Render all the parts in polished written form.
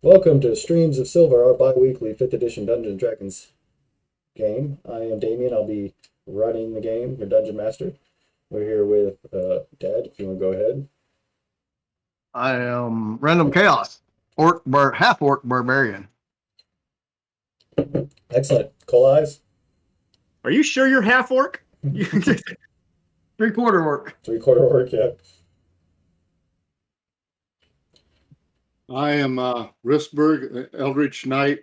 Welcome to Streams of Silver, our bi-weekly 5th edition Dungeons and Dragons game. I am Damien. I'll be running the game, your Dungeon Master. We're here with Dad, if you want to go ahead. I am Random Chaos, half-orc barbarian. Excellent. Cole Eyes, Are you sure you're half orc? Three-quarter orc. 3/4 orc, yeah. I am Ristberg, Eldritch Knight.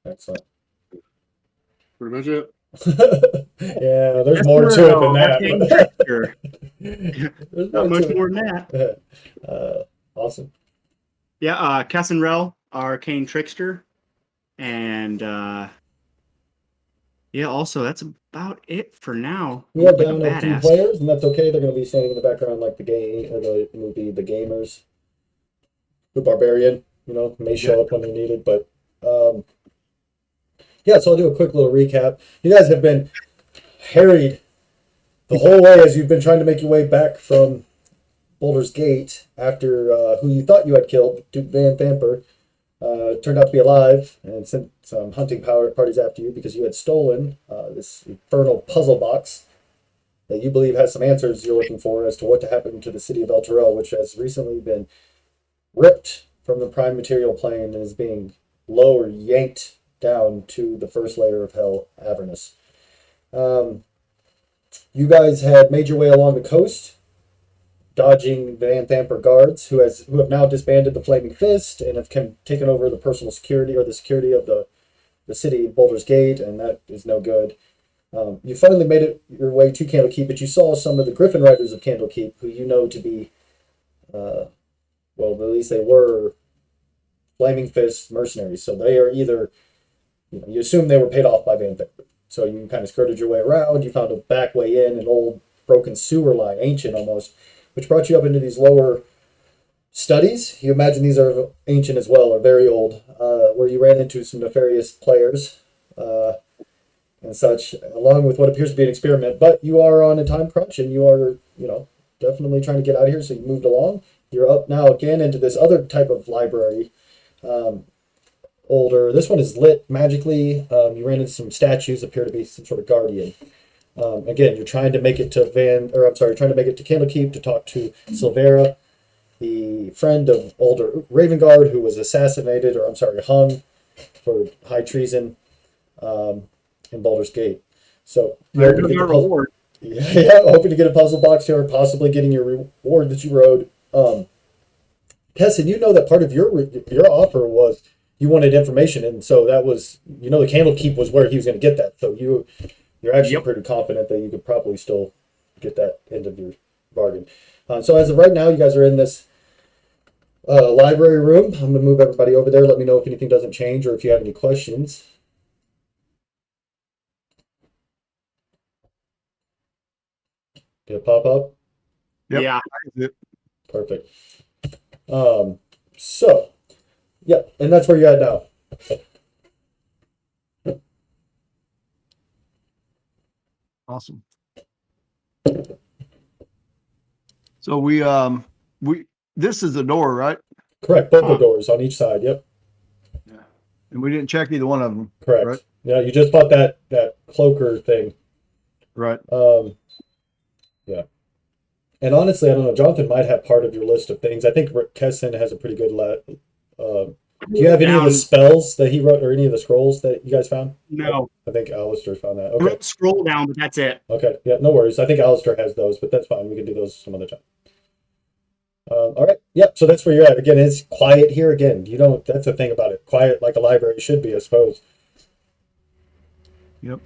Excellent. Pretty much it. Yeah, there's more to it than that. There's Not much to it. more than that. Awesome. Yeah, Cassin Rel, arcane trickster, and also that's about it for now. We are Like a down to 2 badass. players, and that's okay. They're going to be standing in the background like the game or the movie The Gamers. The barbarian, may show up when they're needed, but so I'll do a quick little recap. You guys have been harried the whole way as you've been trying to make your way back from Boulder's Gate after who you thought you had killed, Duke Van Thamper, turned out to be alive and sent some hunting parties after you because you had stolen this infernal puzzle box that you believe has some answers you're looking for as to what to happen to the city of El Terrell, which has recently been ripped from the prime material plane and is being yanked down to the first layer of hell, Avernus. You guys had made your way along the coast, dodging Van Thamper guards, who have now disbanded the Flaming Fist and have taken over the personal security or the security of the city of Boulder's Gate, and that is no good. You finally made your way to Candlekeep, but you saw some of the Griffin Riders of Candlekeep, who you know to be at least they were Flaming Fist mercenaries. So they are either, you assume they were paid off by Van Thamper. So you kind of skirted your way around. You found a back way in, an old broken sewer line, ancient almost, which brought you up into these lower studies. You imagine these are ancient as well, or very old, where you ran into some nefarious players and such, along with what appears to be an experiment. But you are on a time crunch, and you are, definitely trying to get out of here, so you moved along. You're up now again into this other type of library, older. This one is lit magically. You ran into some statues, appear to be some sort of guardian. Again, you're trying to make it to trying to make it to Candlekeep to talk to Silvera, the friend of older Ravengard, who was hung for high treason in Baldur's Gate. So you're hoping to get reward. Yeah, hoping to get a puzzle box here, possibly getting your reward that you rode. Kessin, you know that part of your offer was you wanted information, and so that was, the Candlekeep was where he was going to get that. So you're actually pretty confident that you could probably still get that end of your bargain. So as of right now, you guys are in this library room. I'm going to move everybody over there. Let me know if anything doesn't change or if you have any questions. Did it pop up? Yep. Yeah. Perfect. And that's where you're at now. Awesome. So we this is the door, right? Correct. Both the doors on each side. Yep. Yeah. And we didn't check either one of them. Correct. Right? Yeah, you just bought that cloaker thing. Right. Yeah. And honestly, I don't know. Jonathan might have part of your list of things. I think Kessin has a pretty good. Do you have any of the spells that he wrote or any of the scrolls that you guys found? No. I think Alistair found that. I Okay. wrote scroll down, but that's it. Okay. Yeah, no worries. I think Alistair has those, but that's fine. We can do those some other time. All right. Yep. So that's where you're at. Again, it's quiet here. Again, that's the thing about it. Quiet like a library should be, I suppose. Yep.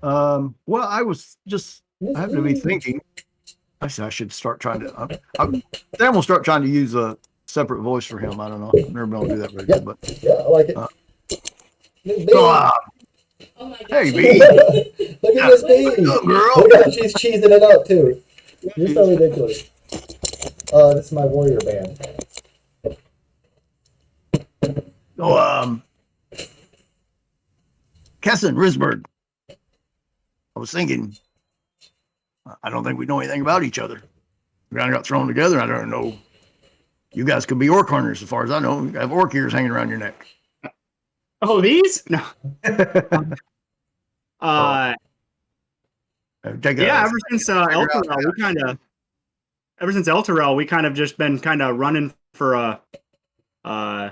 Well, I was just having to be thinking. I should start trying to. Then we'll start trying to use a separate voice for him. I don't know. I've never been able to do that very good, but yeah, I like it. Oh my God. Hey, B. Look at this baby. What's up, girl? Look at how she's cheesing it up too. You're so ridiculous. This is my warrior band. So, Kessin, Risberg. I was thinking, I don't think we know anything about each other. We kind of got thrown together. I don't know You guys could be orc hunters, as far as I know. You have orc ears hanging around your neck. Oh, these? No. Take Yeah, a, ever since Elturel, we kind of just been kind of running for uh,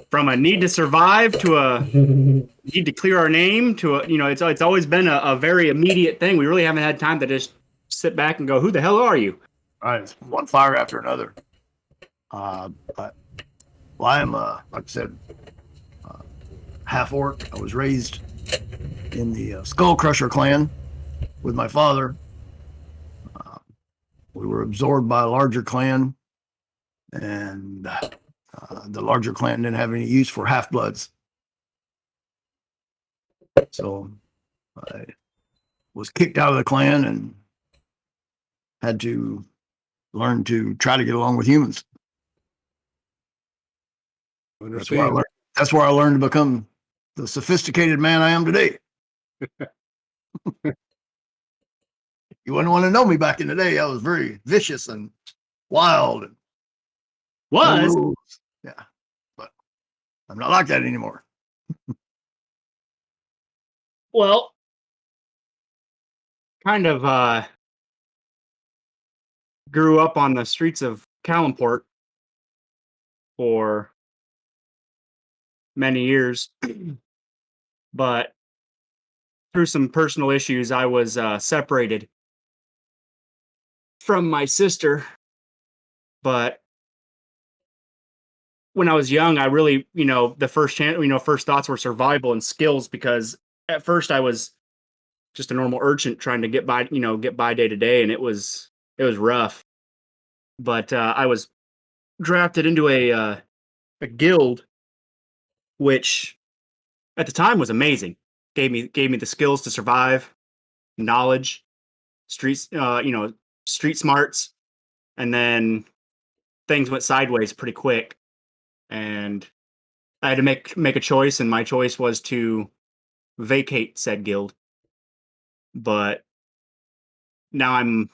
from a need to survive to a need to clear our name to a, it's always been a very immediate thing. We really haven't had time to just sit back and go, who the hell are you? right, one fire after another. Well, I am, like I said, half orc. I was raised in the Skull Crusher clan with my father. We were absorbed by a larger clan, and the larger clan didn't have any use for half-bloods. So I was kicked out of the clan and had to learn to try to get along with humans. That's where I learned to become the sophisticated man I am today. You wouldn't want to know me back in the day. I was very vicious and wild. And Was? Yeah, but I'm not like that anymore. Well, kind of grew up on the streets of Calimport for many years, but through some personal issues, I was separated from my sister. But when I was young, I really, the first thoughts were survival and skills, because at first I was just a normal urchin trying to get by day to day, and it was rough. But I was drafted into a guild, which at the time was amazing. Gave me the skills to survive, knowledge, streets, street smarts, and then things went sideways pretty quick, and I had to make a choice, and my choice was to vacate said guild. But now I'm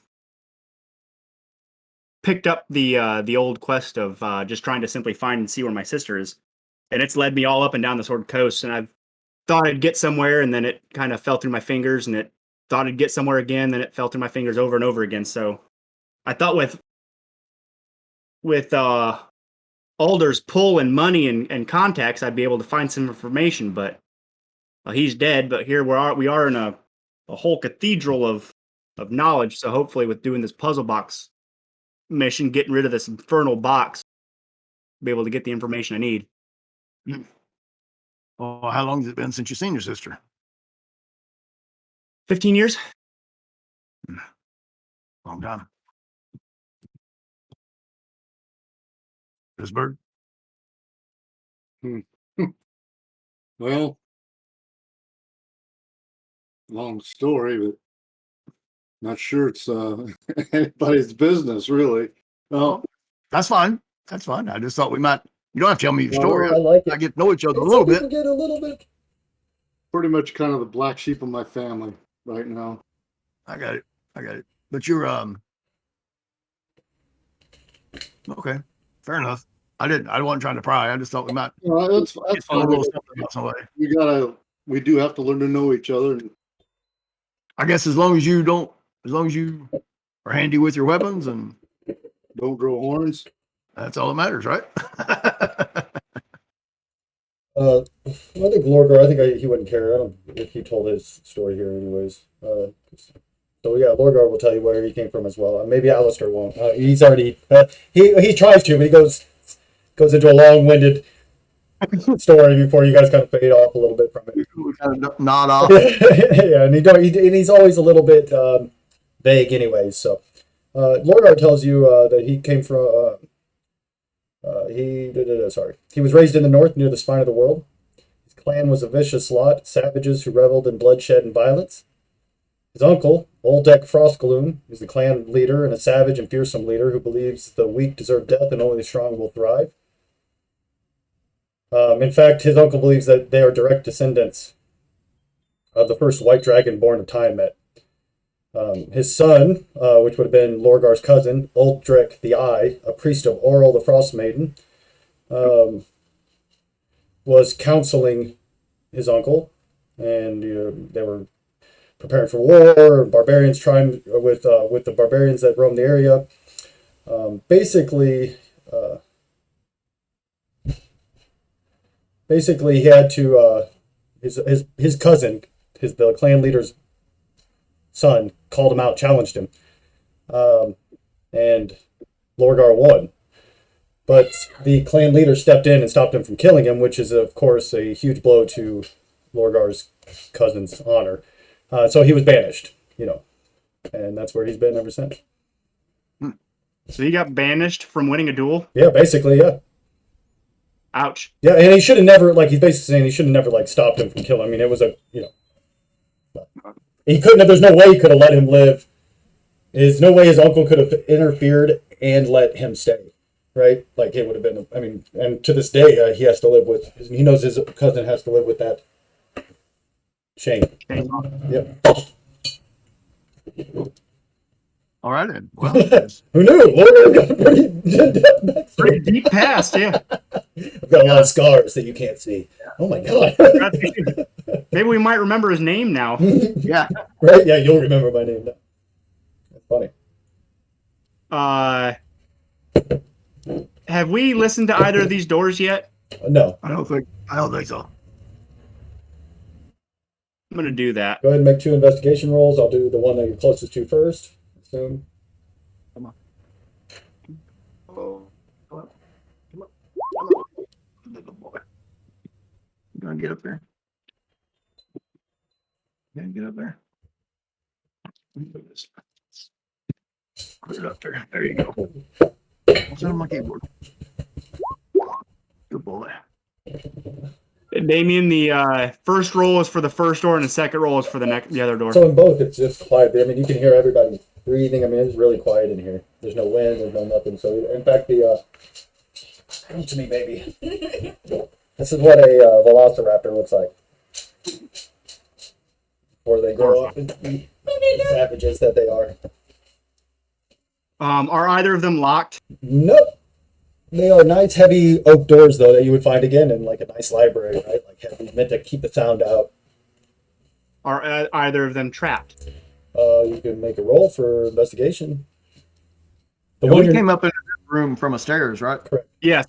picked up the old quest of just trying to simply find and see where my sister is, and it's led me all up and down the Sword Coast, and I've thought I'd get somewhere, and then it kind of fell through my fingers, and it thought I'd get somewhere again, then it fell through my fingers over and over again. So I thought with Alder's pull and money and contacts, I'd be able to find some information, but he's dead. But here we are in a whole cathedral of knowledge. So hopefully, with doing this puzzle box mission, getting rid of this infernal box, I'll be able to get the information I need. Well, how long has it been since you've seen your sister? 15 years. Long time. Pittsburgh? Well, long story, but not sure it's anybody's business, really. Well, That's fine. That's fine. I just thought we might. You don't have to tell me your story. I like it. I get to know each other a Some little people bit. get a little bit. pretty much kind of the black sheep of my family right now. I got it. But you're okay. Fair enough. I wasn't trying to pry. I just thought we might That's get a fine. little something about somebody. We do have to learn to know each other. And I guess as long as you are handy with your weapons, and don't grow horns. that's all that matters, right? I think Lorgar, he wouldn't care. I don't if he told his story here anyways. So yeah, Lorgar will tell you where he came from as well. Maybe Alistair won't. He's already he tries to, but he goes into a long-winded story before you guys kind of fade off a little bit from it. We kind of nod off. Yeah, and he's always a little bit vague anyways. So Lorgar tells you that he came from he was raised in the north near the spine of the world. His clan was a vicious lot, savages who reveled in bloodshed and violence. His uncle, Oldek Frostgloom, is the clan leader and a savage and fearsome leader who believes the weak deserve death and only the strong will thrive. In fact, his uncle believes that they are direct descendants of the first white dragon born of Time. His son, which would have been Lorgar's cousin, Uldric the Eye, a priest of Auril the Frost Maiden, was counseling his uncle, and they were preparing for war. Barbarians trying with the barbarians that roamed the area. Basically, he had to his cousin, the clan leader's son, called him out, challenged him, and Lorgar won. But the clan leader stepped in and stopped him from killing him, which is, of course, a huge blow to Lorgar's cousin's honor. So he was banished, and that's where he's been ever since. So he got banished from winning a duel? Yeah, basically, yeah. Ouch. Yeah, and he should have never, he's basically saying he should have never, stopped him from killing. I mean, it was he couldn't have, there's no way he could have let him live. There's no way his uncle could have interfered and let him stay, right? It would have been, and to this day, he has to live with, he knows his cousin has to live with that shame. Yep. All right then. Well, Who knew? Lord, got a Pretty deep past, yeah. I've got a lot of scars that you can't see. Oh my god. Maybe we might remember his name now. yeah. Right? Yeah, you'll remember my name now. That's funny. Have we listened to either of these doors yet? No. I don't think so. I'm gonna do that. Go ahead and make 2 investigation rolls. I'll do the one that you're closest to first. Assume. Come on. Little boy. You gonna get up there? You gonna get up there? Put it up there. There you go. What's on my keyboard? Good boy. Damien, the first roll is for the first door, and the second roll is for the other door. So in both, it's just quiet. I mean, you can hear everybody breathing. I mean, it's really quiet in here. There's no wind. There's no nothing. So, in fact, come to me, baby. This is what a velociraptor looks like before they grow up and be the savages that they are. Are either of them locked? Nope. They are nice, heavy oak doors, though, that you would find again in a nice library, right? Heavy, meant to keep the sound out. Are either of them trapped? You can make a roll for investigation. We came up in this room from a stairs, right? Correct. Yes.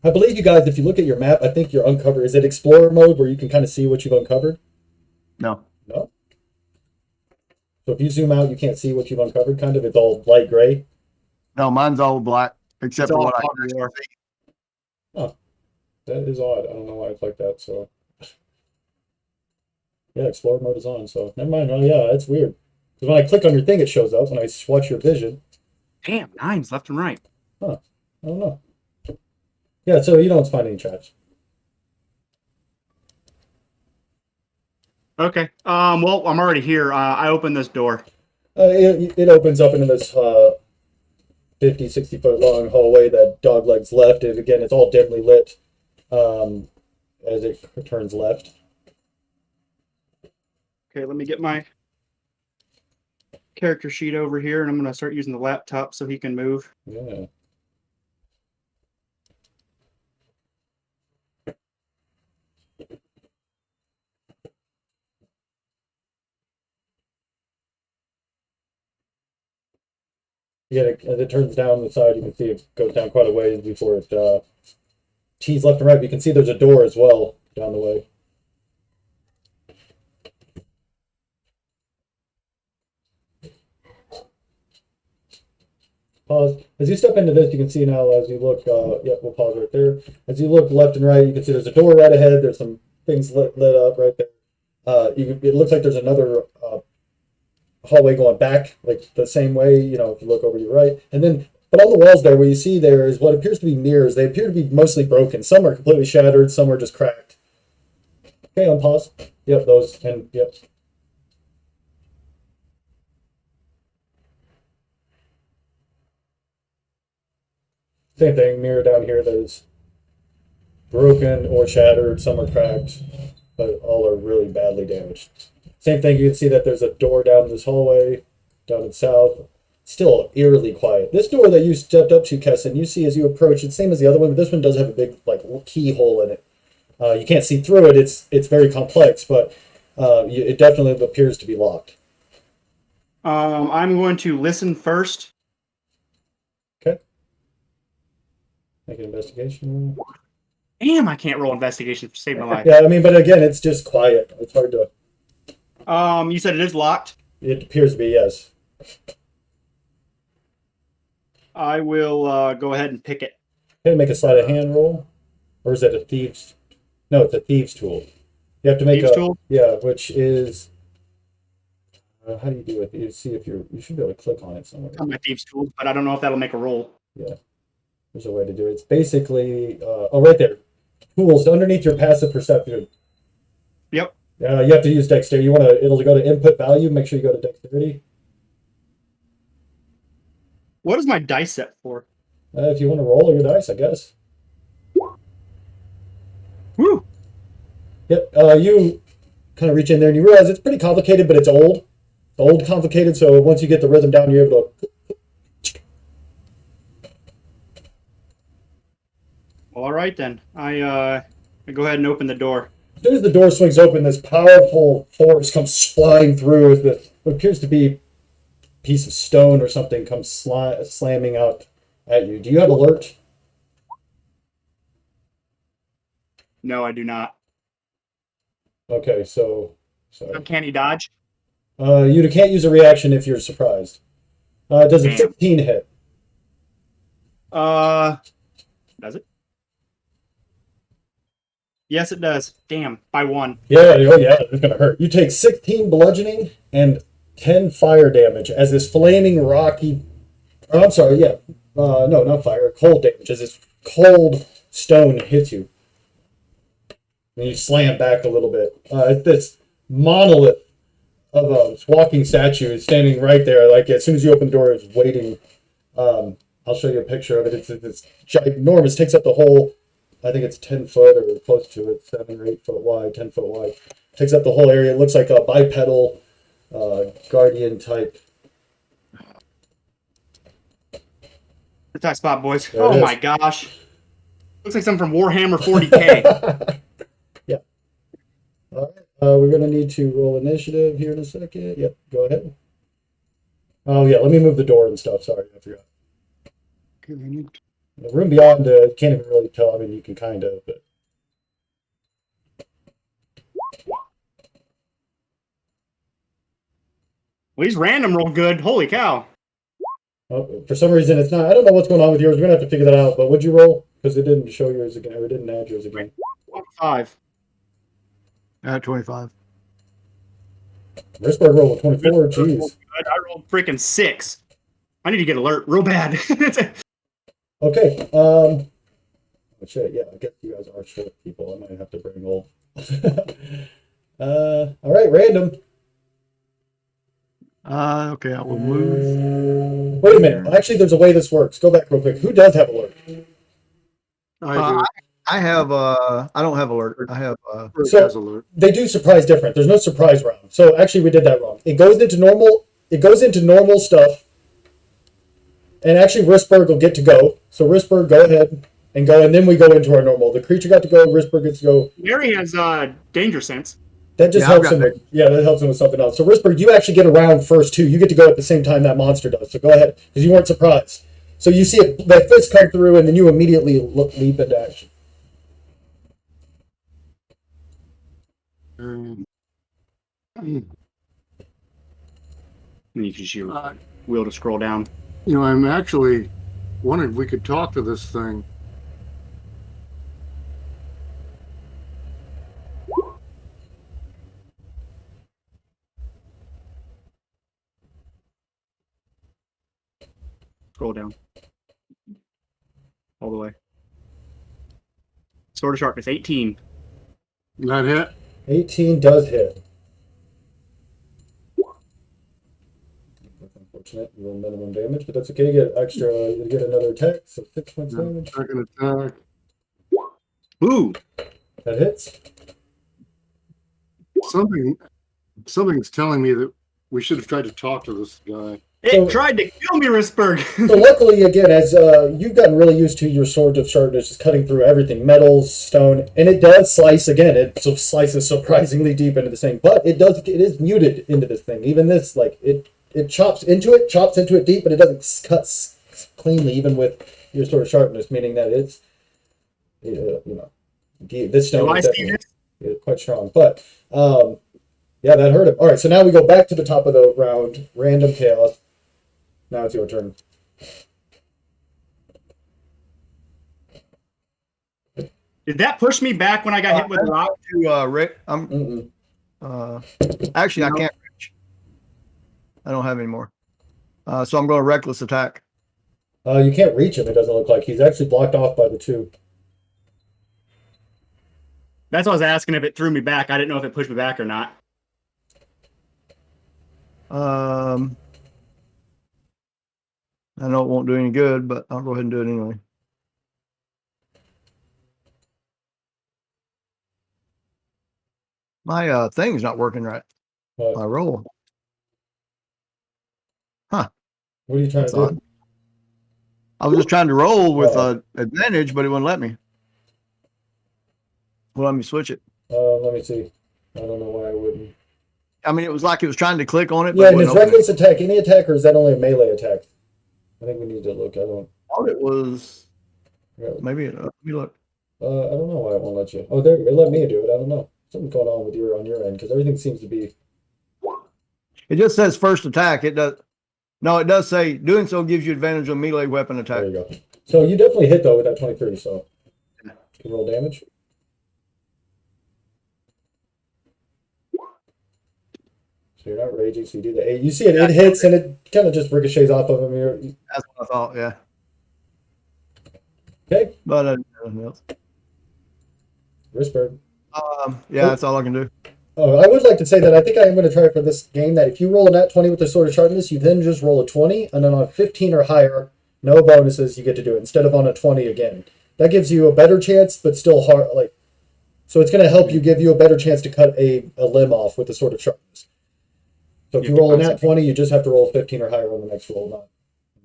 I believe you guys, if you look at your map, I think you're uncovered. Is it Explorer mode where you can kind of see what you've uncovered? No. No? So if you zoom out, you can't see what you've uncovered, kind of? It's all light gray? No, mine's all black, except for what I can actually see. Huh. That is odd. I don't know why it's like that, so... Yeah, Explorer mode is on, so never mind. Oh, yeah, that's weird. Because when I click on your thing, it shows up. When I watch your vision... Damn, 9s left and right. Huh. I don't know. Yeah, so you don't find any traps. Okay. Well, I'm already here. I opened this door. It opens up into this 50, 60 foot long hallway that Doglegs left. And again, it's all dimly lit as it turns left. Okay, let me get my character sheet over here, and I'm going to start using the laptop so he can move. Yeah. Yeah, as it turns down the side, you can see it goes down quite a ways before it tees left and right. But you can see there's a door as well down the way. Pause. As you step into this, you can see now as you look, we'll pause right there. As you look left and right, you can see there's a door right ahead. There's some things lit up right there. It looks like there's another hallway going back, like the same way, if you look over your right. And then, but on the walls there, where you see there is what appears to be mirrors. They appear to be mostly broken. Some are completely shattered. Some are just cracked. Okay, unpause. Yep, those, and yep. Same thing, mirror down here that is broken or shattered. Some are cracked. but all are really badly damaged. Same thing, you can see that there's a door down this hallway, down in south. Still eerily quiet. This door that you stepped up to, Kesson, you see as you approach, it's the same as the other one, but this one does have a big like keyhole in it. You can't see through it. It's very complex, but it definitely appears to be locked. I'm going to listen first. Okay. Make an investigation. Damn, I can't roll investigation to save my life. Yeah, I mean, but again, it's just quiet. It's hard to. You said it is locked. It appears to be, yes. I will go ahead and pick it. Okay, make a sleight of hand roll, or is it a thieves? No, it's a thieves tool. You have to make Thieves a tool? yeah, which is how do you do it? You see if you should be able to click on it somewhere. On my thieves tool, but I don't know if that'll make a roll. Yeah, there's a way to do it. It's basically right there, tools underneath your passive perception. Yep. You have to use dexterity. It'll go to input value. Make sure you go to dexterity. What is my dice set for? If you want to roll your dice, I guess. Woo! Yep. You kind of reach in there and you realize it's pretty complicated, but it's old. It's old, complicated. So once you get the rhythm down, you're able to. Well, all right then. I go ahead and open the door. As soon as the door swings open, this powerful force comes flying through with what appears to be a piece of stone or something comes slamming out at you. Do you have alert? No, I do not. Okay, so sorry. Uncanny dodge. You can't use a reaction if you're surprised. Does a Damn. 15 hit? Does it? Yes, it does. Damn, by 1. Yeah, oh yeah, it's gonna hurt. You take 16 bludgeoning and 10 fire damage as this flaming rocky. Oh, I'm sorry, yeah. No, not fire. Cold damage as this cold stone hits you. And you slam back a little bit. This monolith of a walking statue is standing right there. Like as soon as you open the door, it's waiting. I'll show you a picture of it. It's ginormous. Takes up the whole. I think it's 10 foot or close to it, 7 or 8 foot wide, 10 foot wide. Takes up the whole area. It looks like a bipedal guardian type. Attack spot, boys. There it Oh is. my gosh. Looks like something from Warhammer 40K. Yeah. All right. We're going to need to roll initiative here in a second. Yep, go ahead. Oh, yeah, let me move the door and stuff. Sorry, I forgot. The room beyond, you can't even really tell. I mean, you can kind of, but. Well, he's random real good. Holy cow. Oh, for some reason, it's not. I don't know what's going on with yours. We're going to have to figure that out. But what'd you roll? Because it didn't show yours again, or it didn't add yours again. 5. 25. Risberg rolled a 24. Jeez. I rolled freaking 6. I need to get alert real bad. Okay. Shit, yeah, I guess you guys are short people. I might have to bring old. All right, random. Okay, I will move. Wait a minute. Actually, there's a way this works. Go back real quick. Who does have alert? I have I don't have alert. I have So- Has alert. They do surprise different. There's no surprise round. So actually, we did that wrong. It goes into normal. It goes into normal stuff. And actually, Risberg will get to go. So Risberg, go ahead and go, and then we go into our normal. The creature got to go. Risberg gets to go. Mary has danger sense. That just Yeah, I've helps got him. That helps him with something else. So Risberg, you actually get around first too. You get to go at the same time that monster does. So go ahead because you weren't surprised. So you see that fist come through, and then you immediately leap into action. You can use wheel to scroll down. You know, I'm actually wondering if we could talk to this thing. Scroll down. All the way. Sword of Sharpness, 18. That hit? 18 does hit. That's unfortunate. You roll minimum damage, but that's okay. You get extra. You get another attack, so 6 points damage. Second attack. Ooh! That hits. Something's telling me that we should have tried to talk to this guy. It tried to kill me, Ristberg. So luckily, again, as you've gotten really used to your sword of sharpness, just cutting through everything, metals, stone, and it does slice again. It slices surprisingly deep into this thing, but it is muted into this thing. Even this, like it chops into it deep, but it doesn't cut cleanly, even with your sword of sharpness, meaning that it's this stone is definitely quite strong. But yeah, that hurt him. All right, so now we go back to the top of the round, random chaos. Now it's your turn. Did that push me back when I got hit with a rock? Actually, I can't reach. I don't have any more. So I'm going to reckless attack. You can't reach him, it doesn't look like. He's actually blocked off by the two. That's what I was asking if it threw me back. I didn't know if it pushed me back or not. I know it won't do any good, but I'll go ahead and do it anyway. My thing's not working right. My roll. Huh. What are you trying to do? Odd. I was just trying to roll with advantage, but it wouldn't let me. Well, let me switch it. Let me see. I don't know why I wouldn't. I mean, it was like it was trying to click on it. Yeah, and it's reckless attack. Any attack, or is that only a melee attack? I think we need to look. I thought it was. Maybe let me look. I don't know why it won't let you. Oh, there. It let me do it. I don't know. Something's going on with on your end, because everything seems to be. It just says first attack. It does. No, it does say doing so gives you advantage on melee weapon attack. There you go. So you definitely hit though with that 23. So you can roll damage. So you're not raging, so you do the 8. You see it, it hits, and it kind of just ricochets off of him here. That's what I thought, yeah. Okay. But nothing else. Ristberg. Yeah, that's all I can do. Oh, I would like to say that I think I am going to try for this game that if you roll a nat 20 with the sword of sharpness, you then just roll a 20, and then on 15 or higher, no bonuses, you get to do it instead of on a 20 again. That gives you a better chance, but still hard. So it's going to help you, give you a better chance to cut a limb off with the sword of sharpness. So if you roll a nat 20, you just have to roll 15 or higher on the next roll, not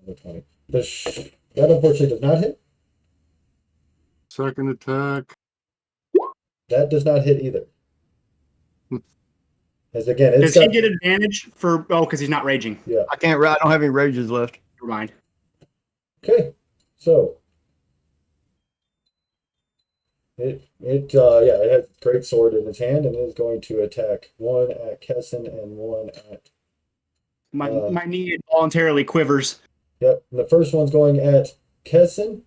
another 20. That unfortunately does not hit. Second attack. That does not hit either. As again, does he get advantage for? Oh, because he's not raging. Yeah, I can't. I don't have any rages left. Never mind. Okay, so it has a great sword in its hand and is going to attack one at Kessin and one at. My knee involuntarily quivers. Yep, and the first one's going at Kessin.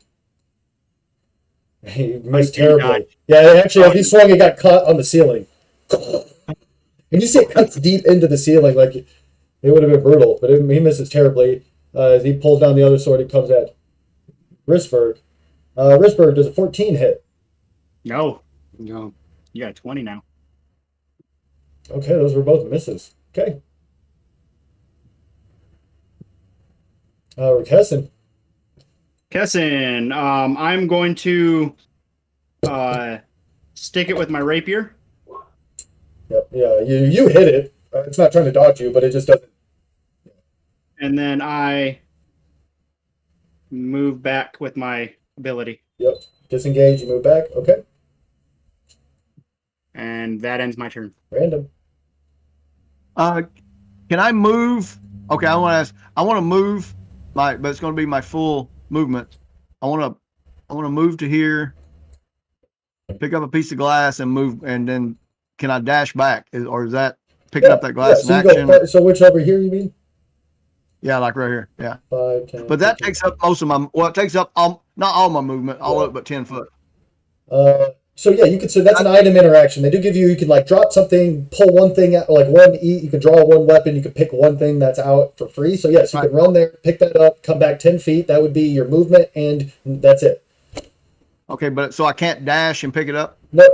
He missed terribly. Yeah, actually, as he swung, it got caught on the ceiling. And you see it cuts deep into the ceiling, like it would have been brutal, but he misses terribly. As he pulls down the other sword, it comes at Ristberg. Ristberg, does a 14 hit? No. No. You got a 20 now. Okay, those were both misses. Okay. Kessin. Kessin, I'm going to stick it with my rapier. Yep. Yeah, you hit it. It's not trying to dodge you, but it just doesn't. And then I move back with my ability. Yep. Disengage, you move back. Okay. And that ends my turn. Random. Can I move? Okay, I want to move but it's going to be my full movement. I want to move to here, pick up a piece of glass and move, and then can I dash back? Or is that picking up that glass in action? So which over here you mean? Yeah, like right here. Yeah. 5, 10. But that takes up most of my. Well, it takes up not all my movement, all of it, but 10 foot. So yeah, you could. So that's an item interaction. They do give you. You can like drop something, pull one thing out, like one eat. You can draw one weapon. You can pick one thing that's out for free. So yes, you can run there, pick that up, come back 10 feet. That would be your movement, and that's it. Okay, but so I can't dash and pick it up. No,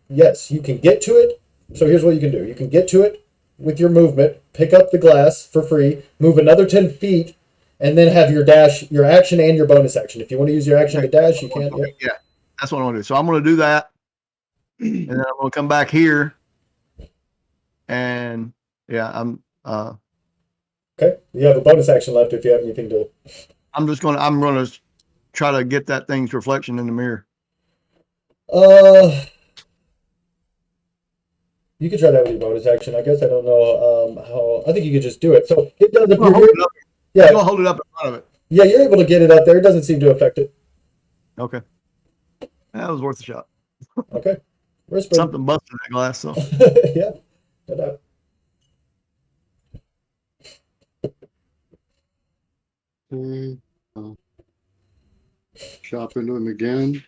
yes, you can get to it. So here's what you can do. You can get to it with your movement, pick up the glass for free, move another 10 feet, and then have your dash, your action, and your bonus action. If you want to use your action to dash, you can. Yeah, that's what I want to do. So I'm going to do that, and then I'm going to come back here, And yeah, Okay. You have a bonus action left if you have anything to. I'm gonna try to get that thing's reflection in the mirror. You could try that with your bonus action. I guess I don't know how. I think you could just do it. So it does I'm gonna appear. hold it up. I'm Yeah, gonna hold it up in front of it. yeah, you're able to get it up there. It doesn't seem to affect it. Okay. That was worth a shot. Okay. Whisper. Something busted in that glass, so Yeah. No doubt. Okay. Chop into him again.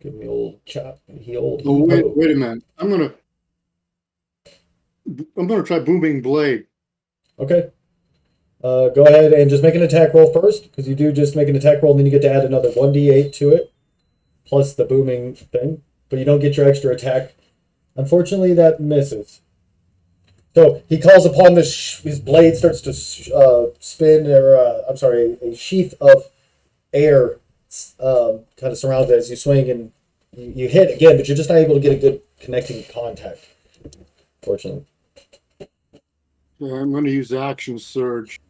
Give me old chop and heal. Oh, wait a minute. I'm gonna try booming blade. Okay. Go ahead and just make an attack roll first, because you do just make an attack roll, and then you get to add another 1d8 to it, plus the booming thing. But you don't get your extra attack. Unfortunately, that misses. So he calls upon his blade starts to spin, or I'm sorry, a sheath of air kind of surrounds it as you swing, and you hit again, but you're just not able to get a good connecting contact, fortunately. I'm going to use action surge.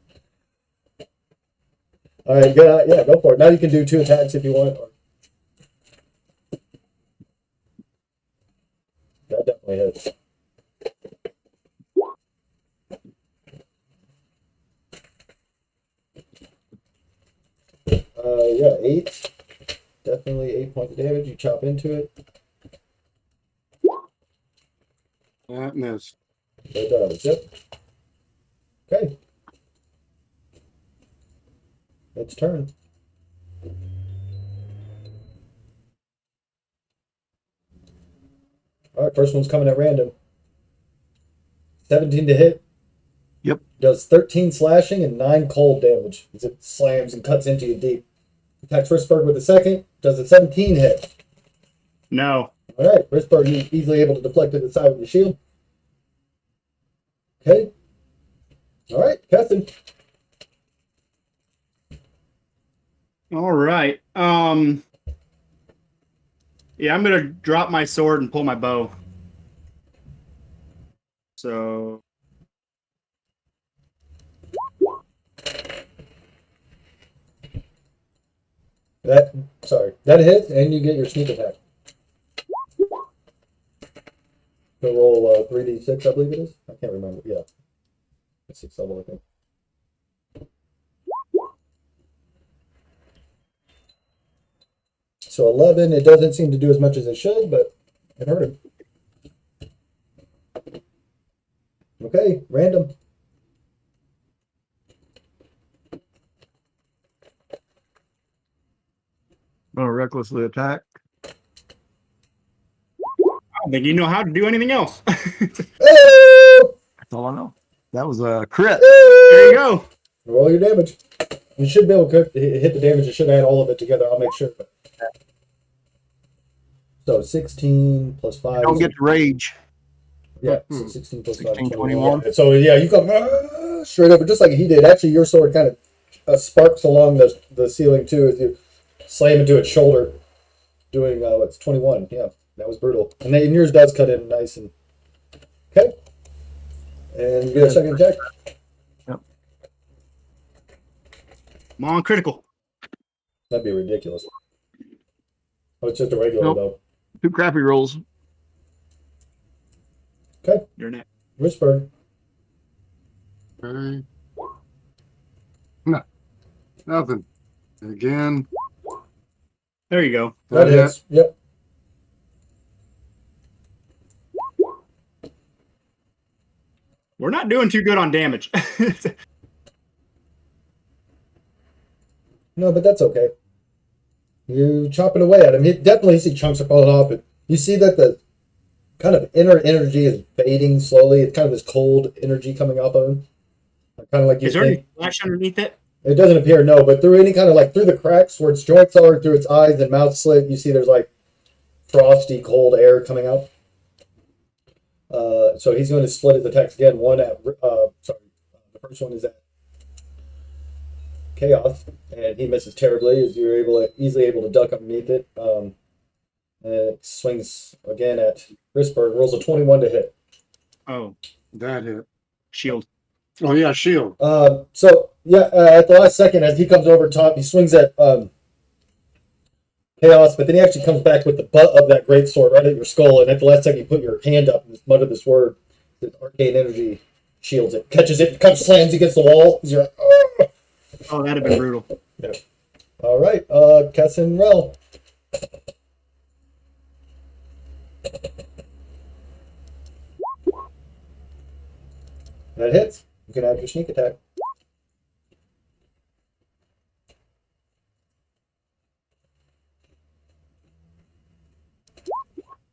All right, yeah, go for it. Now you can do 2 attacks if you want. That definitely hits. Yeah, 8. Definitely 8 points of damage. You chop into it. That missed. It does, yep. Okay. Its turn. All right, first one's coming at random. 17 to hit. Yep. Does 13 slashing and 9 cold damage as it slams and cuts into you deep. Attacks Ristberg with a second. Does a 17 hit? No. All right, Ristberg, you easily able to deflect to the side with your shield. Okay. All right, Keston. All right. Yeah, I'm gonna drop my sword and pull my bow. So That hits, and you get your sneak attack. So roll 3d6, I believe it is. I can't remember. Yeah, it's 6 level, I think. So 11. It doesn't seem to do as much as it should, but it hurt him. Okay, random. I'm gonna recklessly attack. I don't think you know how to do anything else. Oh! That's all I know. That was a crit. There you go. Roll your damage. You should be able to hit the damage. You should add all of it together. I'll make sure. So 16 plus 5. Don't get to rage. Yeah, so 16 plus 5. 16, 21. So yeah, you come straight over, just like he did. Actually, your sword kind of sparks along the ceiling too as you slam into its shoulder, doing what's 21. Yeah, that was brutal. And then yours does cut in nice and okay. And you get a second attack. Yep. I'm on critical. That'd be ridiculous. Oh, it's just a regular Nope. though. 2 crappy rolls. Okay, You're next. Richburg. Okay. No. Nothing. Again. There you go. That hits. Yep. We're not doing too good on damage. No, but that's okay. You chopping away at him. You definitely see chunks are falling off, but you see that the kind of inner energy is fading slowly. It's kind of this cold energy coming off of him. Kind of like you Is there any think. flesh underneath it? It doesn't appear, no, but through any kind of through the cracks where its joints are, through its eyes and mouth slit, you see there's frosty, cold air coming out. So he's going to split his attacks again. One at, the first one is at Chaos, and he misses terribly as you're easily able to duck underneath it. And it swings again at Risberg, rolls a 21 to hit. Oh, That hit. Shield. Oh yeah, shield. So yeah, at the last second, as he comes over top, he swings at Chaos, but then he actually comes back with the butt of that great sword right at your skull, and at the last second, you put your hand up and mutter this word. The arcane energy shields it, catches it, comes slams against the wall. You're like, oh! Oh, that'd have been brutal. Yeah. All right, Kess and Rel. That hits. You can add your sneak attack.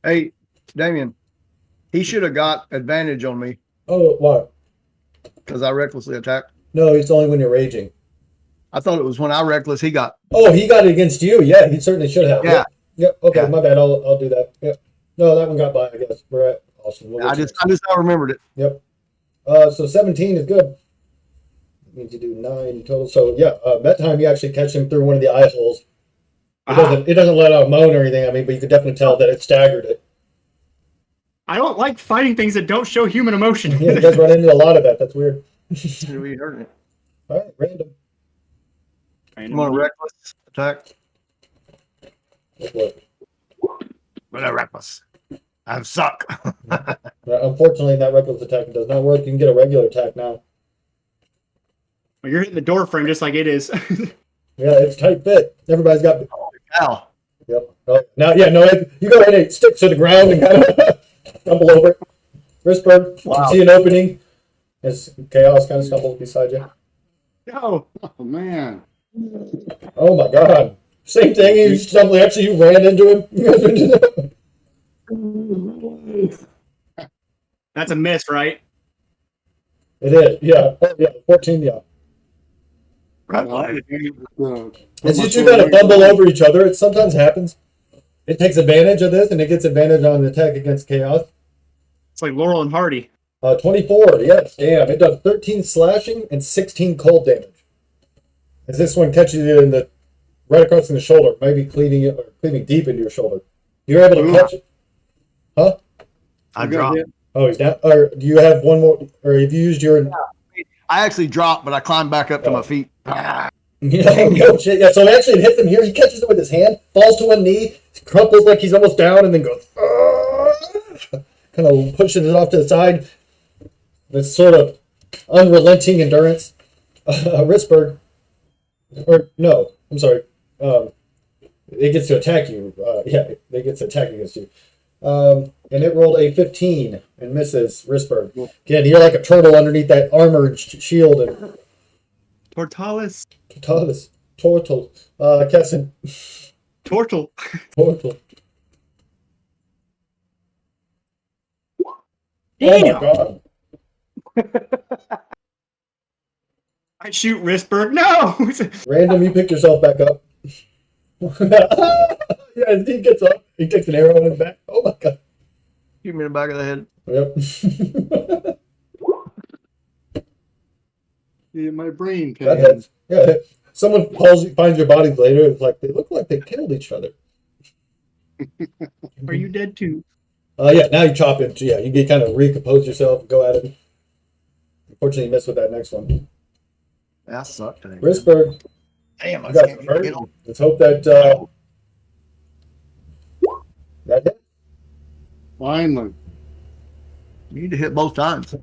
Hey, Damien, he should have got advantage on me Oh, what? because I recklessly attacked. No, it's only when you're raging. I thought it was when I reckless, he got. Oh, he got it against you. Yeah, he certainly should have. Yeah. Yep. Okay, Yeah. my bad. I'll do that. Yep. No, that one got by. I guess we're at awesome. I just I remembered it. Yep. So 17 is good. That means you do 9 total. So yeah, that time you actually catch him through one of the eye holes. It doesn't let out a moan or anything. I mean, but you could definitely tell that it staggered it. I don't like fighting things that don't show human emotion. Yeah, it does run into a lot of that. That's weird. We heard it. All right, random. I'm on a reckless attack. What? But I reckless. I suck. Unfortunately, that reckless attack does not work. You can get a regular attack now. Well, you're hitting the door frame just like it is. Yeah, it's tight fit. Everybody's got. Ow. Yep. Oh, now, yeah, no, you go ahead and stick to the ground and kind of stumble over it. Wristbird, Wow. you see an opening as Chaos kind of stumbles beside you. No. Oh man. Oh my God. Same thing. You stumbled. Actually, you ran into him. That's a miss, right? It is. Yeah. Oh, yeah. 14. Yeah. As you two kind of bumble over each other, it sometimes happens. It takes advantage of this, and it gets advantage on the attack against Chaos. It's like Laurel and Hardy. 24. Yes. Damn. It does 13 slashing and 16 cold damage. As this one catches you in the right across in the shoulder, maybe cleaving deep into your shoulder. You're able to catch it. Huh? I dropped. Oh, he's down. Or do you have one more? Or have you used your? I actually dropped, but I climbed back up to my feet. Yeah, no shit. Yeah, so actually it hits him here. He catches it with his hand, falls to one knee, crumples like he's almost down, and then goes, kind of pushes it off to the side. This sort of unrelenting endurance. Wristbird. Or, no, I'm sorry. It gets to attack you. Yeah, it gets to attack against you. And it rolled a 15 and misses Wristbird. Again, you're like a turtle underneath that armored shield. And Tortalis. Tortle. Kessin. Tortle. Tortle. Damn. Oh my God. I shoot Wristbird. No! Random, you pick yourself back up. Yeah, he gets up. He takes an arrow in his back. Oh my God. Shoot me in the back of the head. Yep. Yeah, my brain That pain. hits. Yeah. Someone finds your bodies later. It's like, they look like they killed each other. Are you dead too? Yeah, now you chop him. Yeah, you can kind of recompose yourself and go at it. Unfortunately, you missed with that next one. That sucked. Wristbird. Damn, I You got can't hurt. get him. Let's hope that that hit. Finally. You need to hit both times.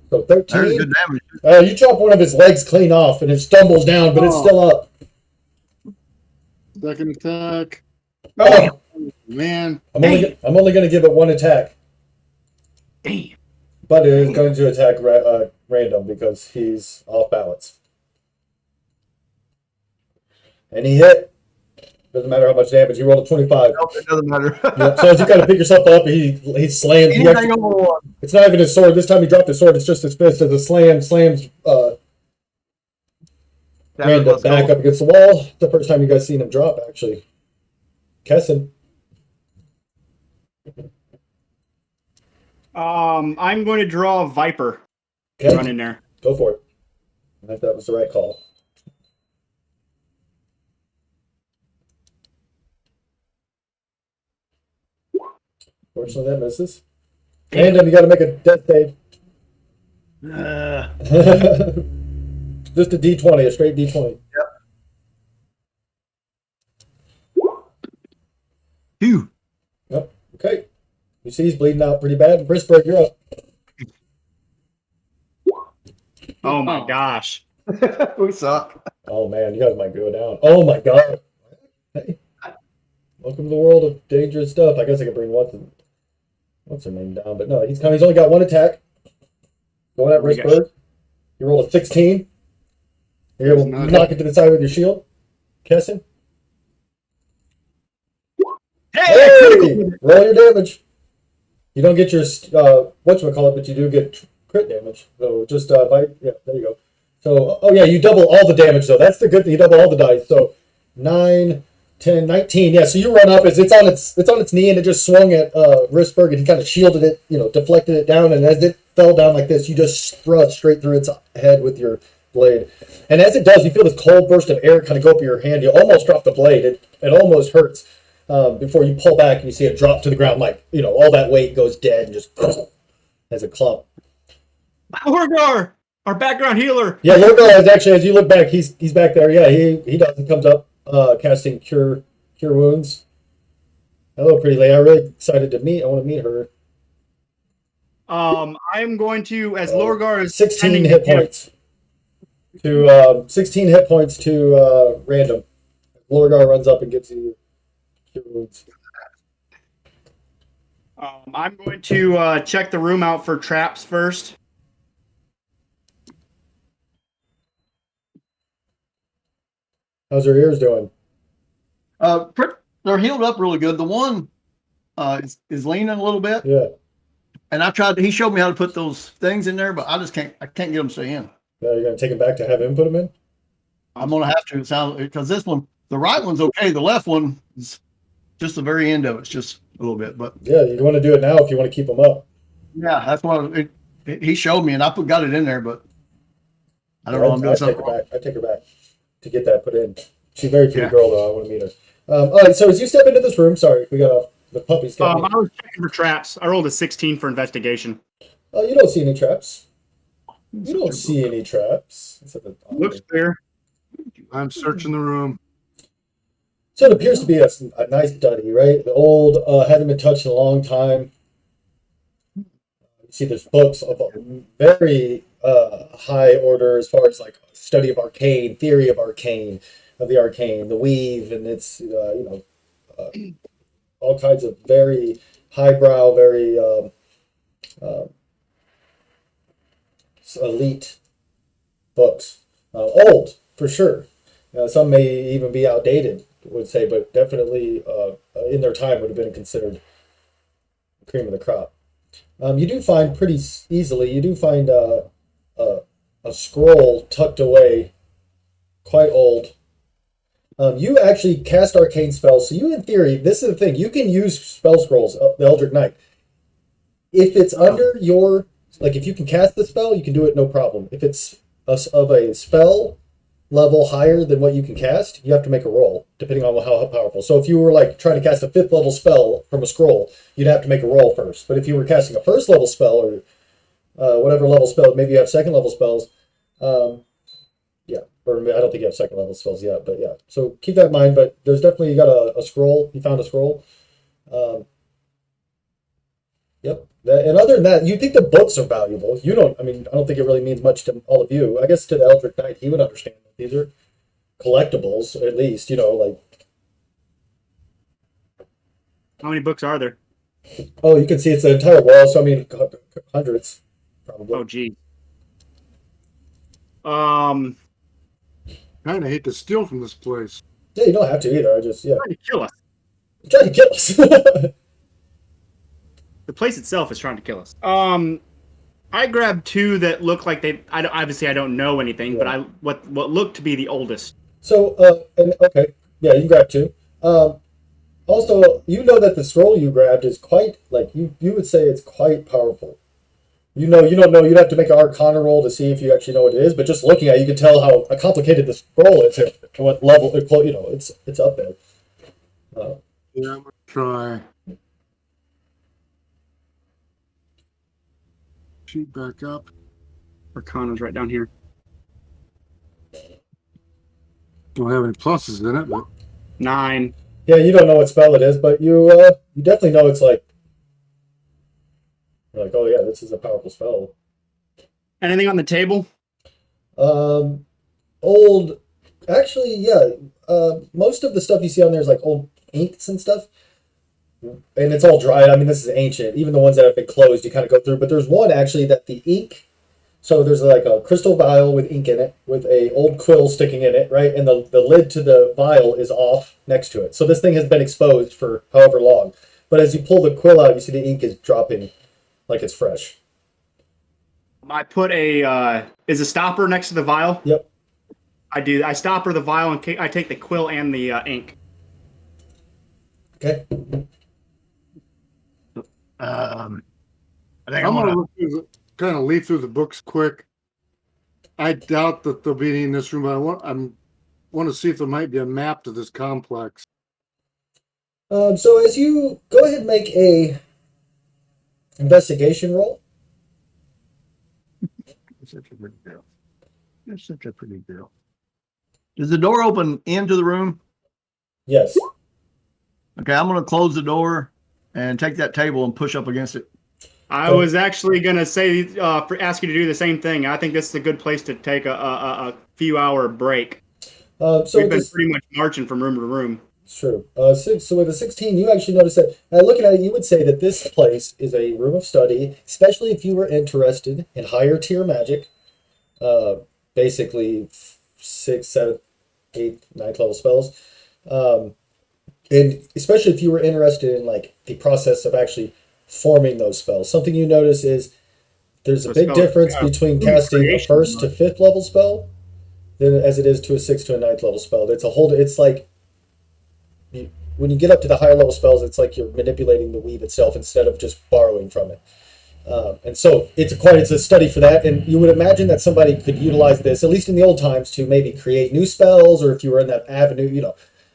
So There's 13. good damage. You chop one of his legs clean off, and it stumbles down, but it's still up. Second attack. Oh, Man. I'm only going to give it one attack, Damn. but it is going to attack random because he's off balance. And he hit. Doesn't matter how much damage. He rolled a 25. Nope, it doesn't matter. Yeah, so as you kind of pick yourself up, he slams. Anything over one. It's not even his sword. This time he dropped his sword. It's just his fist. As a slams random back up against the wall. It's the first time you guys seen him drop, actually. Kessin. I'm going to draw a Viper. Okay. Run in there. Go for it. I think that was the right call. Fortunately, that misses. Random, you got to make a death save. Just a D20, a straight D20. Phew. Yep. Okay. You see he's bleeding out pretty bad. Brisberg, you're up. Oh my gosh. We suck. Oh man, you guys might go down. Oh my god. Hey. Welcome to the world of dangerous stuff. I guess I could bring what's her name down, but no, he's only got one attack. Going at Brisberg. You roll a 16. You're able to knock it to the side with your shield. Kessin. Hey! Roll your damage. You don't get your whatchamacallit, but you do get crit damage. So just bite. Yeah, there you go. So oh yeah, you double all the damage though. That's the good thing. You double all the dice. So 9, 10, 19. Yeah, so you run up as it's on its knee and it just swung at Ristberg and he kind of shielded it, deflected it down, and as it fell down like this, you just thrust straight through its head with your blade. And as it does, you feel this cold burst of air kind of go up your hand. You almost drop the blade. It almost hurts. Before you pull back and you see it drop to the ground, like, all that weight goes dead and just as a clump. Lorgar, our background healer. Yeah, Lorgar is actually, as you look back, he's back there. Yeah, he does. He comes up, casting cure wounds. Hello, pretty lady. I'm really excited to meet. I want to meet her. I'm going to, as Lorgar is 16 hit points to 16 hit points to random. Lorgar runs up and gives you. I'm going to check the room out for traps first. How's her ears doing? They're healed up really good. The one is leaning a little bit. Yeah. And he showed me how to put those things in there, but I can't get them to stay in. Now you're going to take him back to have him put them in? I'm going to have to. It sounds, because this one, the right one's okay. The left one is just the very end of it's just a little bit, but yeah, you want to do it now if you want to keep them up. Yeah, that's what he showed me, and I got it in there, but I don't know. I'm doing something wrong. I take her back to get that put in. She's a very pretty girl, though. I want to meet her. All right, so as you step into this room, sorry, we got off the puppies. I was checking for traps. I rolled a 16 for investigation. Oh, you don't see any traps. You don't see any traps. Looks clear. I'm searching the room. So it appears to be a nice study, right? The old, hasn't been touched in a long time. You see there's books of very high order as far as like study of arcane, theory of the arcane, the weave, and it's, all kinds of very highbrow, very elite books. Old, for sure. Some may even be outdated, would say, but definitely in their time would have been considered cream of the crop. You do find pretty easily, a scroll tucked away, quite old. You actually cast arcane spells, so you, in theory, this is the thing, you can use spell scrolls, the Eldritch Knight. If it's under your, like if you can cast the spell, you can do it no problem. If it's of a spell level higher than what you can cast, you have to make a roll, depending on how powerful. So if you were like trying to cast a 5th level spell from a scroll, you'd have to make a roll first. But if you were casting a 1st level spell or whatever level spell, maybe you have 2nd level spells, yeah, or I don't think you have 2nd level spells yet, but yeah. So keep that in mind, but there's definitely, you got a scroll, you found a scroll. Yep. And other than that, you think the books are valuable. I don't think it really means much to all of you. I guess to the Eldritch Knight, he would understand that these are collectibles, at least, like. How many books are there? Oh, you can see it's the entire wall, so hundreds, probably. Oh, gee. Kind of hate to steal from this place. Yeah, you don't have to either. Trying to kill us. Trying to kill us. The place itself is trying to kill us. I grabbed 2 that look like obviously I don't know anything, yeah. But what looked to be the oldest. So, okay, yeah, you can grab 2. Also, you know that the scroll you grabbed is quite, like, you would say it's quite powerful. You don't know, you'd have to make an Arcana roll to see if you actually know what it is, but just looking at it, you can tell how complicated the scroll is, and what level, it's up there. Yeah, I'm going to try. sheet back up. Arcana's right down here. Don't have any pluses in it, but 9. Yeah, you don't know what spell it is, but you definitely know it's like, you're like, oh yeah, this is a powerful spell. Anything on the table? Old, actually, yeah. Most of the stuff you see on there is like old inks and stuff, and it's all dried. I mean, this is ancient. Even the ones that have been closed, you kind of go through. But there's one actually that the ink. So there's like a crystal vial with ink in it, with a old quill sticking in it, right? And the lid to the vial is off next to it. So this thing has been exposed for however long. But as you pull the quill out, you see the ink is dropping like it's fresh. I put is a stopper next to the vial. Yep. I do. I stopper the vial and I take the quill and the ink. Okay. I think I'm gonna look through kind of leaf through the books quick. I doubt that there'll be any in this room, but I want to see if there might be a map to this complex. So as you go ahead and make a investigation roll. Such a pretty girl. You're such a pretty girl. Does the door open into the room? Yes. Okay, I'm going to close the door and take that table and push up against it. I was actually gonna say ask you to do the same thing. I think this is a good place to take a few hour break. So We've been this, pretty much marching from room to room. it's true. So with a 16, you actually notice that, looking at it, you would say that this place is a room of study, especially if you were interested in higher tier magic, basically 6, 7, 8, 9th level spells, and especially if you were interested in like the process of actually forming those spells. Something you notice is there's a big difference between casting a 1st to 5th level spell than as it is to a 6th to a 9th level spell. It's like when you get up to the higher level spells, it's like you're manipulating the weave itself instead of just borrowing from it. And so it's a study for that. And you would imagine that somebody could utilize this, at least in the old times, to maybe create new spells, or if you were in that avenue,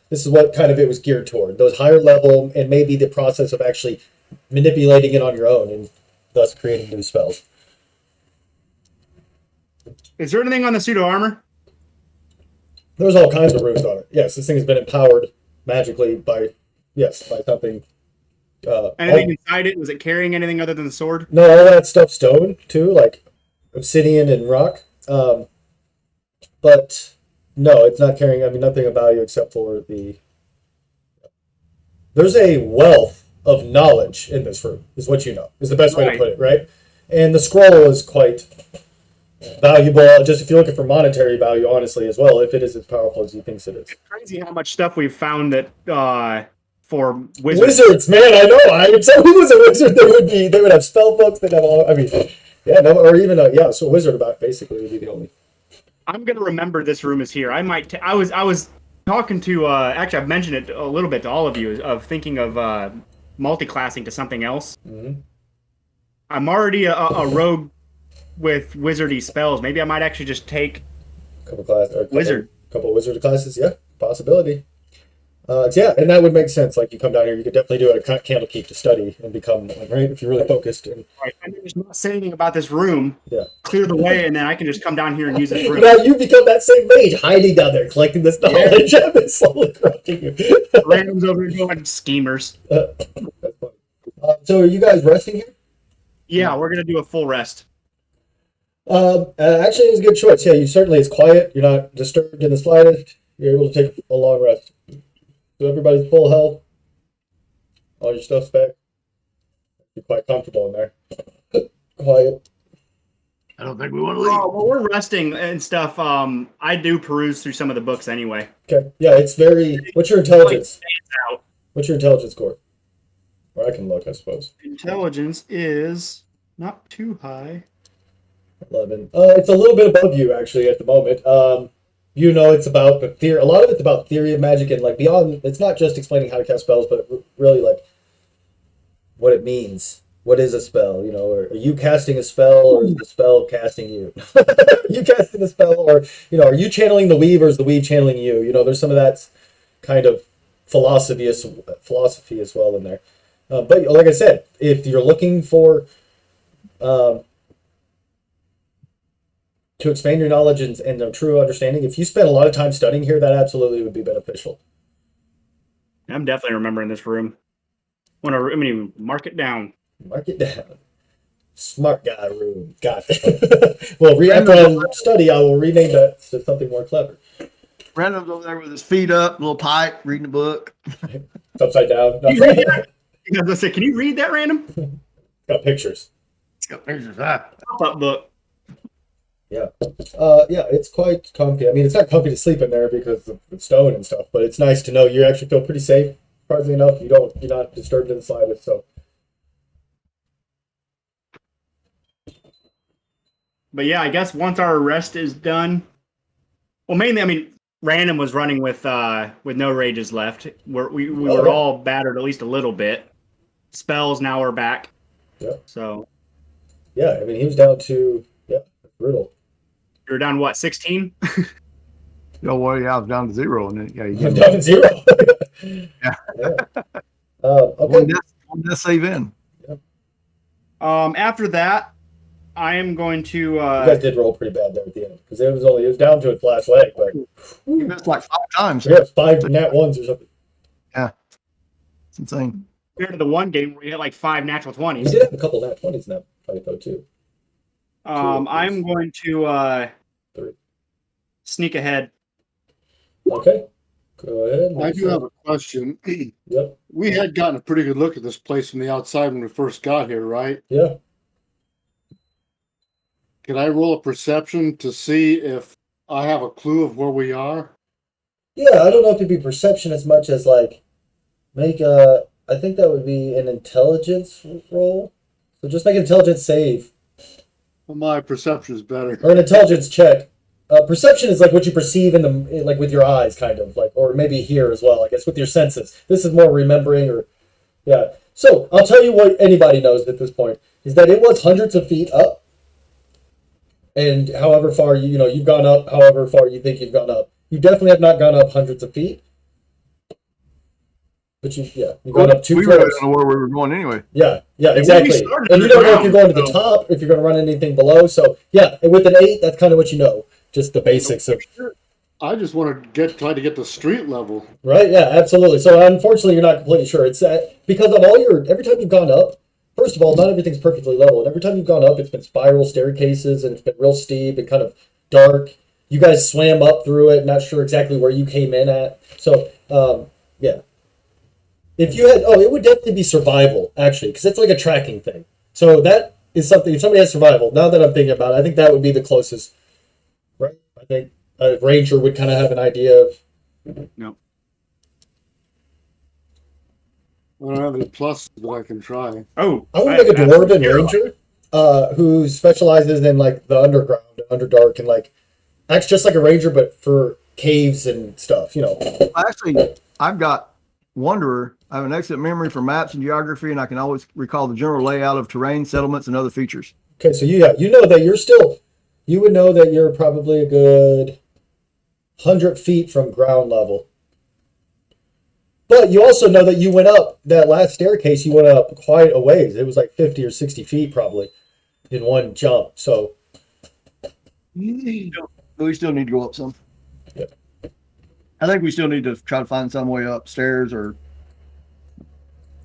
this is what kind of it was geared toward. Those higher level, and maybe the process of actually manipulating it on your own and thus creating new spells. Is there anything on the pseudo armor? There's all kinds of runes on it. Yes, this thing has been empowered magically by something. Anything inside it? Was it carrying anything other than the sword? No, all that stuff stone too, like obsidian and rock. But no, it's not carrying. I mean, nothing of value except for the. There's a wealth of knowledge in this room, is what you know. Is the best way to put it, right? And the scroll is quite valuable. Just if you're looking for monetary value, honestly, as well, if it is as powerful as he thinks it is. It's crazy how much stuff we've found that for Wizards, man, I know. I would say who was a wizard? They would have spell books. They'd have all. I mean, yeah, no, or even so a wizard about basically would be the only. I'm gonna remember this room is here. I might. I was talking to. Actually, I've mentioned it a little bit to all of you of thinking of multi-classing to something else. Mm-hmm. I'm already a rogue with wizardy spells. Maybe I might actually just take A couple wizard classes, yeah, possibility. Yeah, and that would make sense. Like you come down here, you could definitely do it at Candlekeep to study and become right if you're really focused. And right. And just not say anything about this room. Yeah, clear the way, and then I can just come down here and use this room. Now you become that same mage hiding down there, collecting this knowledge and then slowly corrupting you. Randoms over here going schemers. So are you guys resting here? Yeah, we're gonna do a full rest. Actually, it was a good choice. Yeah, it's quiet. You're not disturbed in the slightest. You're able to take a long rest. So everybody's full health. All your stuff's back. You're quite comfortable in there. Quiet. I don't think we want to leave. While we're resting and stuff, I do peruse through some of the books anyway. Okay. Yeah, it's very. What's your intelligence? What's your intelligence score? Or I can look, I suppose. Intelligence is not too high. 11. It's a little bit above you actually at the moment. It's about the theory. A lot of it's about theory of magic and like beyond. It's not just explaining how to cast spells, but really like what it means. What is a spell? Or are you casting a spell, or is the spell casting you? Are you casting a spell, or are you channeling the weave, or is the weave channeling you? There's some of that kind of philosophy as well in there. But like I said, if you're looking for to expand your knowledge and a true understanding, if you spend a lot of time studying here, that absolutely would be beneficial. I'm definitely remembering this room. I'm gonna mark it down. Mark it down. Smart guy room. Got it. Well, after I study, I will rename that to something more clever. Random's over there with his feet up, little pipe, reading a book. It's upside down. Can you read that? I was gonna say, can you read that, Random? Got pictures. It's got pictures. Pop-up book. Yeah. Yeah, it's quite comfy. I mean, it's not comfy to sleep in there because of the stone and stuff, but it's nice to know you actually feel pretty safe. Surprisingly enough, you're not disturbed in the slightest. So, But yeah, I guess once our rest is done, well, mainly, I mean, Random was running with no rages left. We were all battered at least a little bit. Spells now are back. Yeah. So. Yeah, I mean, he was down to brutal. You were down what, 16? No way, I was down to 0, and then you I'm down to 0. Yeah. Okay. One death save in. After that, I am going to. You guys did roll pretty bad there at the end because it was down to its last leg, but You missed like 5 times. yeah, 5 nat ones or something. Yeah, it's insane. Compared to the one game where you had like 5 natural 20s. He did have a couple nat 20s in that fight though too. I'm going to 3. sneak ahead. Okay, go ahead. I do have a question. Yep. We had gotten a pretty good look at this place from the outside when we first got here, right? Yeah. Can I roll a perception to see if I have a clue of where we are? Yeah, I don't know if it'd be perception as much as like make a. I think that would be an intelligence roll. So just make an intelligence save Well, my perception is better. or an intelligence check. Perception is like what you perceive like with your eyes, kind of like, or maybe hear as well. I guess with your senses. This is more remembering, or yeah. So I'll tell you what anybody knows at this point is that it was hundreds of feet up, and however far you've gone up, however far you think you've gone up, you definitely have not gone up hundreds of feet. But you've gone up 2 We floors. really don't know where we were going anyway. Yeah, we exactly. started And you don't know if you're going to the underground, top, if you're going to run anything below. So yeah, and with an 8, that's kind of what you know. Just the basics of I just want to try to get to street level. right. Yeah, absolutely. So unfortunately, you're not completely sure. It's because of every time you've gone up. First of all, not everything's perfectly level, and every time you've gone up, it's been spiral staircases and it's been real steep and kind of dark. You guys swam up through it, not sure exactly where you came in at. So yeah. If you had, it would definitely be survival, actually, because it's like a tracking thing. So that is something, if somebody has survival, now that I'm thinking about it, I think that would be the closest, right? I think a ranger would kind of have an idea of. No. I don't have any pluses, but I can try. Oh. I would make a dwarven ranger who specializes in like the underground, underdark, and like acts just like a ranger, but for caves and stuff, Actually, I've got Wanderer. I have an excellent memory for maps and geography, and I can always recall the general layout of terrain, settlements, and other features. Okay, so you would know that you're probably a good 100 feet from ground level. But you also know that you went up that last staircase, you went up quite a ways. It was like 50 or 60 feet probably in one jump. So We still need to go up some. Yeah. I think we still need to try to find some way upstairs or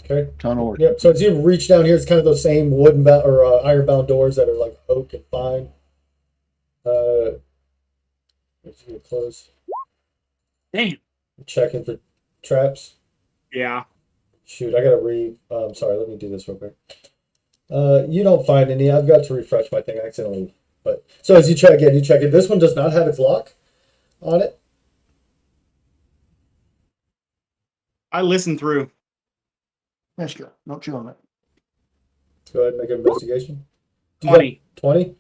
okay. tunnel. Or Yep. So as you reach down here, it's kind of those same wooden or iron-bound doors that are like oak and fine. Let's get close. Damn. Checking for traps. Yeah. Shoot, I gotta sorry, let me do this real quick. You don't find any. I've got to refresh my thing accidentally. But so as you check it. This one does not have its lock on it. I listened through. Let's go. Don't chew on that. Go ahead and make an investigation. 20. 20.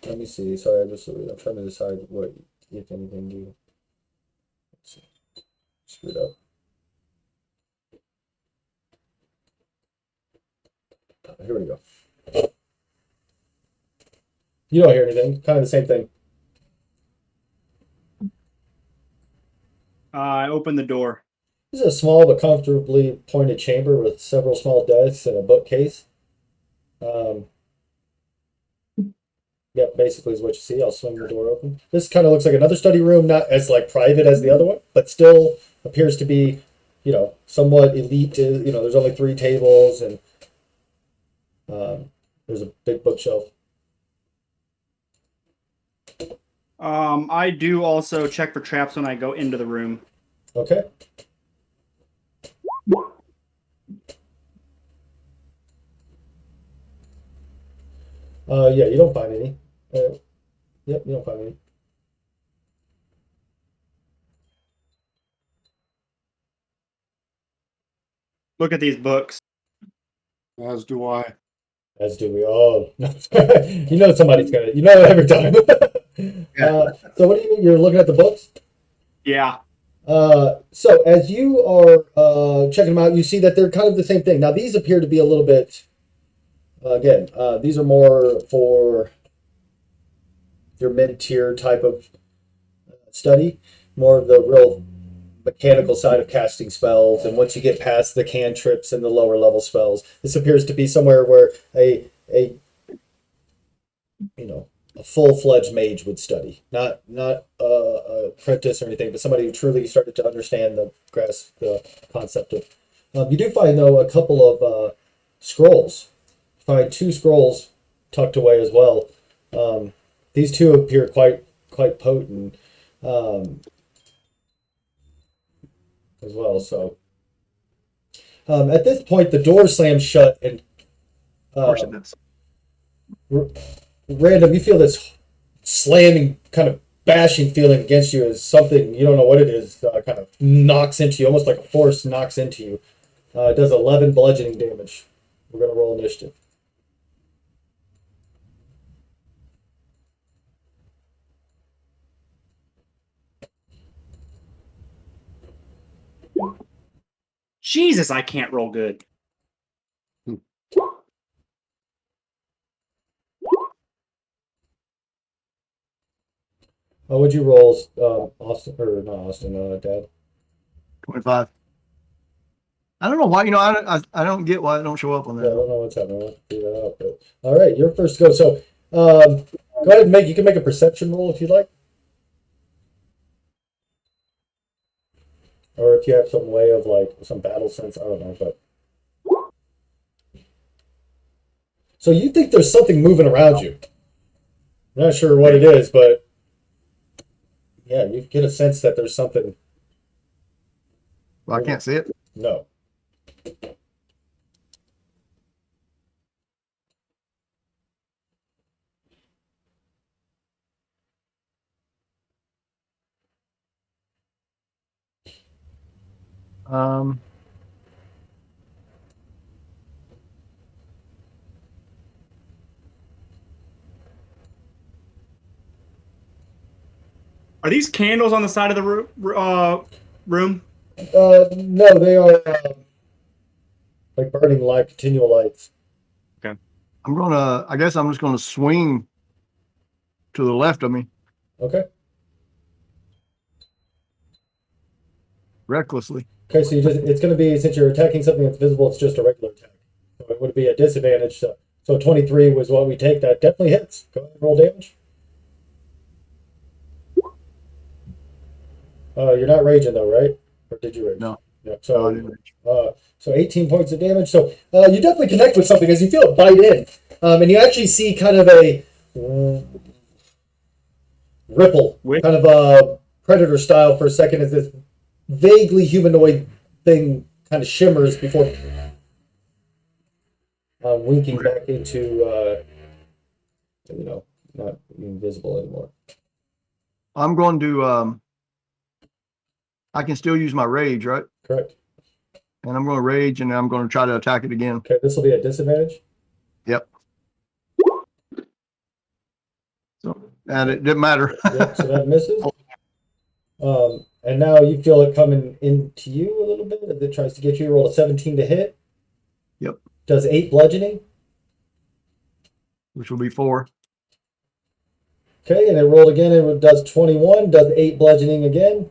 Let me see. Sorry, I'm trying to decide what, if anything, you. Let's see. Screwed up. Here we go. You don't hear anything. Kind of the same thing. I opened the door. This is a small but comfortably pointed chamber with several small desks and a bookcase. Um, Yep, basically is what you see. I'll swing the door open. This kind of looks like another study room, not as like private as the other one, but still appears to be, somewhat elite. There's only 3 tables and there's a big bookshelf. I do also check for traps when I go into the room. Okay. Yeah, you don't find any. Yep, you don't find any. Look at these books. As do I. As do we all. Somebody's gonna. You know it every time. So what do you're looking at the books? Yeah. So as you are checking them out, you see that they're kind of the same thing. Now these appear to be a little bit. Again, these are more for your mid-tier type of study, more of the real mechanical side of casting spells. And once you get past the cantrips and the lower level spells, this appears to be somewhere where a full-fledged mage would study, not a apprentice or anything, but somebody who truly started to understand grasp the concept of. You do find though a couple of scrolls. You find 2 scrolls tucked away as well. These 2 appear quite potent as well. So at this point, the door slams shut, and Of course it does. Random, you feel this slamming, kind of bashing feeling against you as something you don't know what it is. Kind of knocks into you, almost like a force knocks into you. It does 11 bludgeoning damage. We're gonna roll initiative. Jesus, I can't roll good. Would you roll, Austin, or not Austin, Dad? 25. I don't know why. I don't get why I don't show up on Yeah, I that. don't know what's happening. I'll figure that out. But all right, you're first to go. So go ahead and you can make a perception roll if you'd like, or if you have some way of like some battle sense. I don't know, but so you think there's something moving around you. I'm not sure what it is, but yeah, you get a sense that there's something. Well, I can't see it. No. Um, Are these candles on the side of the room? No, they are like burning light, continual lights. I guess I'm just gonna swing to the left of me Okay. recklessly. Okay, so it's going to be, since you're attacking something that's visible, it's just a regular attack. So it would be a disadvantage. So 23 was what we take. That definitely hits. Go ahead and roll damage. You're not raging though, right? Or did you rage? No. Yeah. No, I So didn't reach. so 18 points of damage. So you definitely connect with something as you feel it bite in, and you actually see kind of a ripple, kind of a predator style for a second, as this vaguely humanoid thing kind of shimmers before winking back into not being visible anymore. I'm going to. I can still use my rage, right? Correct. And I'm going to rage, and I'm going to try to attack it again. Okay, this will be a disadvantage. Yep. So, and it didn't matter. Yep, so that misses. And now you feel it coming into you a little bit as it tries to get you. You roll a 17 to hit. Yep. Does 8 bludgeoning. Which will be 4. Okay, and it rolled again and it does 21. Does 8 bludgeoning again.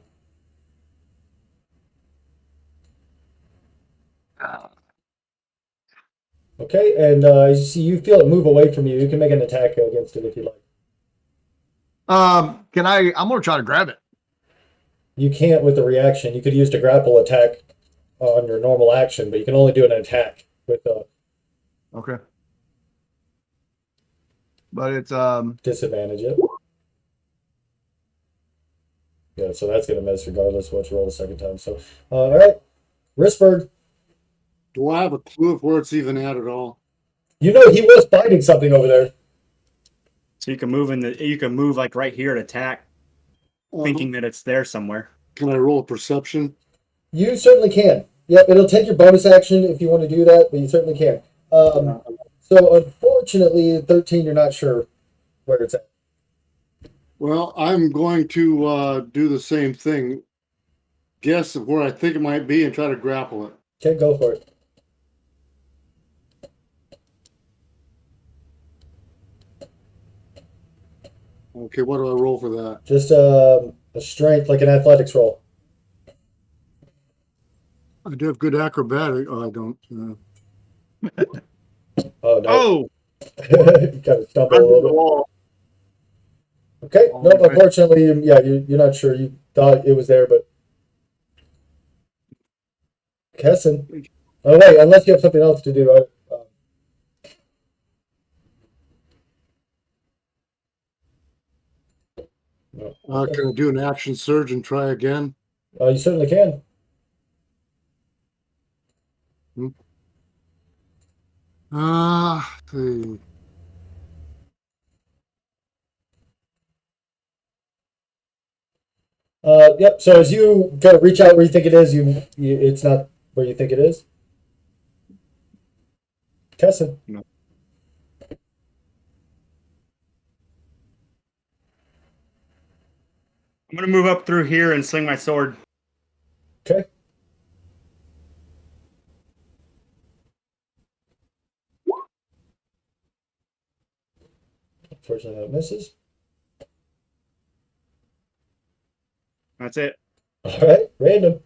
Okay, and you see, you feel it move away from you. You can make an attack against it if you like. Can I? I'm gonna try to grab it. You can't with the reaction. You could use the grapple attack on your normal action, but you can only do an attack with Okay. But it's disadvantage. It. Yeah, so that's gonna miss regardless of what you roll the second time. So, all right, Risberg, Do I have a clue of where it's even at all? you know he was fighting something over there. So you can move like right here and attack, thinking that it's there somewhere. Can I roll a perception? You certainly can. Yep, it'll take your bonus action if you want to do that, but you certainly can. So unfortunately, 13, you're not sure where it's at. Well, I'm going to do the same thing. Guess of where I think it might be and try to grapple it. Okay, go for it. Okay, what do I roll for that? Just a strength, like an athletics roll. I do have good acrobatic. Oh, I don't. Oh, no. Oh, You kind of stumble a little bit. Wall. Okay, nope, unfortunately, you're not sure. You thought it was there, but. Kesson. Oh, wait, unless you have something else to do. No. Can I do an action surge and try again? You certainly can. See. Yep. So as you kind of reach out where you think it is, it's not where you think it is. Kesson. No. I'm gonna move up through here and swing my sword. Okay. Unfortunately, that misses. That's it. All right, random.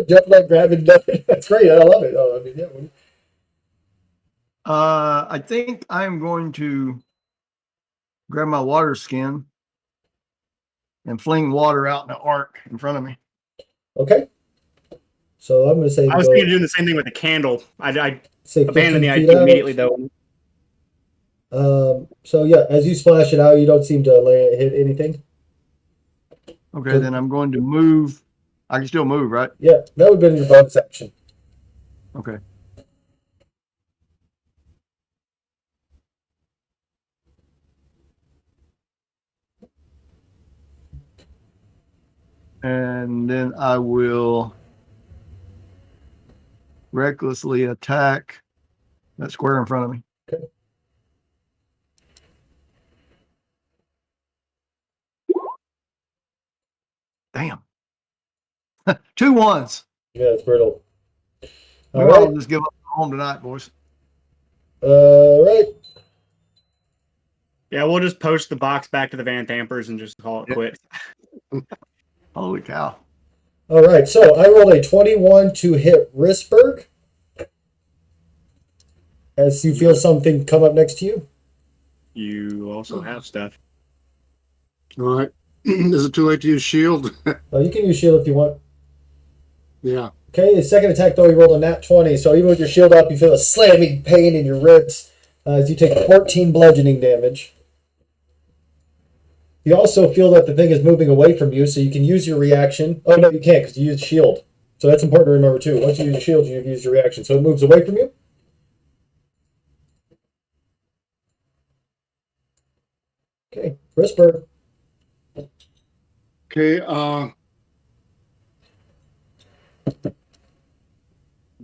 Jump like grabbing nothing. That's great. I love it. Oh, I mean, yeah. I think I'm going to grab my water skin and fling water out in an arc in front of me. Okay. So I'm going to say. I was thinking of doing the same thing with the candle. I say abandoned the 15 feet idea out. immediately, though. So yeah, as you splash it out, you don't seem to hit anything. Okay, then I'm going to move. I can still move, right? Yeah, that would have been your bonus action. Okay. And then I will recklessly attack that square in front of me. Okay. Damn. 2 1s. Yeah, it's brutal. We All might as right. well just give up home tonight, boys. Right. Yeah, we'll just post the box back to the Van Tampers and just call it quits. Holy cow. All right. So I rolled a 21 to hit Risberg. As you feel something come up next to you. You also have stuff. All right. Is it too late to use shield? You can use shield if you want. Yeah. Okay, his second attack, though, he rolled a nat 20. So even with your shield up, you feel a slamming pain in your ribs as you take 14 bludgeoning damage. You also feel that the thing is moving away from you, so you can use your reaction. Oh, no, you can't because you used shield. So that's important to remember, too. Once you use your shield, you've used your reaction. So it moves away from you. Okay, Risberg. Okay.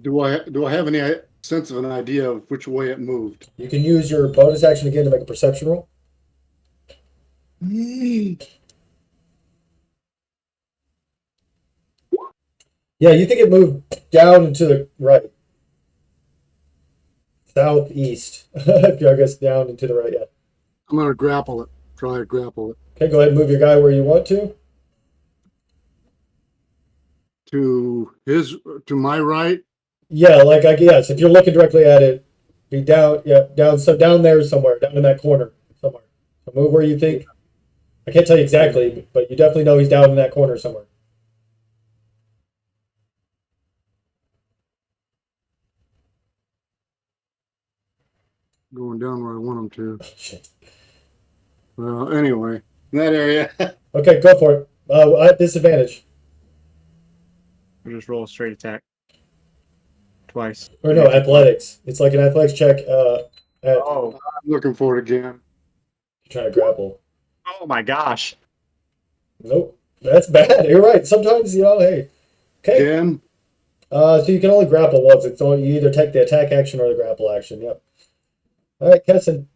Do I have any sense of an idea of which way it moved? You can use your bonus action again to make a perception roll. Yeah, you think it moved down and to the right. Southeast. I guess down and to the right, yeah. I'm going to grapple it. Try to grapple it. Okay, go ahead and move your guy where you want to. to my right. Yeah, yes, if you're looking directly at it, be down, yeah, down there somewhere, down in that corner somewhere. So move where you think. I can't tell you exactly, but you definitely know he's down in that corner somewhere. Going down where I want him to. Well, anyway, in that area. Okay, go for it. At disadvantage. Or just roll a straight attack. Twice. Or no, athletics. It's like an athletics check. Oh. I'm looking for it again. Trying to grapple. Oh my gosh. Nope, that's bad. You're right. Sometimes, hey. Okay. Again. So you can only grapple once. It's only you either take the attack action or the grapple action. Yep. All right, Kesson.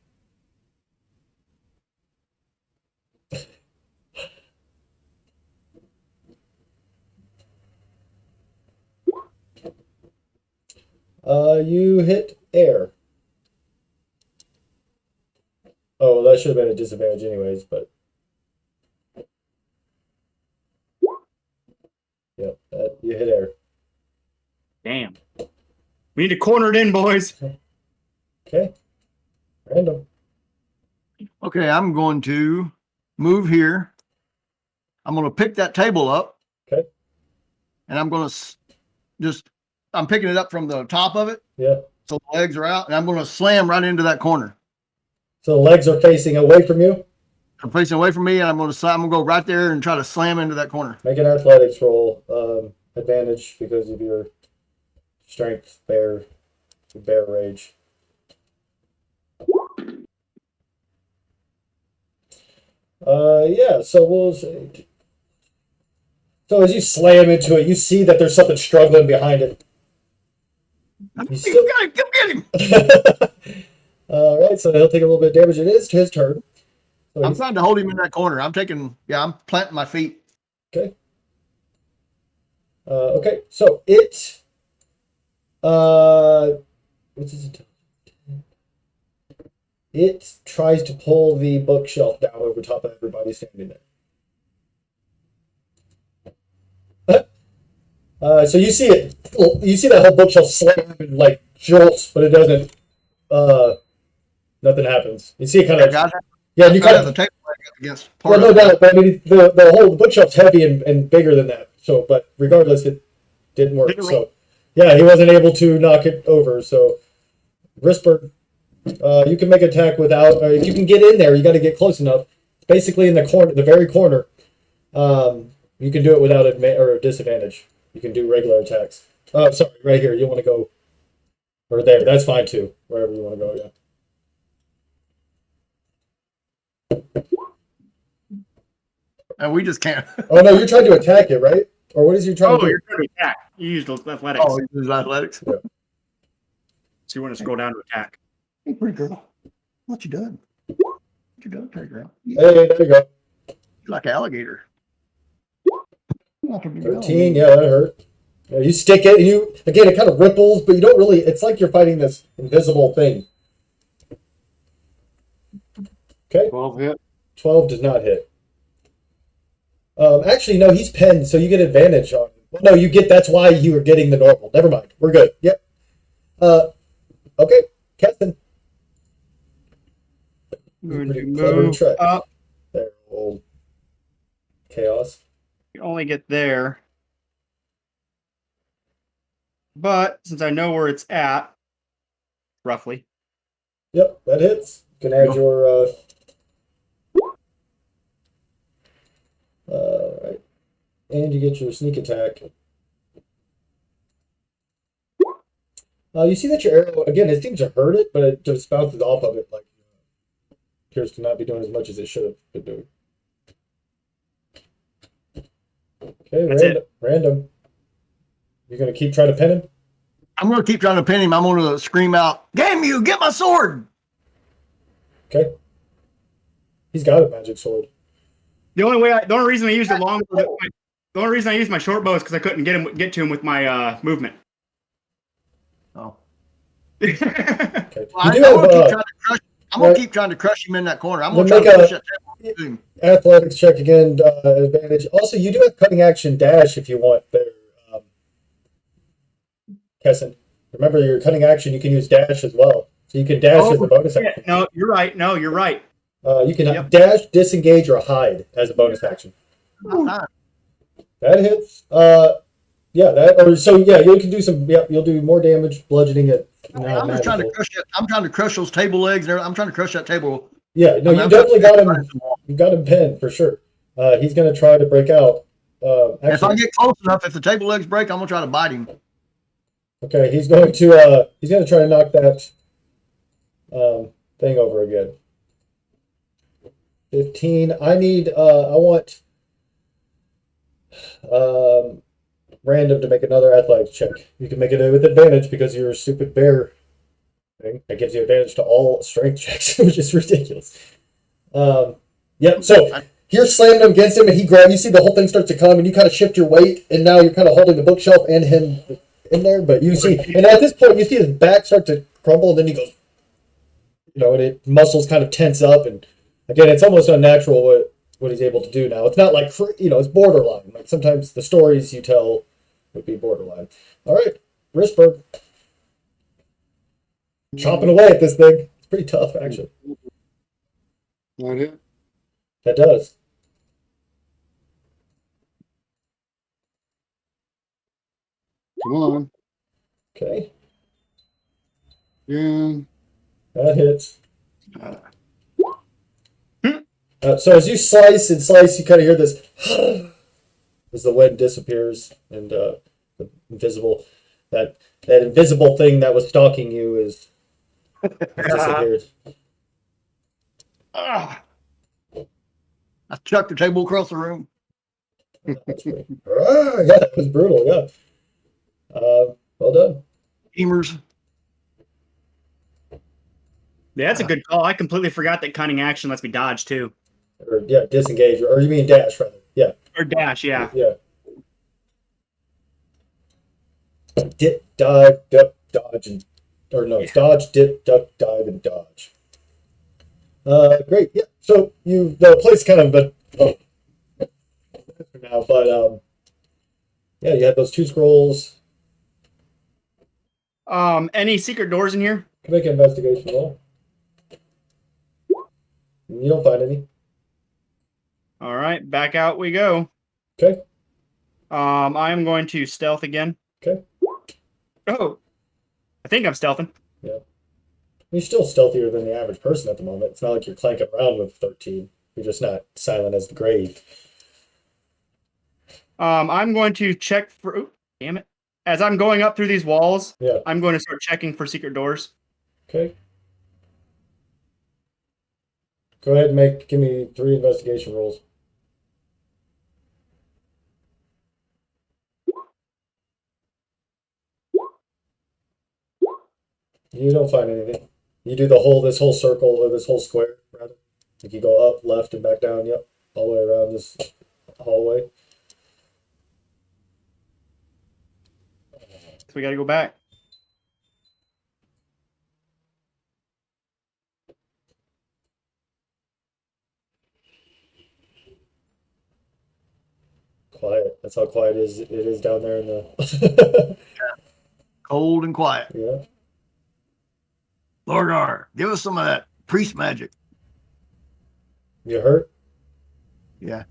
You hit air. Oh, that should have been a disadvantage anyways, but. Yep, you hit air. Damn. We need to corner it in, boys. Okay. Random. Okay, I'm going to move here. I'm going to pick that table up. Okay. And I'm going to I'm picking it up from the top of it. Yeah. So the legs are out, and I'm going to slam right into that corner. So the legs are facing away from you? I'm facing away from me, and I'm going to go right there and try to slam into that corner. Make an athletics roll. Advantage because of your strength, bear rage. Yeah, so we'll say. So as you slam into it, you see that there's something struggling behind it. You still Get him! All right, so he'll take a little bit of damage. It is his turn. So I'm trying to hold him in that corner. I'm planting my feet. Okay. Okay, so it. What's his intelligence? It tries to pull the bookshelf down over top of everybody standing there. So you see it. You see that whole bookshelf slam and like jolts, but it doesn't. Nothing happens. You see it kind of. Yeah, you kind of the table against. Well, no doubt, but I mean the whole bookshelf's heavy and bigger than that. So, but regardless, it didn't work. So, yeah, he wasn't able to knock it over. So, Risper, you can make an attack without. If you can get in there, you got to get close enough. Basically, in the corner, the very corner, you can do it without a disadvantage. You can do regular attacks. Sorry, right here. You want to go, or there. That's fine too. Wherever you want to go. Yeah. And we just can't. Oh no, you're trying to attack it, right? Or what is you trying to do? You're trying to attack. You used athletics. Oh, you use athletics. Yeah. So you want to scroll down to attack. Hey, pretty girl, what you done? What you done, pretty girl? Hey, there you go. You're like an alligator. 13, yeah, that hurt. Yeah, you stick it, and it kind of ripples, but you don't really. It's like you're fighting this invisible thing. Okay. 12 hit. 12 does not hit. Actually, no, he's pinned, so you get advantage on. Well, no, you get. That's why you were getting the normal. Never mind. We're good. Yep. Okay, Captain. Going to Pretty clever move trick. up. There, old chaos. You only get there. But since I know where it's at, roughly. Yep, that hits. You can add your. Right. And you get your sneak attack. You see that your arrow, again, it seems to hurt it, but it just bounces off of it. Like, appears to not be doing as much as it should have been doing. Okay, random. You're going to keep trying to pin him? I'm going to keep trying to pin him. I'm going to scream out, "Damn you, get my sword!" Okay. He's got a magic sword. The only reason I used my short bow is because I couldn't get to him with my movement. Oh. Okay. Well, I'm going to keep trying to crush him in that corner. I'm going to try to push that table to him. Athletics check again, advantage. Also, you do have cutting action dash if you want there, Kesson. Remember, your cunning action, you can use dash as well. So you can dash as a bonus Yeah, action. no, you're right. No, you're right. You can Yep. dash, disengage, or hide as a bonus action. Ah, That hits. Yeah, that or so yeah, you can do some. Yeah, you'll do more damage, bludgeoning it. I'm just trying to crush it. I'm trying to crush those table legs. I'm trying to crush that table. Yeah, no, you I'm definitely got him. trying to- You got him pinned for sure. He's gonna try to break out. If I Actually, get close enough, if the table legs break, I'm gonna try to bite him. okay, he's going to try to knock that thing over again. 15. I need. I want random to make another athletics check. You can make it with advantage because you're a stupid bear thing. That gives you advantage to all strength checks, which is ridiculous. Yep. So you're slamming him against him, and he grabs. You see the whole thing starts to come, and you kind of shift your weight, and now you're kind of holding the bookshelf and him in there. But you see, and at this point, you see his back start to crumble, and then he goes, and it muscles kind of tense up, and again, it's almost unnatural what he's able to do now. It's not like it's borderline. Like sometimes the stories you tell would be borderline. All right, Risberg, chopping away at this thing. It's pretty tough, actually. That hit. That does. Come on. Okay, Yeah. that hits. So as you slice and slice, you kind of hear this as the wind disappears, and the invisible that invisible thing that was stalking you is disappeared. I chucked the table across the room. That's pretty, yeah, that was brutal. Yeah, well done. Gamers. Yeah, that's a good call. I completely forgot that cunning action lets me dodge too. Or yeah, disengage, or you mean dash rather? Yeah, Or dash, yeah. yeah. Dip, dive, duck, dodge, it's dodge, dip, duck, dive, and dodge. Great. Yeah. So the place kind of for now, but yeah, you have those 2 scrolls. Any secret doors in here? Can make an investigation roll. You don't find any. All right, back out we go. Okay. I am going to stealth again. Okay. Oh, I think I'm stealthing. You're still stealthier than the average person at the moment. It's not like you're clanking around with 13. You're just not silent as the grave. I'm going to check for. Oh, damn it! As I'm going up through these walls, Yeah. I'm going to start checking for secret doors. Okay. Go ahead and give me 3 investigation rolls. You don't find anything. You do this whole circle, or this whole square, rather. Like you go up, left, and back down, yep. All the way around this hallway. So we got to go back. Quiet. That's how quiet it is down there in the... Cold and quiet. Yeah. Lorgar, give us some of that priest magic. You hurt? Yeah.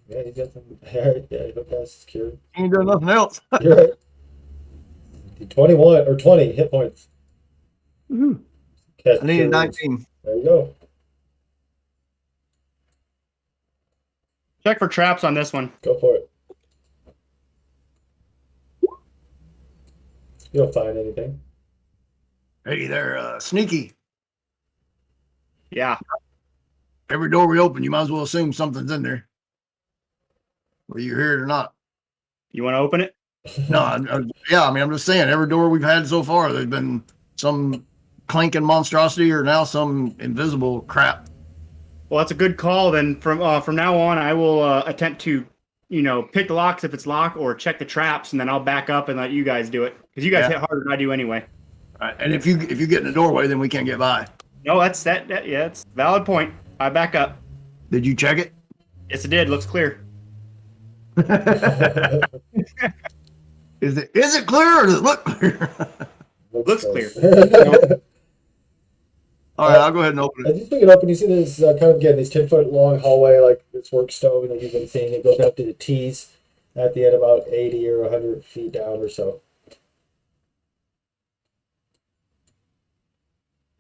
Yeah, you got some hair. Yeah, you got that's cured. Ain't doing nothing else. You're right. 21 or 20 hit points. Woohoo. Cast I needed cure wounds. 19. There you go. Check for traps on this one. Go for it. You don't find anything. Hey there, sneaky. Yeah. Every door we open, you might as well assume something's in there, whether you hear it or not. You want to open it? No, yeah, I mean, I'm just saying, every door we've had so far, there's been some clanking monstrosity or now some invisible crap. Well, that's a good call. Then from now on, I will attempt to, pick the locks if it's locked, or check the traps, and then I'll back up and let you guys do it because you guys hit harder than I do anyway. Right. And if you get in the doorway, then we can't get by. No, that's that. Yeah, it's a valid point. I back up. Did you check it? Yes, it did. Looks clear. Is it clear or does it look clear? Looks clear. All right, I'll go ahead and open As it. you pick it up and you see this kind of again these 10-foot long hallway like this work stone that you've been seeing. It goes up to the T's at the end about 80 or 100 feet down or so.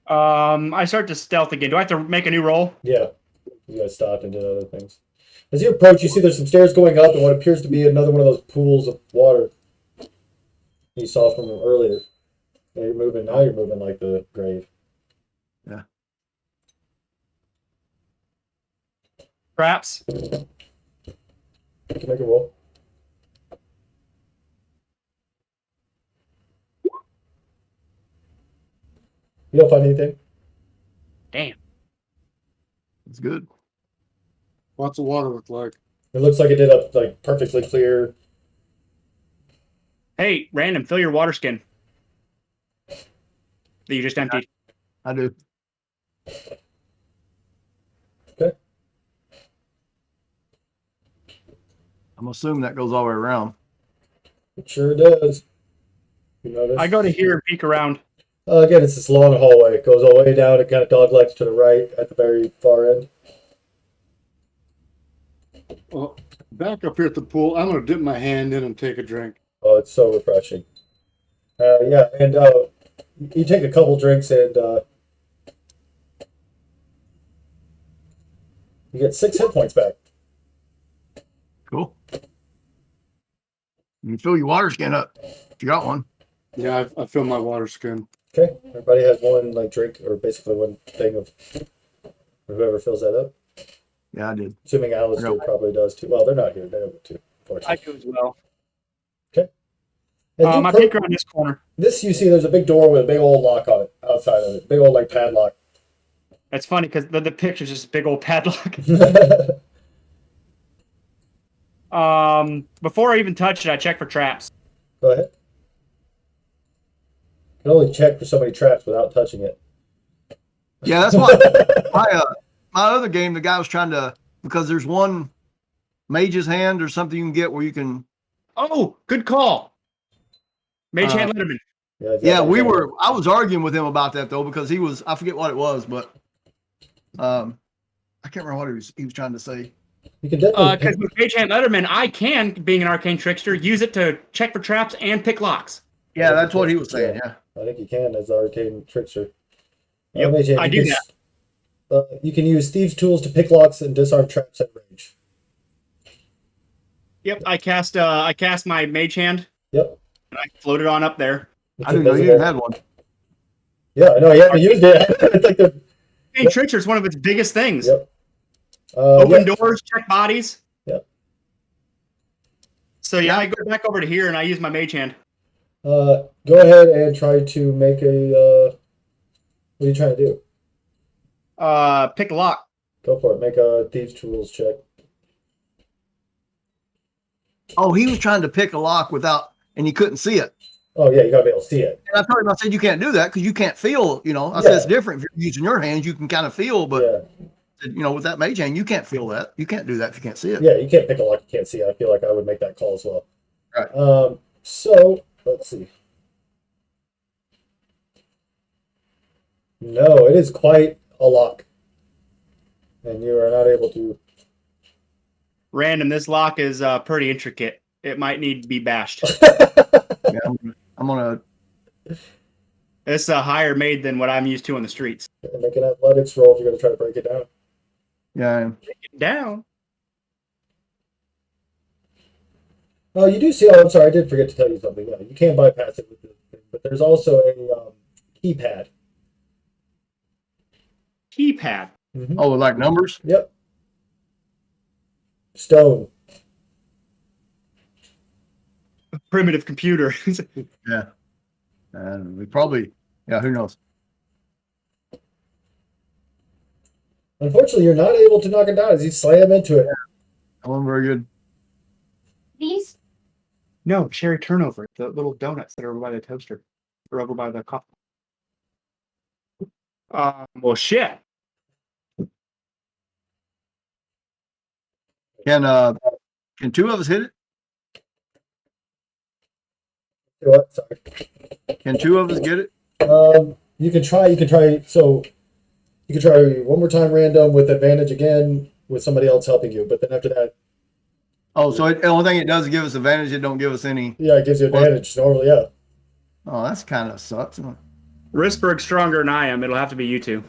I start to stealth again. Do I have to make a new roll? Yeah, you guys stopped and did other things. As you approach, you see there's some stairs going up and what appears to be another one of those pools of water you saw from earlier. And you're moving now. You're moving like the grave. Yeah. Traps. You can make a roll. You don't find anything. Damn. It's good. What's the water look like? It looks like it did up like perfectly clear. Hey, random, fill your water skin that you just emptied. I do. Okay. I'm assuming that goes all the way around. It sure does. You notice? I go to here and peek around. Again, it's this long hallway. It goes all the way down. It kind of doglegs to the right at the very far end. Well, back up here at the pool, I'm gonna dip my hand in and take a drink. Oh, it's so refreshing. Yeah, and you take a couple drinks and you get 6 hit points back. Cool. You can fill your water skin up if you got one. Yeah, I fill my water skin. Okay, everybody has one like drink or basically one thing of whoever fills that up. Yeah, I did. Assuming Alistair probably does too. Well, they're not here. They don't too. I Unfortunately. do as well. As you I approach- peek around this corner. This you see, there's a big door with a big old lock on it outside of it. Big old like padlock. It's funny because the picture's just a big old padlock. Before I even touch it, I check for traps. Go ahead. You can only check for so many traps without touching it. Yeah, that's why my other game, the guy was trying to, because there's one mage's hand or something you can get where you can. Oh, good call. Mage Hand Letterman. Yeah, I was arguing with him about that though, because I forget what it was, but I can't remember what he was trying to say. You can definitely. Because with Mage Hand Letterman, I can, being an arcane trickster, use it to check for traps and pick locks. Yeah, that's what he was saying. Yeah. I think you can as the arcane trickster. Yep, Mage Hand, I you do can, you can use thieves' tools to pick locks and disarm traps at range. Yep, I cast my Mage Hand Yep. and I floated on up there. It's I didn't know you invisible. even had one. Yeah, I know. You haven't used it. It's like the. Arcane trickster is one of its biggest things. Yep. Open yeah. doors, check bodies. Yep. So yeah, I go back over to here and I use my Mage Hand. Go ahead and try to make a. What are you trying to do? Pick a lock. Go for it. Make a thieves' tools check. Oh, he was trying to pick a lock and you couldn't see it. Oh yeah, you gotta be able to see it. And I told him, I said, you can't do that because you can't feel, I said, it's different. If you're using your hands, you can kind of feel, but, with that mage hand, you can't feel that. You can't do that if you can't see it. Yeah, you can't pick a lock you can't see it. I feel like I would make that call as well. Right. So, let's see. No, it is quite a lock. And you are not able to. Random, this lock is pretty intricate. It might need to be bashed. Yeah, I'm going to. It's higher made than what I'm used to on the streets. Make an athletics roll if you're going to try to break it down. Yeah, I am. Break it down. Oh, you do see. Oh, I'm sorry, I did forget to tell you something. Yeah, you can bypass it with this thing, but there's also a keypad. Keypad. Mm-hmm. Oh, like numbers? Yep. Stone. Primitive computer. Yeah. And we probably, who knows? Unfortunately, you're not able to knock it down as you slam into it. That wasn't very good. These? No, cherry turnover. The little donuts that are over by the toaster. Or over by the coffee. Well, shit. Can two of us hit it? What? Sorry. Can two of us get it? You can try. You can try. So you can try one more time random with advantage again with somebody else helping you. But then after that, Oh, so the only thing it does is give us advantage. It don't give us any. yeah, it gives you advantage normally. Yeah. Oh, that's kind of sucks. Ristberg's stronger than I am. It'll have to be you two.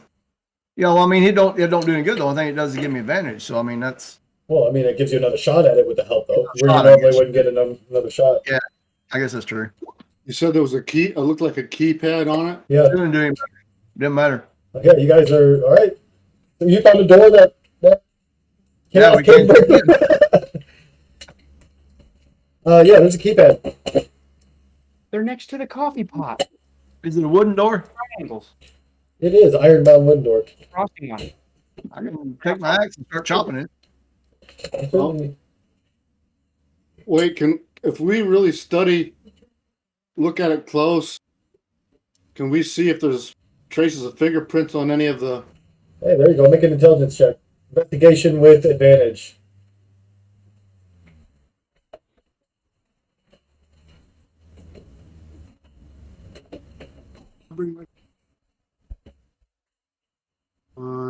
Yeah, well, I mean, it don't do any good. The only thing it does is give me advantage. So I mean, that's Well, I mean, it gives you another shot at it with the help though, where you shot, I normally guess. wouldn't get another shot. Yeah. I guess that's true. You said there was a key. It looked like a keypad on it. Yeah. Didn't matter. Okay, you guys are all right. So you found a door that Yeah, we can't. yeah, there's a keypad. They're next to the coffee pot. Is it a wooden door? Triangles. It is ironbound wooden door. Crossing one. I can take my axe and start chopping it. Certainly. Wait, if we really study, look at it close, can we see if there's traces of fingerprints on any of the? Hey, there you go. Make an intelligence check. Investigation with advantage.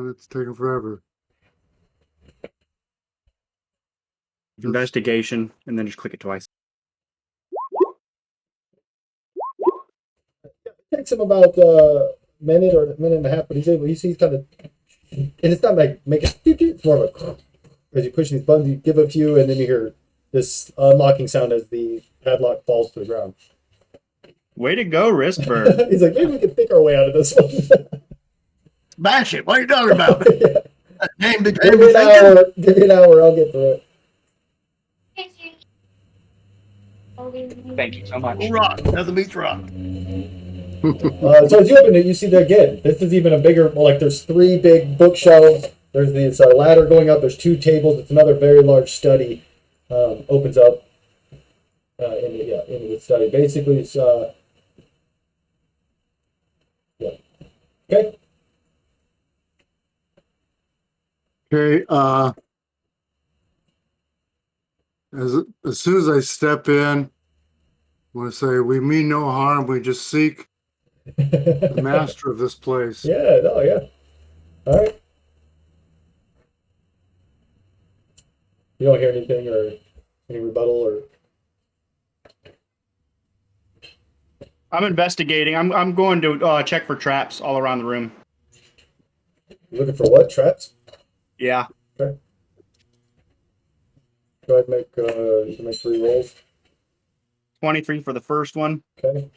It's taking forever. Investigation, and then just click it twice. It takes him about a minute or a minute and a half, but he's kind of, and it's not like make it. It's more of a as you push these buttons, you give a few, and then you hear this unlocking sound as the padlock falls to the ground. Way to go, Ristberg. He's like, maybe we can think our way out of this one. Bash it. What are you talking about? Yeah. Name the Give me an hour. Give me an hour. I'll get through it. Thank you so much. Rock. Nothing beats rock. So as you open it, you see that again. This is even a bigger. Like there's 3 big bookshelves. There's this ladder going up. There's 2 tables. It's another very large study. Opens up into the study. Basically, it's yeah. Okay. Okay. As soon as I step in, I want to say we mean no harm. We just seek the master of this place. Yeah. No. Yeah. All right. You don't hear anything or any rebuttal or. I'm investigating. I'm going to check for traps all around the room. You looking for what? Traps? Yeah. Okay. Go ahead and make you can make 3 rolls. 23 for the first one. Okay.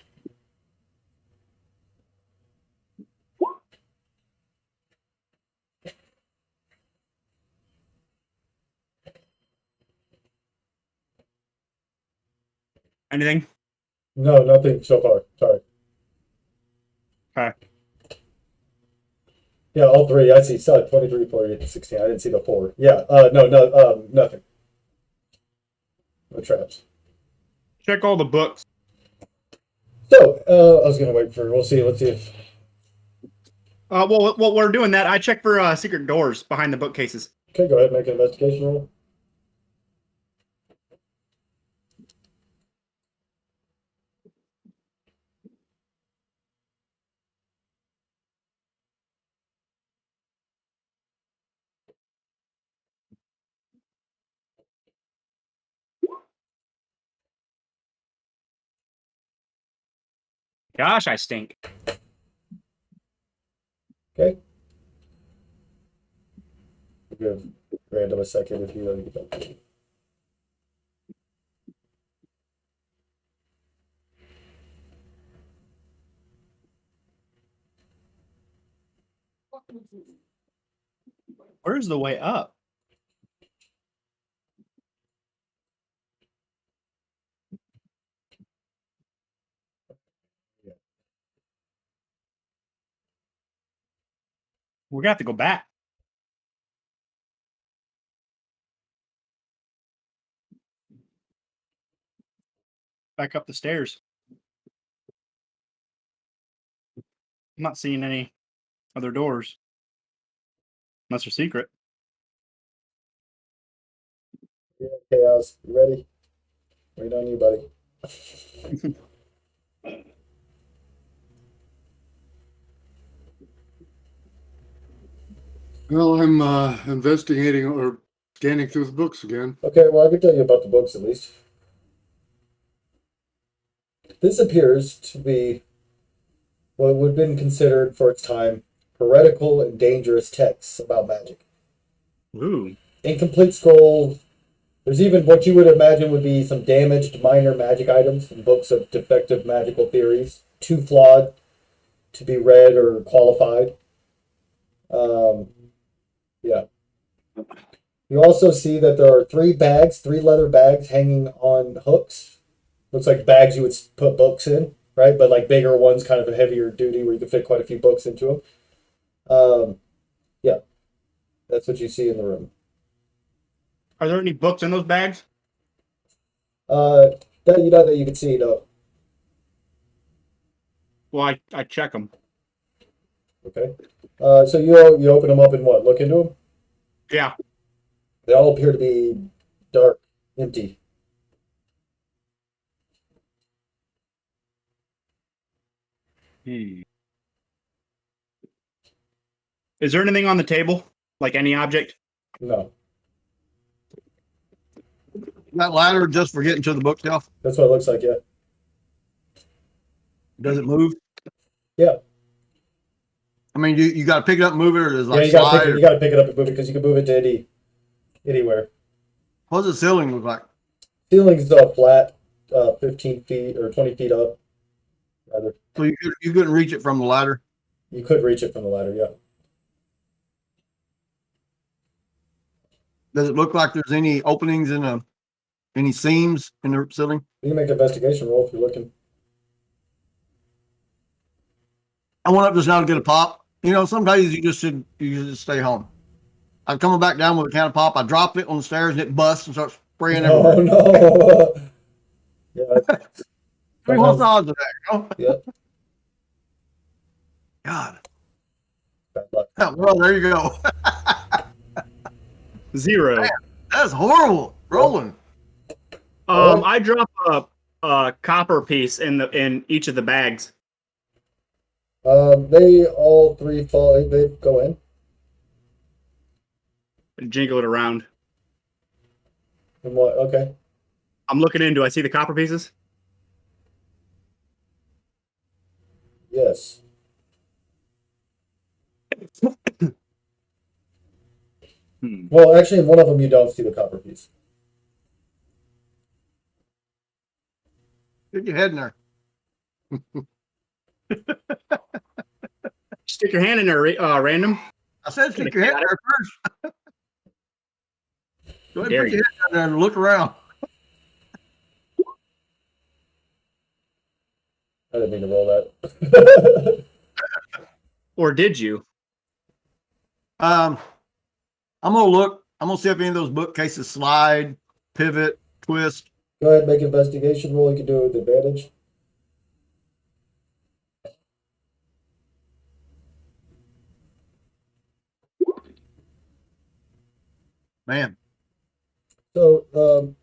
Anything? No, nothing so far. Sorry. Okay. Yeah, all 3. I see. 23, 40, 16. I didn't see the 4. Yeah. No. Nothing. No traps. Check all the books. So, I was gonna wait for. We'll see. Let's see if. Well, while we're doing that, I check for secret doors behind the bookcases. Okay, go ahead and make an investigation roll. Gosh, I stink. Okay. We'll give random a second if you want to get that. Where's the way up? We're gonna have to go back. Back up the stairs. I'm not seeing any other doors. Unless they're secret. Yeah, Chaos, you ready? Waiting on you, buddy. Well, I'm investigating or scanning through the books again. Okay, well, I can tell you about the books at least. This appears to be what would have been considered for its time heretical and dangerous texts about magic. Ooh. Incomplete scrolls. There's even what you would imagine would be some damaged minor magic items and books of defective magical theories, too flawed to be read or qualified. Yeah. You also see that there are three leather bags hanging on hooks. Looks like bags you would put books in, right? But like bigger ones, kind of a heavier duty where you can fit quite a few books into them. Yeah, that's what you see in the room. Are there any books in those bags? That you know that you can see, no. Well, I check them. Okay. So you open them up and what? Look into them. Yeah. They all appear to be dark, empty. Is there anything on the table? Like any object? No, That ladder just for getting to the bookshelf. that's what it looks like. Yeah. Does it move? Yeah. I mean, you got to pick it up and move it, or does it Yeah. like You gotta slide? pick it. You gotta pick it up and move it because you can move it to anywhere. What does the ceiling look like? Ceiling's flat, 15 feet or 20 feet up. Rather, So you couldn't reach it from the ladder. you could reach it from the ladder. Yeah. Does it look like there's any openings in any seams in the ceiling? You can make an investigation roll if you're looking. I went up just now to get a pop. You know, some days you just stay home. I'm coming back down with a can of pop. I dropped it on the stairs and it busts and starts spraying Oh everywhere. no. Yeah. I mean, what's the odds of that? You know? Yep. God. Bad luck. Well, there you go. 0. Man. That's horrible. Rolling. I drop a copper piece in each of the bags. They all three fall. They go in. And jingle it around. And what? Okay. I'm looking in. Do I see the copper pieces? Yes. Well, actually, in one of them you don't see the copper piece. Get your head in there. Stick your hand in there, random. I said stick your head in there first. Go ahead and Dare put your head down there and look around. I didn't mean to roll that. Or did you? I'm gonna look. I'm gonna see if any of those bookcases slide, pivot, twist. Go ahead and make an investigation roll. You can do it with advantage. Man, So,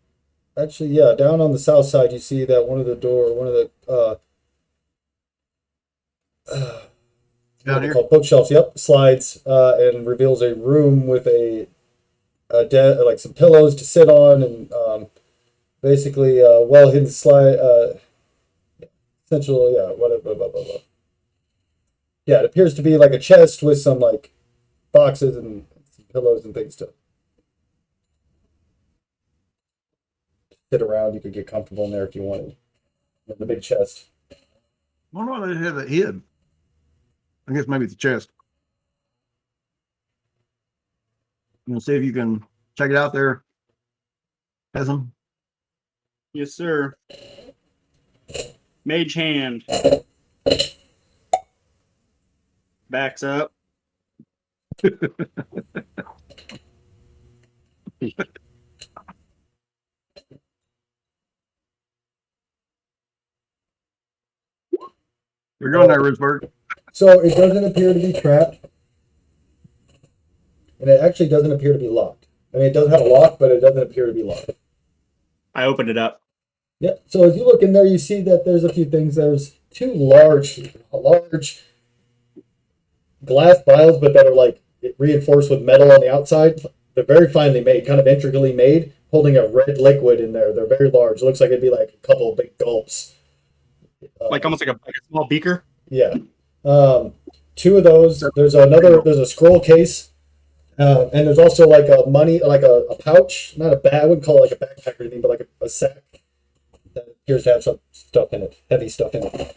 actually, yeah, down on the south side, you see that one of the down what are they here. called? Bookshelves. Yep, slides and reveals a room with like some pillows to sit on and basically well hidden slide. Essential, yeah, whatever. Blah, blah, blah, blah. Yeah, it appears to be like a chest with some like boxes and some pillows and things to sit around. You could get comfortable in there if you wanted. The big chest. I wonder why they have it hid. I guess maybe it's the chest. You know, see if you can check it out there. Peasant. Yes, sir. Mage hand. Backs up. You're going there, Ritzberg. So it doesn't appear to be trapped, and it actually doesn't appear to be locked. I mean, it does have a lock, but it doesn't appear to be locked. I opened it up. Yeah. So as you look in there, you see that there's a few things. There's two large glass vials, but that are like reinforced with metal on the outside. They're very finely made, kind of intricately made, holding a red liquid in there. They're very large. It looks like it'd be like a couple of big gulps. Like almost like a small beaker. Yeah. Two of those. There's another. There's a scroll case, and there's also like a money, like a pouch, not a bag. I wouldn't call it like a backpack or anything, but like a sack that appears to have some stuff in it, heavy stuff in it.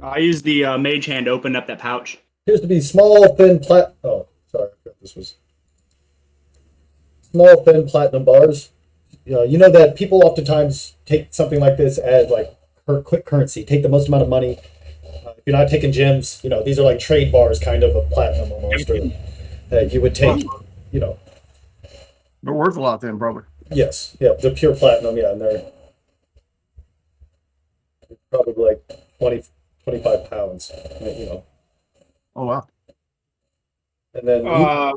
I used the mage hand to open up that pouch. Appears to be small, thin Oh, sorry, I forgot this was small, thin platinum bars. You know that people oftentimes take something like this as like quick currency. Take the most amount of money. If you're not taking gems, these are like trade bars, kind of platinum almost, or that you would take. They're worth a lot then, probably. Yes, yeah, the pure platinum, yeah, and they're probably like 20, 25 pounds. Oh wow. And then What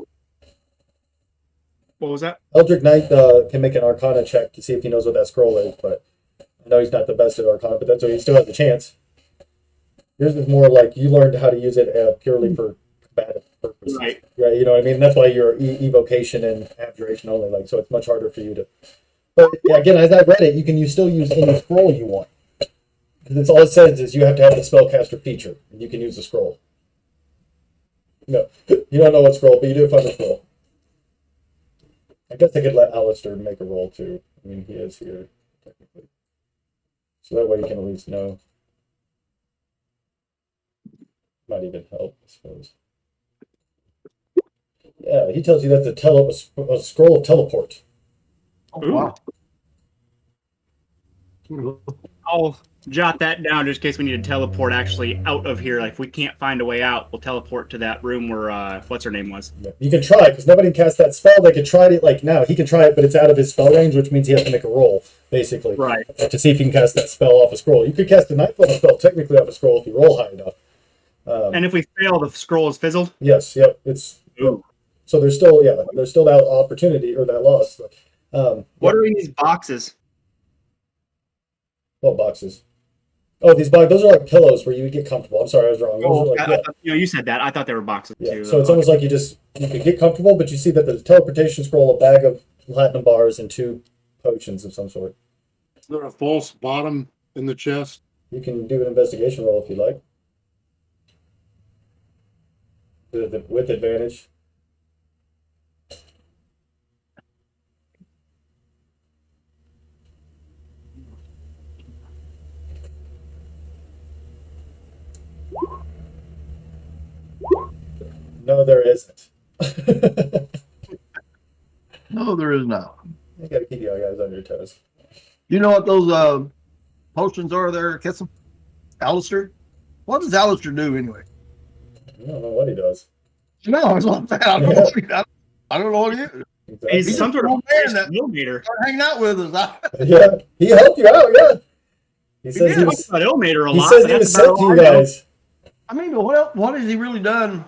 was that? Eldritch Knight can make an Arcana check to see if he knows what that scroll is, but I know he's not the best at Arcana, but that's why he still has a chance. Yours is more like you learned how to use it purely for combative purposes. Right. Yeah, you know what I mean? That's why you're evocation and abjuration only, so it's much harder for you to. But yeah, again, as I've read it, you can still use any scroll you want. Because it's all it says is you have to have the spellcaster feature, and you can use the scroll. No, you don't know what scroll, but you do find the scroll. I guess I could let Alistair make a roll too. I mean, he is here, technically. So that way you can at least know. Might even help, I suppose. Yeah, he tells you that's a scroll of teleport. Oh, wow. I'll jot that down just in case we need to teleport actually out of here. Like if we can't find a way out, we'll teleport to that room where what's her name was. Yeah. You can try, because nobody can cast that spell. They could try it like now. He can try it, but it's out of his spell range, which means he has to make a roll, basically. Right. To see if he can cast that spell off a scroll. You could cast a 9th level spell technically off a scroll if you roll high enough. And if we fail, the scroll is fizzled? Yes, yep. So there's still that opportunity or that loss. What are in these boxes? What boxes? Oh, these boxes. Those are like pillows where you would get comfortable. I'm sorry, I was wrong. Those are like, You said that. I thought they were boxes too. So it's almost like you could get comfortable, but you see that the teleportation scroll, a bag of platinum bars, and 2 potions of some sort. Is there a false bottom in the chest? You can do an investigation roll if you like. With advantage. No, there isn't. No, there is not. You gotta keep you guys on your toes. You know what those potions are there, Kissam? Alistair? What does Alistair do anyway? I don't know what he does. No, it's not that. I don't know what he is. Exactly. He's some sort of old man that Ilmater. started hanging out with us. Yeah, he helped you out. Yeah, he says he He was. about Ilmater a He lot. says but he that's was about sent to all you I know. guys. I mean, what has he really done?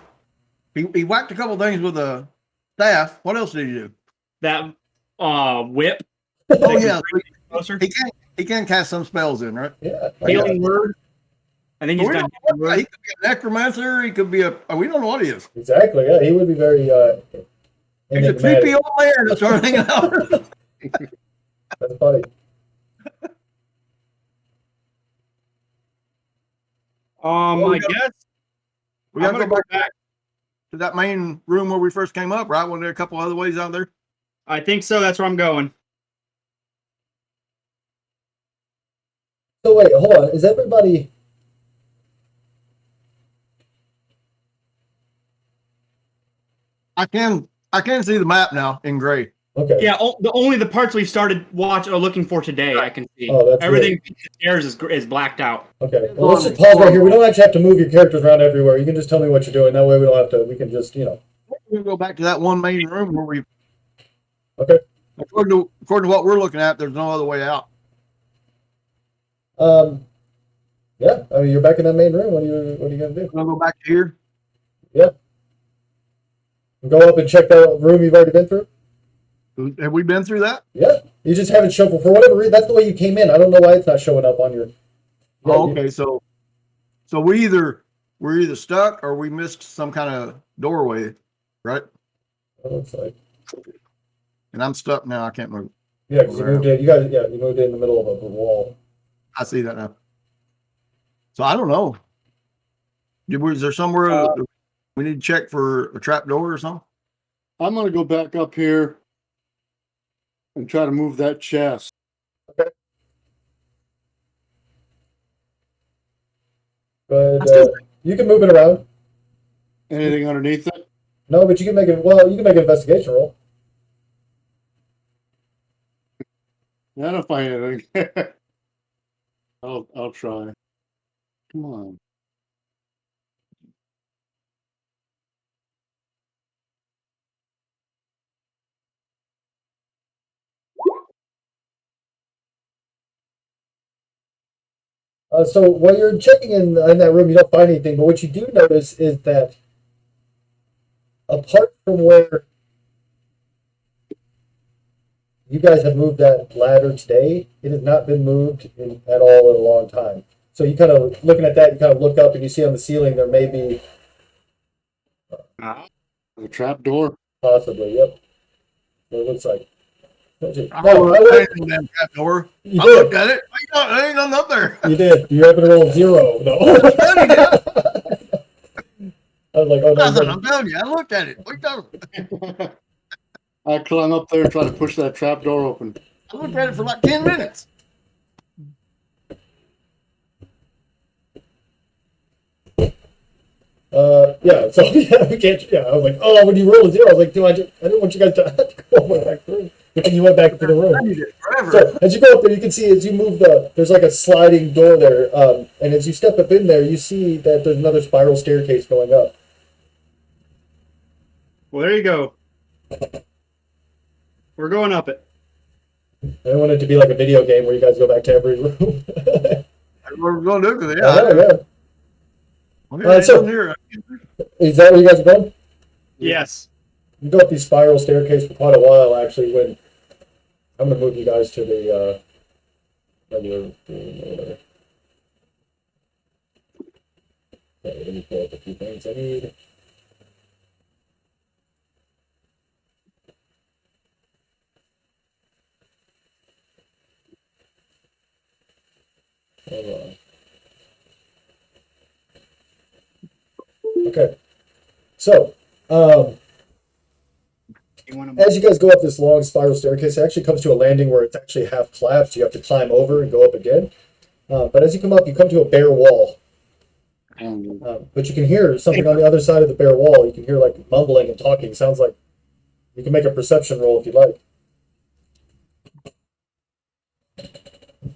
He whacked a couple things with a staff. What else did he do? That whip. Oh yeah, Closer. he can cast some spells in, right? Yeah, Healing word. I think he's We got don't healing know. He word. could be a necromancer. He could be we don't know what he is. exactly. Yeah, he would be very. He's a Enigmatic. creepy old man that's hanging out. That's funny. I guess We I'm gotta gonna go go back back. to that main room where we first came up, right? Wasn't there a couple other ways out there? I think so. That's where I'm going. So wait, hold on. Is everybody? I can see the map now in gray. Okay. Yeah, only the parts we've started watching or looking for today I can see. Oh, that's Everything upstairs is blacked out. Okay. Well, let's just pause right here. We don't actually have to move your characters around everywhere. You can just tell me what you're doing. That way, we don't have to. We can just, We're gonna go back to that one main room where we. Okay. According to what we're looking at, there's no other way out. Yeah. I mean, you're back in that main room. What are you gonna do? We're gonna go back here. Yeah. Go up and check that room you've already been through. Have we been through that? Yeah, you just haven't shown for whatever reason. That's the way you came in. I don't know why it's not showing up on your. Oh, okay. So we're either stuck or we missed some kind of doorway, right? It looks like. And I'm stuck now. I can't move. Yeah, because you moved in. You guys, yeah, you moved in the middle of a wall. I see that now. So I don't know. Is there somewhere we need to check for a trap door or something? I'm gonna go back up here and try to move that chest. But you can move it around. Anything underneath it? No, but you can make it. Well, you can make an investigation roll. I don't find anything. I'll try. Come on. So while you're checking in that room, you don't find anything. But what you do notice is that apart from where you guys have moved that ladder today, it has not been moved at all in a long time. So you kind of looking at that, you kind of look up and you see on the ceiling there may be A trap door. possibly. Yep. What it looks like. I don't know anything damn trap door. You I did. looked at it. There ain't nothing up there. You did. You happen to roll 0. No. I was like, oh no. Nothing. I'm telling you. I looked at it. What are you talking about? I clung up there and tried to push that trap door open. I looked at it for like 10 minutes. Yeah, so yeah, we can't. Yeah, I was like, oh, when you roll a 0, I was like, I didn't want you guys to have to go all the way back through. But then you went back into the room. Forever. So as you go up there, you can see as you move there's like a sliding door there, and as you step up in there, you see that there's another spiral staircase going up. Well, there you go. We're going up it. I don't want it to be like a video game where you guys go back to every room. That's what we're going to do. 'Cause, Yeah. Okay, so- here. Is that where you guys are going? Yes. You go up these spiral staircase for quite a while, actually. When I'm going to move you guys to the regular room or whatever. Okay, let me pull up a few things I need. Hold on. Okay. So, as you guys go up this long spiral staircase, it actually comes to a landing where it's actually half collapsed. You have to climb over and go up again. But as you come up, you come to a bare wall. But you can hear something on the other side of the bare wall. You can hear like mumbling and talking. Sounds like you can make a perception roll if you'd like.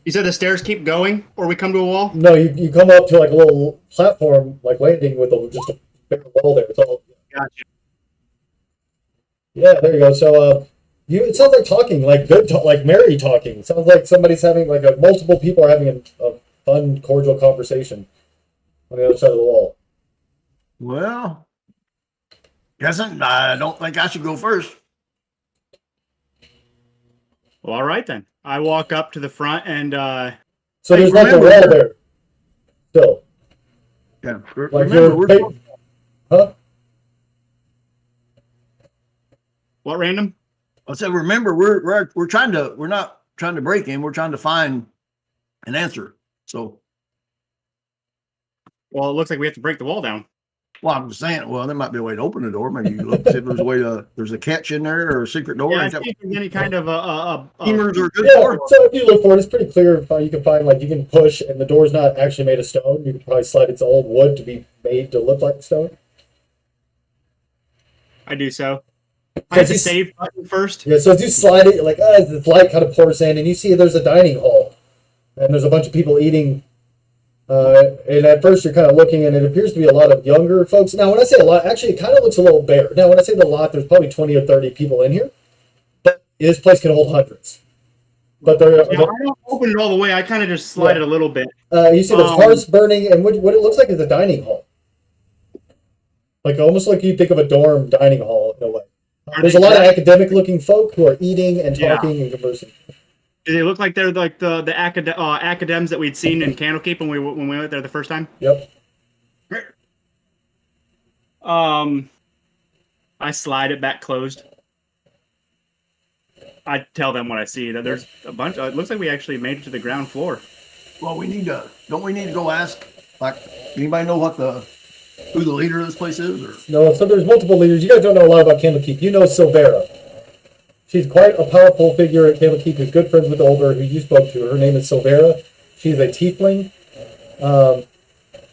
You said the stairs keep going, or we come to a wall? No, you come up to like a little platform, like landing with just a bare wall there. It's all. Gotcha. Yeah, there you go. So, it sounds like talking, like like merry talking. It sounds like somebody's having like multiple people are having a fun, cordial conversation on the other side of the wall. Well, I don't think I should go first. Well, all right then. I walk up to the front and So Hey, there's like a remember- wall there. Still, Yeah. like Remember, we're huh? what random? I said, remember, we're not trying to break in. We're trying to find an answer. So, Well, it looks like we have to break the wall down. well, I'm just saying, well, there might be a way to open the door. Maybe you look, see if there's a way there's a catch in there or a secret door. Yeah, I Is that think there's any kind of steamers are good Yeah. for? So if you look for it, it's pretty clear. You can find like you can push, and the door's not actually made of stone. You can probably slide its old wood to be made to look like stone. I do so. I hit the just- save button first. Yeah. So as you slide it, you're like, the light kind of pours in, and you see there's a dining hall, and there's a bunch of people eating. And at first you're kind of looking, and it appears to be a lot of younger folks. Now, when I say a lot, actually, it kind of looks a little bare. Now, when I say the lot, there's probably 20 or 30 people in here, but this place can hold hundreds. But Yeah, I don't open it all the way. I kind of just slide it a little bit. you see there's hearths burning, and what it looks like is a dining hall. Like almost like you think of a dorm dining hall in a way. Are There's a lot of academic-looking folk who are eating and talking and conversing. Do they look like they're like the academs that we'd seen in Candlekeep when we went there the first time? Yep. I slide it back closed. I tell them what I see. That there's a bunch. It looks like we actually made it to the ground floor. Well, don't we need to go ask, like, anybody know who the leader of this place is? Or? No, so there's multiple leaders. You guys don't know a lot about Candlekeep. You know Silvera. She's quite a powerful figure at Candlekeep who's good friends with Olber, who you spoke to. Her name is Silvera. She's a tiefling.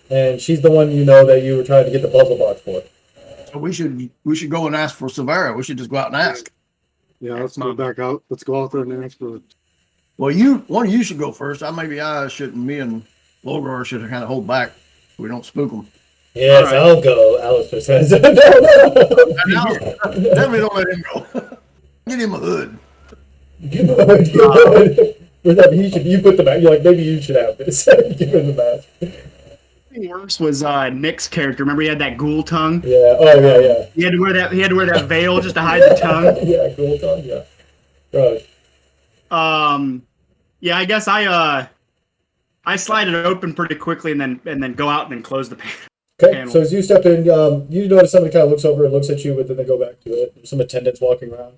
And she's the one that you were trying to get the puzzle box for. So we should go and ask for Silvera. We should just go out and ask. Yeah, let's go back out. Let's go out there and ask for it. Well, one of you should go first. I shouldn't. Me and Logar should kind of hold back so we don't spook them. Yes, right. I'll go. Alistair says. No. Definitely don't let him go. Get him a hood. Give him a hood. You put the mask. You're like, maybe you should have this. Give him the mask. Worse was Nick's character. Remember, he had that ghoul tongue. Yeah. Oh yeah. He had to wear that veil just to hide the tongue. Yeah, ghoul tongue. Yeah. Right. Yeah. I guess I slide it open pretty quickly and then go out and then close the panel. Okay. So as you step in, you notice somebody kind of looks over and looks at you, but then they go back to it. There's some attendants walking around.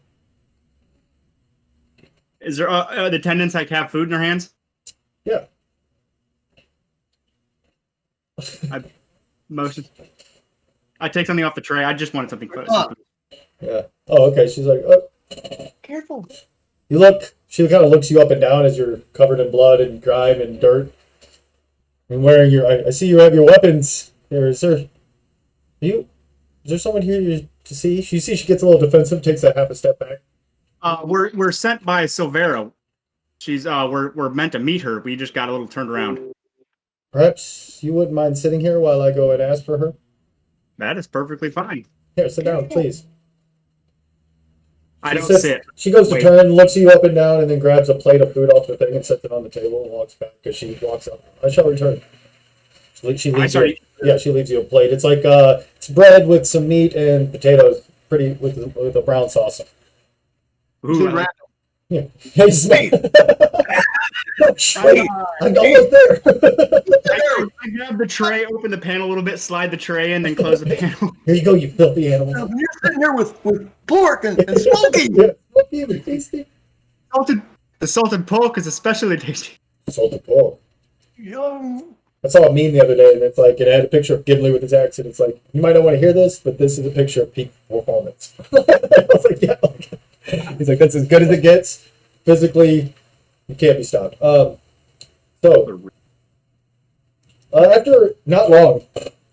Is there the attendants like have food in their hands? Yeah. I take something off the tray. I just wanted something close. Yeah. Oh, okay. She's like, oh. Careful. You look. She kind of looks you up and down as you're covered in blood and grime and dirt. And wearing I see you have your weapons. Is there someone here to see? She gets a little defensive, takes a half a step back. We're sent by Silvera. She's we're meant to meet her. We just got a little turned around. Perhaps you wouldn't mind sitting here while I go and ask for her? That is perfectly fine. Here, sit down, please. I don't sit. She goes to turn, looks you up and down, and then grabs a plate of food off the thing and sets it on the table and walks back because she walks up. I shall return. She leaves you a plate. It's like it's bread with some meat and potatoes, pretty with a brown sauce. Ooh, yeah. Hey, Snake. Wait, I'm almost there. I grab the tray, open the panel a little bit, slide the tray in, then close the panel. Here you go, you filthy animal. You're sitting here with pork and smoky. Yeah, smoky and tasty. The salted pork is especially tasty. Salted pork. Yum. I saw a meme the other day, and it's like it had a picture of Gimli with his axe, and it's like, you might not want to hear this, but this is a picture of peak performance. I was like, yeah. He's like, that's as good as it gets. Physically, you can't be stopped. After not long,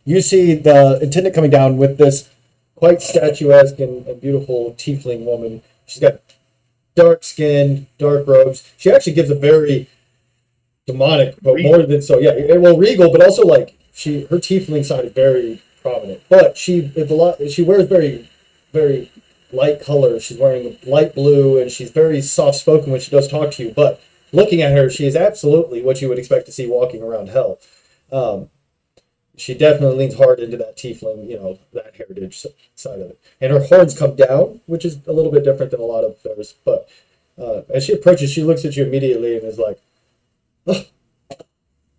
you see the attendant coming down with this quite statuesque and beautiful tiefling woman. She's got dark skin, dark robes. She actually gives a very demonic, but more than so. Yeah, well, regal, but also like her tiefling side is very prominent. But she wears very, very light colors. She's wearing light blue, and she's very soft spoken when she does talk to you. But looking at her, she is absolutely what you would expect to see walking around hell. She definitely leans hard into that tiefling, that heritage side of it. And her horns come down, which is a little bit different than a lot of theirs. But as she approaches, she looks at you immediately and is like, oh,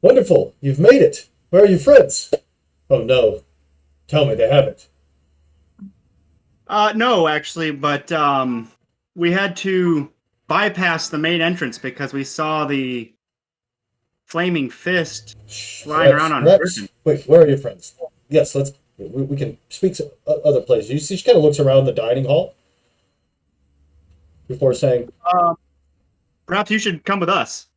wonderful, you've made it. Where are your friends? Oh no, tell me they haven't. No, actually, but we had to bypass the main entrance because we saw the flaming fist flying around on a person. Wait, where are your friends? Yes, we can speak to other places. You see, she kind of looks around the dining hall before saying, perhaps you should come with us.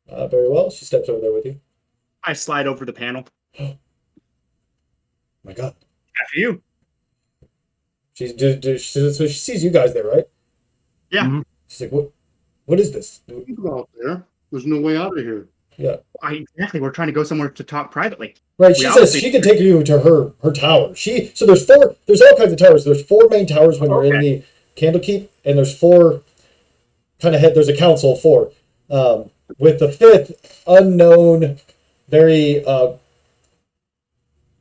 Very well. She steps over there with you. I slide over the panel. My God. After you. So she sees you guys there, right? Yeah. Mm-hmm. She's like, what is this? You go out there. There's no way out of here. Yeah. Exactly. We're trying to go somewhere to talk privately. Right. She says she can take you to her tower. So there's all kinds of towers. There's 4 main towers when you're in the Candlekeep, and there's 4 there's a council of 4. With the 5th unknown, very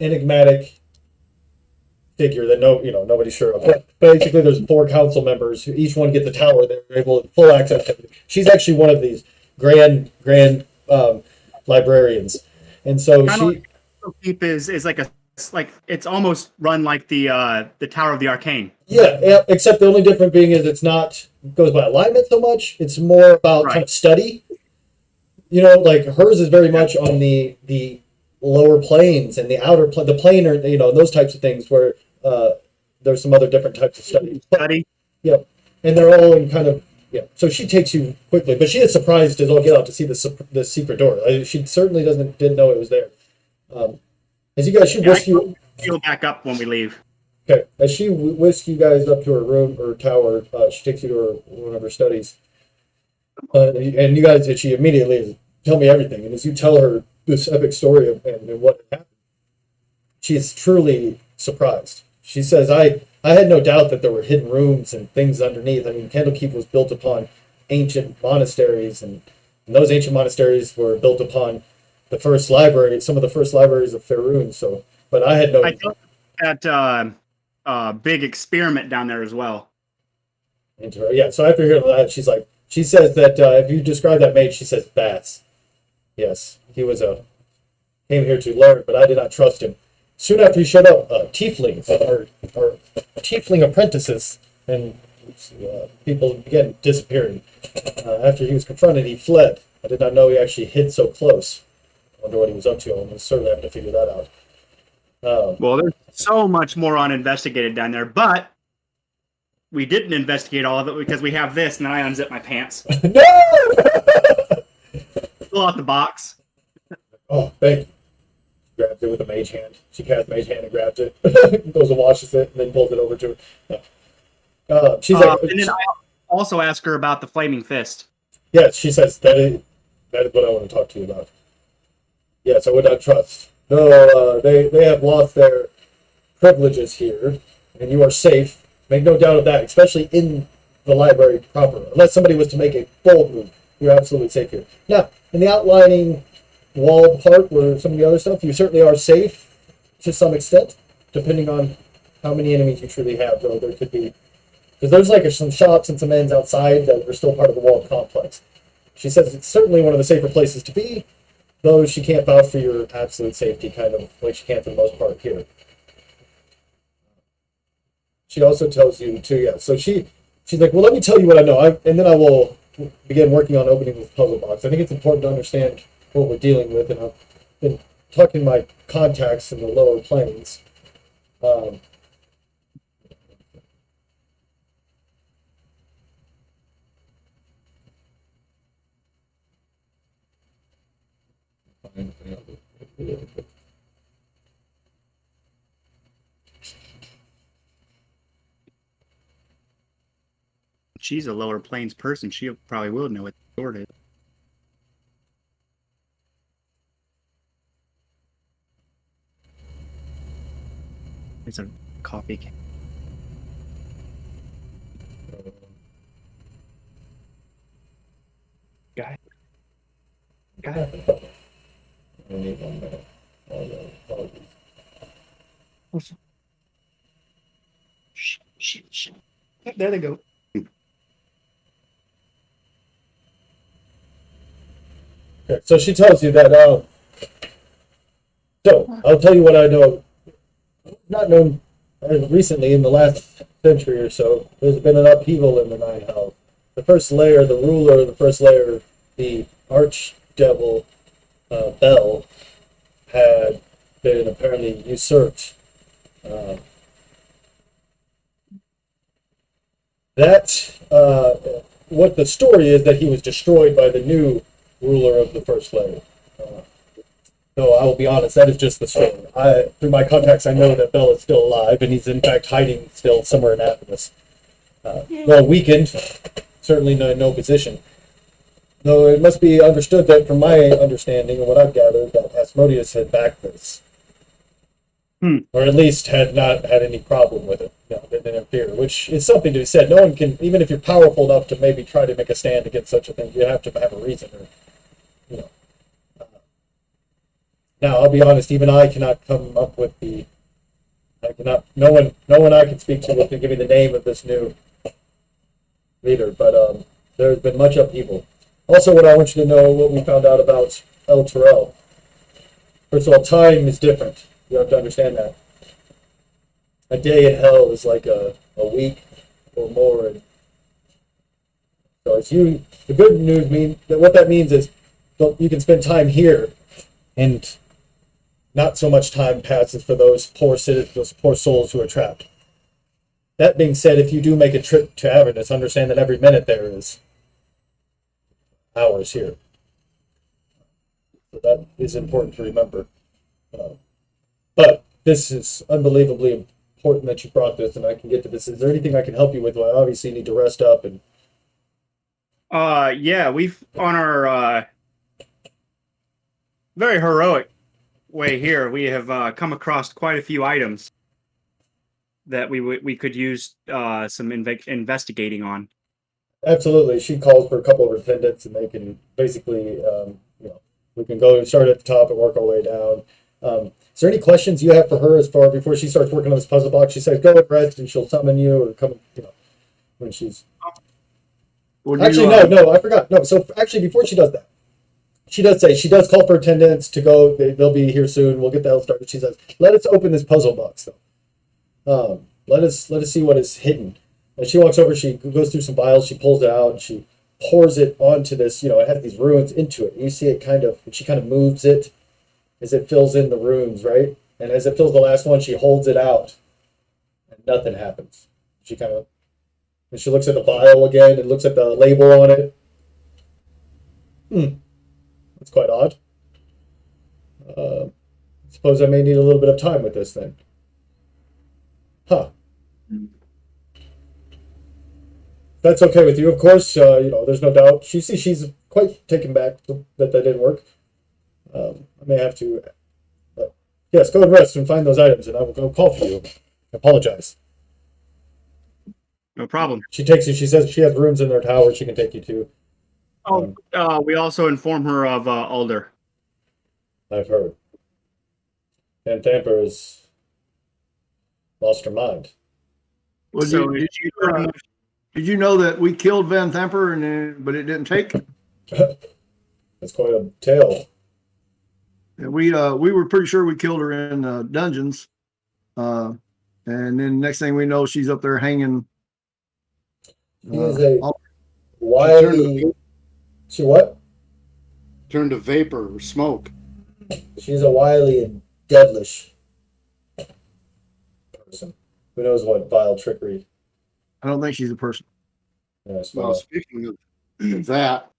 enigmatic figure that nobody's sure of. But basically, there's 4 council members who each one gets a tower. They're able to full access to everything. She's actually one of these grand librarians, and so Kind she. of like Keep is like it's almost run like the Tower of the Arcane. Yeah, except the only difference being is it's not goes by alignment so much. It's more about kind of study. Like hers is very much on the lower planes and the outer the planar, those types of things where there's some other different types of study. Yep, and they're all in kind of So she takes you quickly, but she is surprised as all get out to see the secret door. She certainly didn't know it was there. As you guys, she whisk you. Heal back up when we leave. Okay, as she whisks you guys up to her room or tower, she takes you to one of her studies, and you guys, she immediately is, tell me everything. And as you tell her this epic story and what happened, she is truly surprised. She says, I had no doubt that there were hidden rooms and things underneath. I mean, Candlekeep was built upon ancient monasteries, and those ancient monasteries were built upon the first library, some of the first libraries of Faerun. So, but I had no. I took that big experiment down there as well. Yeah. So after hearing that, she says that if you describe that mage, she says bats. Yes, he was came here to learn, but I did not trust him. Soon after he showed up, tieflings or tiefling apprentices and people began disappearing. After he was confronted, he fled. I did not know he actually hid so close. I wonder what he was up to. I'm certainly having to figure that out. Well, there's so much more uninvestigated down there, but we didn't investigate all of it because we have this, and then I unzip my pants. No! Pull out the box. Oh, thank you. Grabs it with a mage hand. She casts mage hand and grabs it, goes and washes it, and then pulls it over to her. She's like, and then I also ask her about the flaming fist. Yes, she says that is what I want to talk to you about. Yes, I would not trust. No, they have lost their privileges here, and you are safe. Make no doubt of that, especially in the library proper. Unless somebody was to make a bold move, you're absolutely safe here. Now, in the outlining walled part where some of the other stuff, you certainly are safe to some extent, depending on how many enemies you truly have, though there could be. Because there's like some shops and some inns outside that are still part of the walled complex. She says it's certainly one of the safer places to be, though she can't vouch for your absolute safety, kind of like she can for the most part here. She also tells you too, yeah. So she's like, well, let me tell you what I know, and then I will begin working on opening this puzzle box. I think it's important to understand what we're dealing with, and I've been talking to my contacts in the lower planes. She's a lower planes person. She probably will know what the sword is. It's a coffee can. Guy. I need 1 minute. Shit. There they go. Okay, so she tells you that. So I'll tell you what I know. Not known recently in the last century or so. There's been an upheaval in the Nine Hells. The first layer, the ruler of the first layer, the archdevil Bel, had been apparently usurped. What the story is that he was destroyed by the new ruler of the first layer. No, I will be honest, that is just the story. Through my contacts, I know that Bel is still alive, and he's in fact hiding still somewhere in Athens. Well, weakened, certainly no position. Though it must be understood that from my understanding and what I've gathered, that Asmodeus had backed this. Or at least had not had any problem with it, didn't interfere, which is something to be said. No one can, even if you're powerful enough to maybe try to make a stand against such a thing, you have to have a reason. Now, I'll be honest, even I cannot come up with the I cannot. No one I can speak to can give me the name of this new leader, but there's been much upheaval. Also, what I want you to know, what we found out about El Terrell. First of all, time is different. You have to understand that. A day in hell is like a week or more. And so it's you. The good news mean that what that means is you can spend time here, and not so much time passes for those poor souls who are trapped. That being said, if you do make a trip to Avernus, understand that every minute there is hours here. So that is important to remember. But this is unbelievably important that you brought this, and I can get to this. Is there anything I can help you with? Well, I obviously need to rest up and. Yeah, we've on our very heroic way here. We have come across quite a few items that we could use some investigating on. Absolutely. She calls for a couple of attendants, and they can basically, we can go and start at the top and work our way down. Is there any questions you have for her as far before she starts working on this puzzle box? She says, "Go and rest," and she'll summon you or come. When she's actually no, I forgot. No, so actually, before she does that, she does call for attendants to go. They'll be here soon. We'll get the hell started. She says, "Let us open this puzzle box, though. Let us see what is hidden." And she walks over, she goes through some vials, she pulls it out, and she pours it onto this, it has these runes into it. You see it she kind of moves it as it fills in the runes, right? And as it fills the last one, she holds it out, and nothing happens. And she looks at the vial again and looks at the label on it. That's quite odd. I suppose I may need a little bit of time with this then. Huh. That's okay with you, of course. There's no doubt. She's quite taken back that didn't work. I may have to. Yes, go and rest and find those items, and I will go call for you. I apologize. No problem. She takes you. She says she has rooms in their tower she can take you to. We also inform her of Alder. I've heard. And Tamper has lost her mind. Well, So did you know that we killed Van Thamper, but it didn't take? That's quite a tale. And we were pretty sure we killed her in dungeons, and then next thing we know, she's up there hanging. She is a wily. She what? Turned to vapor or smoke. She's a wily and devilish person. Who knows what vile trickery. I don't think she's a person. Yes, Well, speaking of that,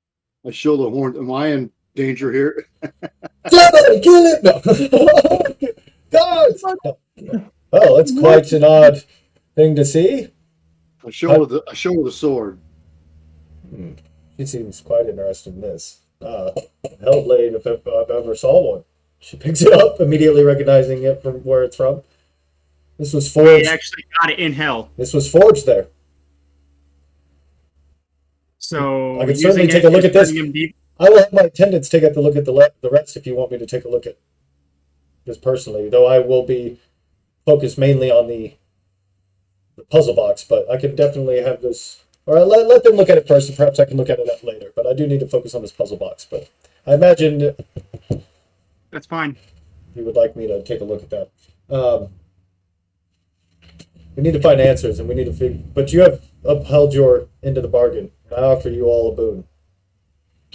I show the horn. Am I in danger here? Somebody kill it! No. Guards! No. Well, that's quite an odd thing to see. I show her the sword. She seems quite interested in this. Hellblade, if I've ever saw one. She picks it up, immediately recognizing it from where it's from. This was forged. We actually got it in hell. This was forged there. So I could certainly take a look at this. I will have my attendants take a look at the rest if you want me to take a look at this personally, though I will be focused mainly on the puzzle box, but I could definitely have this, or let them look at it first, and perhaps I can look at it later, but I do need to focus on this puzzle box, but I imagine That's fine. you would like me to take a look at that. We need to find answers, and we need to figure, but you have upheld your end of the bargain, and I offer you all a boon.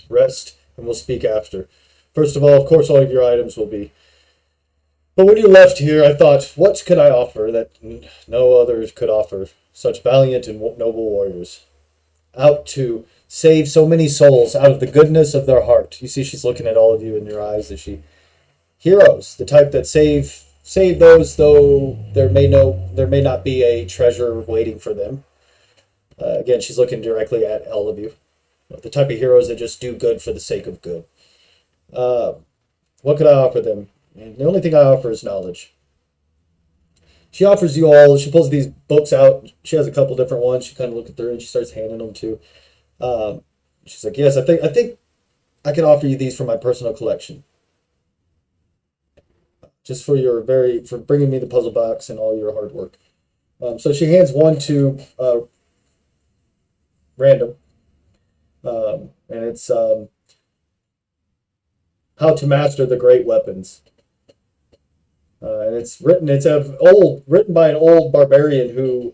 Rest, and we'll speak after. First of all, of course, all of your items will be. But when you left here, I thought, what could I offer that no others could offer? Such valiant and noble warriors. Out to save so many souls out of the goodness of their heart. You see, she's looking at all of you in your eyes as she. Heroes, the type that save those, though there may not be a treasure waiting for them. Again, she's looking directly at all of you. The type of heroes that just do good for the sake of good. What could I offer them? And the only thing I offer is knowledge. She offers you all, she pulls these books out. She has a couple different ones. She kind of looks through and she starts handing them to. She's like, yes, I think I can offer you these from my personal collection. just for for bringing me the puzzle box and all your hard work. So she hands one to random, and it's how to master the great weapons. And it's written by an old barbarian who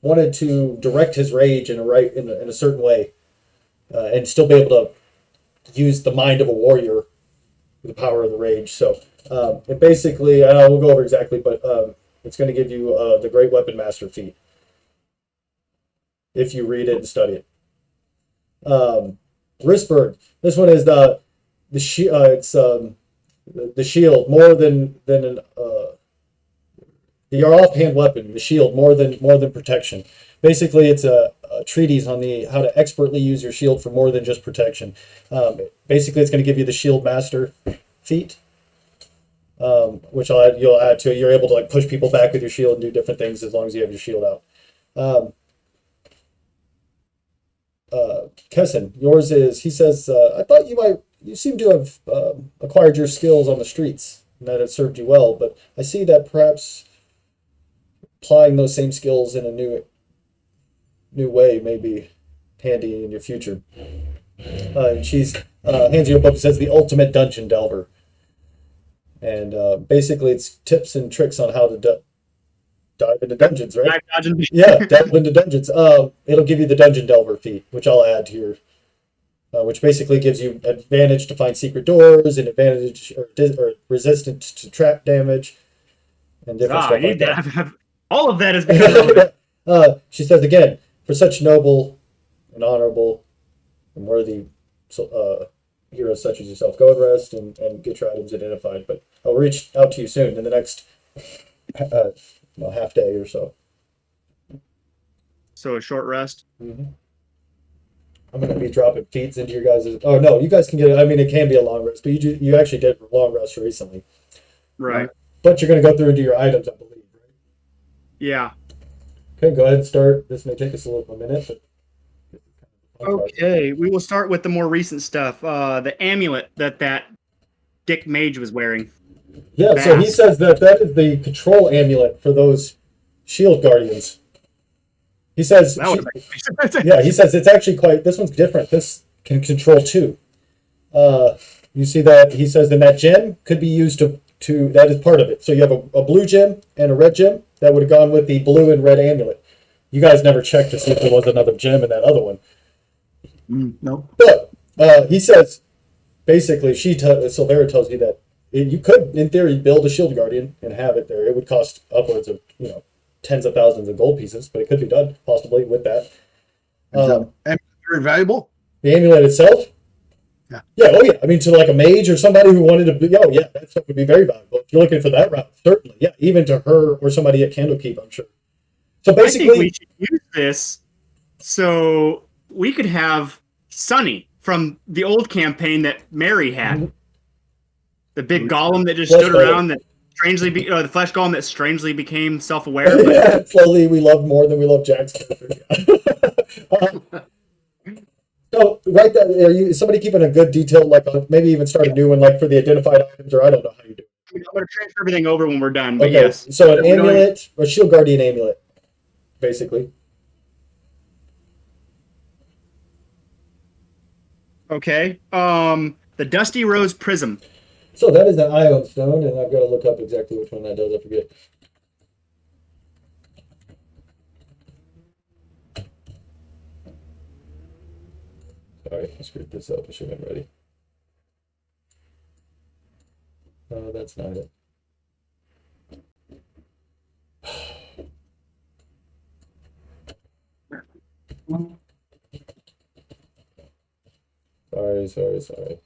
wanted to direct his rage in a certain way, and still be able to use the mind of a warrior, the power of the rage. So it basically, we'll go over exactly, but it's going to give you the Great Weapon Master feat if you read it and study it. Wristburg. This one is the shield more than your offhand weapon. The shield more than protection. Basically, it's a treatise on how to expertly use your shield for more than just protection. Basically, it's going to give you the Shield Master feat, which you'll add to it. You're able to like push people back with your shield and do different things as long as you have your shield out. Kesson, yours is. He says, "I thought you seem to have acquired your skills on the streets, and that it served you well. But I see that perhaps applying those same skills in a new way may be handy in your future." And she's hands you a book that says "The Ultimate Dungeon Delver," and basically it's tips and tricks on how to dive into dungeons, right? Yeah, delve into dungeons. It'll give you the Dungeon Delver feat, which I'll add to your, which basically gives you advantage to find secret doors and advantage or resistance to trap damage and different stuff like that. All of that is because she says again, for such noble and honorable and worthy heroes such as yourself, go and rest and get your items identified. But I'll reach out to you soon in the next half day or so. So a short rest. Mm-hmm. I'm going to be dropping feats into your guys'. Oh no, you guys can get it. I mean, it can be a long rest, but you actually did a long rest recently, Right? But you're going to go through and do your items, I believe, right? Yeah. Okay, go ahead and start. This may take us a little minute, but. Okay, we will start with the more recent stuff. The amulet that Dick Mage was wearing. Yeah, so he says that is the control amulet for those shield guardians. He says, he says it's actually this one's different. This can control two. You see that he says then that gem could be used to that is part of it. So you have a blue gem and a red gem that would have gone with the blue and red amulet. You guys never checked to see if there was another gem in that other one. No. But he says, basically, Silvera tells you that you could, in theory, build a shield guardian and have it there. It would cost upwards of tens of thousands of gold pieces, but it could be done possibly with that. Very valuable. The amulet itself. Yeah. Yeah. Oh yeah. I mean, to like a mage or somebody who wanted to be. Oh yeah, that stuff would be very valuable. If you're looking for that route, certainly. Yeah. Even to her or somebody at Candlekeep, I'm sure. So basically, I think we should use this so we could have Sunny from the old campaign that Mary had. Mm-hmm. The big golem that just stood around that strangely the flesh golem that strangely became self-aware. Yeah, slowly we loved more than we loved Jack's character. So right there, is somebody keeping a good detail, like maybe even start a new one, like for the identified items, or I don't know how you do it. I'm going to transfer everything over when we're done, but okay, yes. So an amulet, a shield guardian amulet, basically. Okay. The Dusty Rose Prism. So that is an ion stone, and I've got to look up exactly which one that does. I forget. Sorry, I screwed this up. I should have been ready. No, that's not it. Sorry.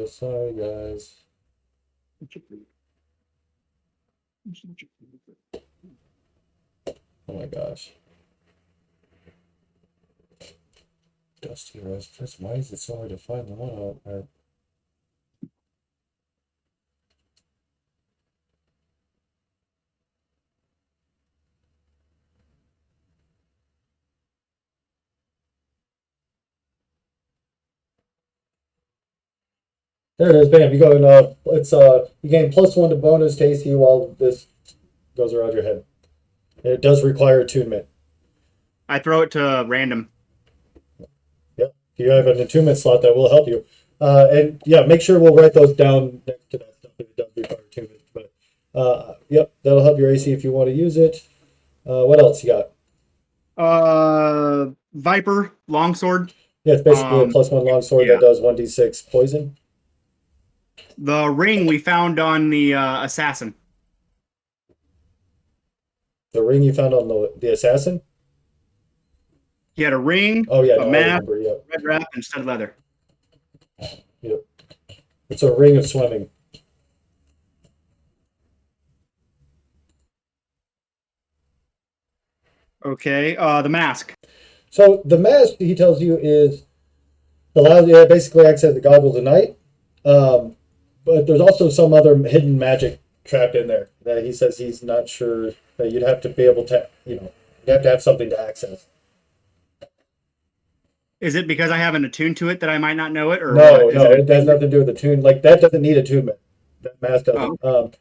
Sorry, guys. Oh my gosh. Dusty Rose Prism. Why is it so hard to find the one out? There it is. Bam. You go and you gain +1 to bonus to AC while this goes around your head. And it does require attunement. I throw it to random. Yep. If you have an attunement slot, that will help you. And yeah, make sure we'll write those down next to that stuff if it does require attunement. But yep, that'll help your AC if you want to use it. What else you got? Viper longsword. Yeah, it's basically a +1 longsword that does 1d6 poison. The ring we found on the assassin. The ring you found on the assassin? He had a ring, Oh yeah, a no, I mask, remember, yep. red wrap, and studded leather. Yep. It's a ring of swimming. Okay, the mask. So the mask, he tells you, is allows you basically acts as the goggles of night. But there's also some other hidden magic trapped in there that he says he's not sure that you'd have to be able to, you'd have to have something to access. Is it because I haven't attuned to it that I might not know it, or No, what? no, it has nothing to do with the tune. Like that doesn't need attunement. That mask doesn't.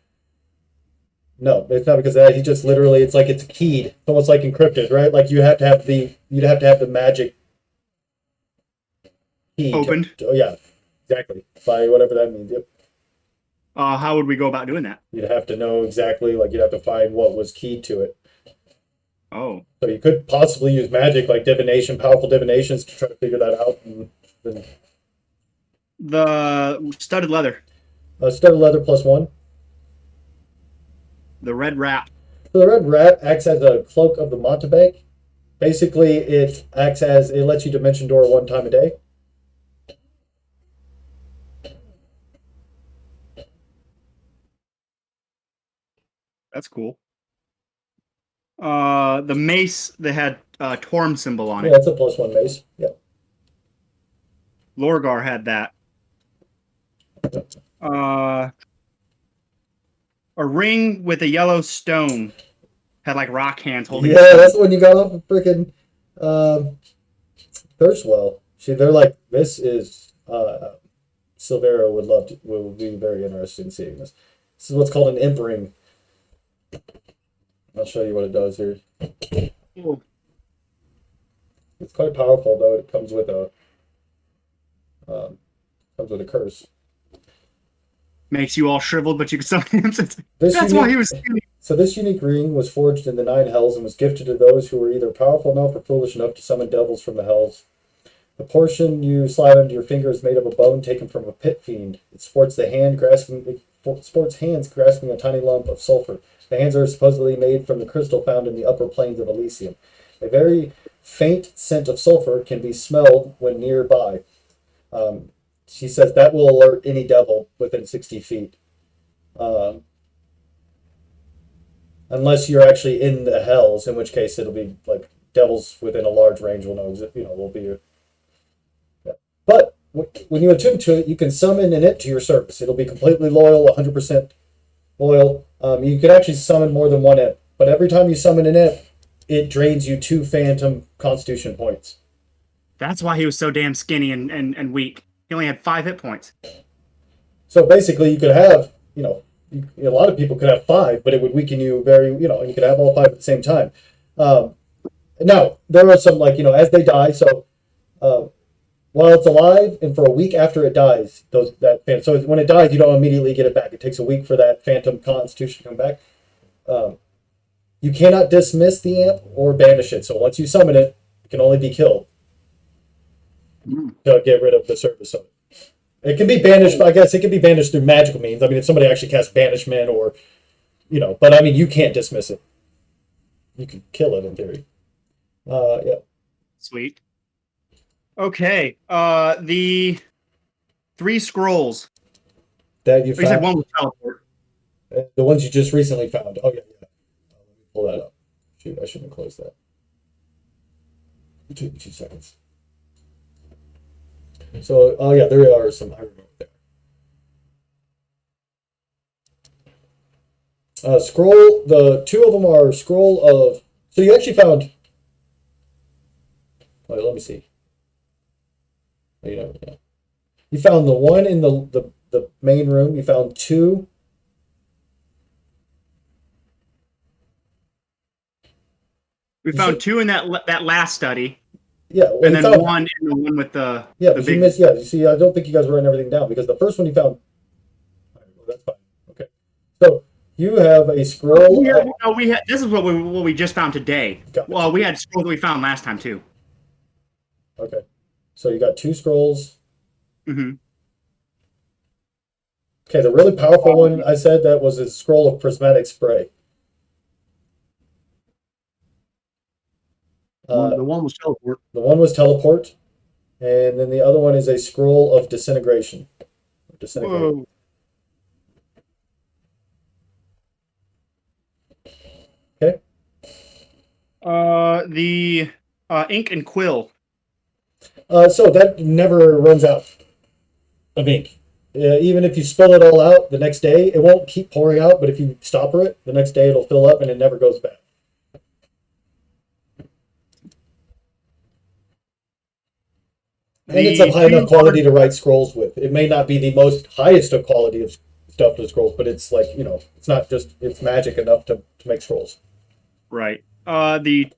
No, it's not because of that. He just literally, it's like it's keyed. It's almost like encrypted, right? Like you'd have to have the magic key Opened. Oh yeah, exactly. By whatever that means. Yep. How would we go about doing that? You'd have to know exactly. Like you'd have to find what was keyed to it. Oh, So you could possibly use magic, like divination, powerful divinations, to try to figure that out. And then the studded leather, studded leather +1. the red wrap. So the red rat acts as a cloak of the Montebank. Basically, it lets you dimension door 1 time a day. That's cool. The mace that had Torm symbol on Yeah, it. that's a +1 mace. Yeah. Lorgar had that. A ring with a yellow stone had like rock hands holding. Yeah, that's when you got off of freaking Thirstwell. See, they're like, this is Silvera will be very interested in seeing this. This is what's called an Imp Ring. I'll show you what it does here. Ooh. It's quite powerful, though. It comes with a curse. Makes you all shriveled, but you can still. This That's why he was. So this unique ring was forged in the 9 hells and was gifted to those who were either powerful enough or foolish enough to summon devils from the hells. The portion you slide under your finger is made of a bone taken from a pit fiend. It sports hands grasping a tiny lump of sulfur. The hands are supposedly made from the crystal found in the upper plains of Elysium. A very faint scent of sulfur can be smelled when nearby. She says that will alert any devil within 60 feet. Unless you're actually in the hells, in which case it'll be like devils within a large range will know, will be. Yeah. But when you attune to it, you can summon an imp to your service. It'll be completely loyal, 100% loyal. You can actually summon more than one imp, but every time you summon an imp, it drains you 2 phantom constitution points. That's why he was so damn skinny and weak. He only had 5 hit points. So basically, you could have, a lot of people could have 5, but it would weaken you very, and you could have all 5 at the same time. Now, there are some, as they die, so while it's alive and for a week after it dies, so when it dies, you don't immediately get it back. It takes a week for that phantom constitution to come back. You cannot dismiss the amp or banish it. So once you summon it, it can only be killed to get rid of the service of it. It can be banished, I guess it can be banished through magical means. I mean, if somebody actually casts banishment or, but I mean, you can't dismiss it. You can kill it in theory. Yeah. Sweet. Okay. The 3 scrolls. That you You said found. one was teleport. The ones you just recently found. Oh, yeah. Let me pull that up. Shoot, I shouldn't have closed that. It took me 2 seconds. So, oh, yeah, there are some. I remember there. Scroll, the 2 of them are scroll of. So you actually found. Wait, let me see. Yeah. You found the one in the the main room, you found two. We found two in that last study, Yeah, well, and you then found, one in the one with the yeah, the but you big. missed. Yeah, you see, I don't think you guys were writing everything down because the first one you found. All right, well, that's fine. Okay, so you have a scroll. We had this is what we just found today. Gotcha. Well, we had scrolls that we found last time too. Okay, so you got two scrolls. Mm-hmm. Okay, the really powerful one I said that was a scroll of prismatic spray. The one was teleport. The one was teleport, and then the other one is a scroll of disintegration. Disintegrate. Whoa. Okay. The ink and quill. So that never runs out of ink. Even if you spill it all out the next day, it won't keep pouring out, but if you stopper it, the next day it'll fill up and it never goes back. And it's of high enough quality to write scrolls with. It may not be the most highest of quality of stuff to scrolls, but it's like, it's not just, it's magic enough to make scrolls. Right. The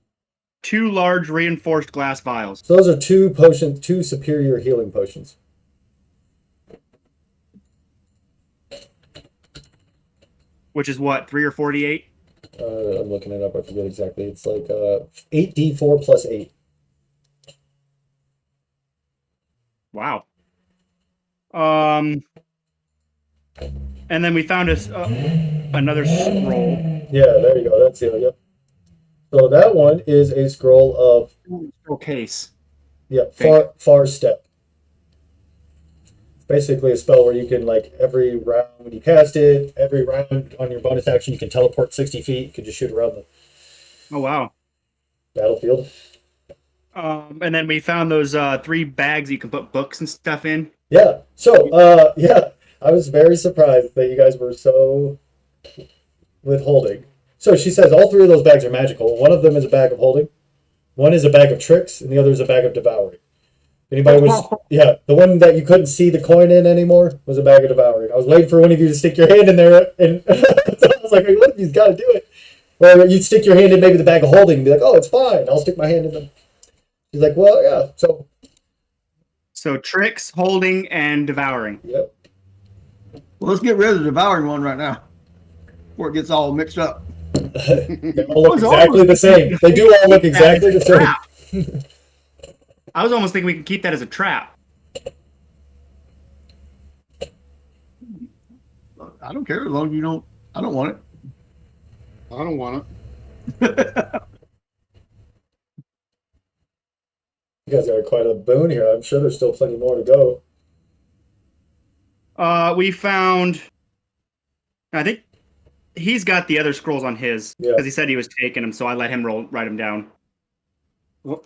two large reinforced glass vials. So those are two potions, two superior healing potions. Which is what, 3 or 48? I'm looking it up, I forget exactly. It's like 8d4 plus 8. Wow. And then we found another scroll. Yeah, there you go. That's it. Yep. So that one is a scroll of Scroll case. far step. Basically a spell where you can, like, every round when you cast it, every round on your bonus action, you can teleport 60 feet. You can just shoot around the Oh wow. battlefield. And then we found those 3 bags you can put books and stuff in. Yeah. So I was very surprised that you guys were so withholding. So she says all 3 of those bags are magical. One of them is a bag of holding, one is a bag of tricks, and the other is a bag of devouring. Anybody the one that you couldn't see the coin in anymore was a bag of devouring. I was waiting for one of you to stick your hand in there, and so I was like, hey, one of you's got to do it. Or you'd stick your hand in maybe the bag of holding and be like, oh, it's fine. I'll stick my hand in them. She's like, well, yeah. So tricks, holding, and devouring. Yep. Well, let's get rid of the devouring one right now, before it gets all mixed up. They all look exactly the same. They do all look exactly the same. I was almost thinking we could keep that as a trap. I don't care as long as you don't. I don't want it. I don't want it. You guys got quite a boon here. I'm sure there's still plenty more to go. We found. I think he's got the other scrolls on his because he said he was taking them, so I let him write them down. Well,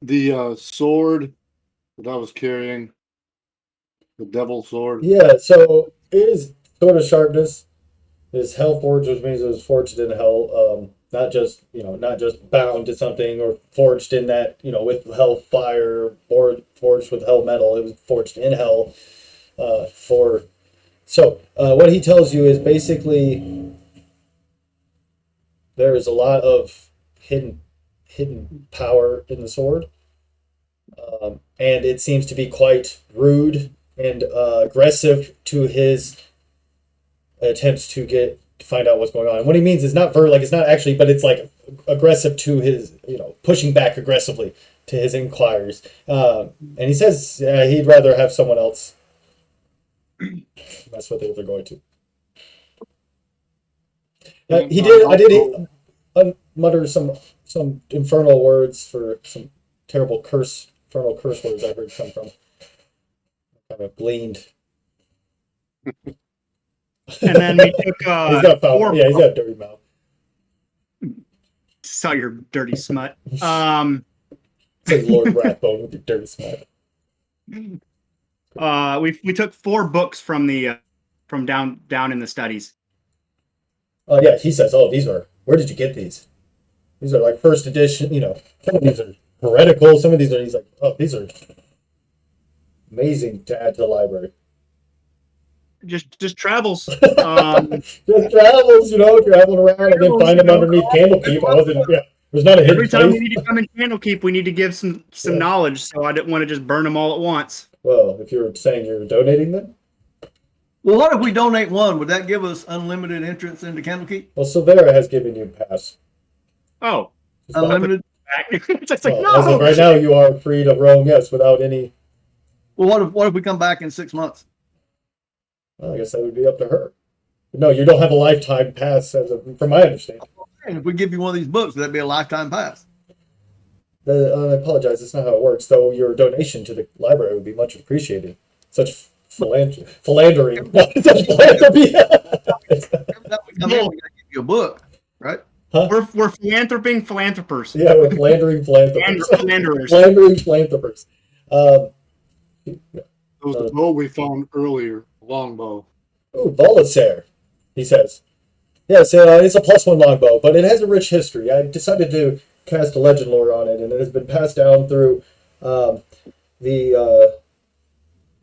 the sword that I was carrying, the devil sword. Yeah, so it is sort of sharpness. It's hell forged, which means it was forged in hell. Not just bound to something or forged in that, with hell fire or forged with hell metal. It was forged in hell. What he tells you is basically there is a lot of hidden power in the sword. And it seems to be quite rude and aggressive to his attempts to find out what's going on. And what he means is it's not actually, but it's like aggressive to his, pushing back aggressively to his inquirers. And he says he'd rather have someone else. That's what they're going to. I did mutter some infernal words for some terrible infernal curse words I heard come from. Kind of gleaned. And then we took he's got foul. Yeah, he's got a dirty mouth. Saw your dirty smut. Says Lord Rathbone with your dirty smut. We took 4 books from the from down in the studies. Oh yeah, he says, where did you get these? These are like first edition, some of these are heretical, some of these are, he's like, these are amazing to add to the library. just travels. Just travels, traveling around. I didn't find him underneath Candlekeep. I wasn't. Yeah, there's not a hidden Every time we place. need to come in Candlekeep, we need to give some Yeah. knowledge. So I didn't want to just burn them all at once. Well, if you're saying you're donating them, Well, what if we donate one? Would that give us unlimited entrance into Candlekeep? well, Silvera has given you a pass. Oh, It's not- Unlimited. it's just like well, as of no. right now, you are free to roam. Yes, without any. Well, what if we come back in 6 months? Well, I guess that would be up to her. No, you don't have a lifetime pass, from my understanding. And if we give you one of these books, would that be a lifetime pass? I apologize. That's not how it works. Though your donation to the library would be much appreciated. Such philandering, such philanthropy. Every time we come in, we gotta give you a book, right? We're philanthroping philanthropers. Yeah, we're philandering philanthropers. Philanderers. Philandering philanthropers. It was the bow we found earlier, longbow. Ooh, Volasair, he says. Yes, it's a +1 longbow, but it has a rich history. I decided to cast a legend lore on it, and it has been passed down through the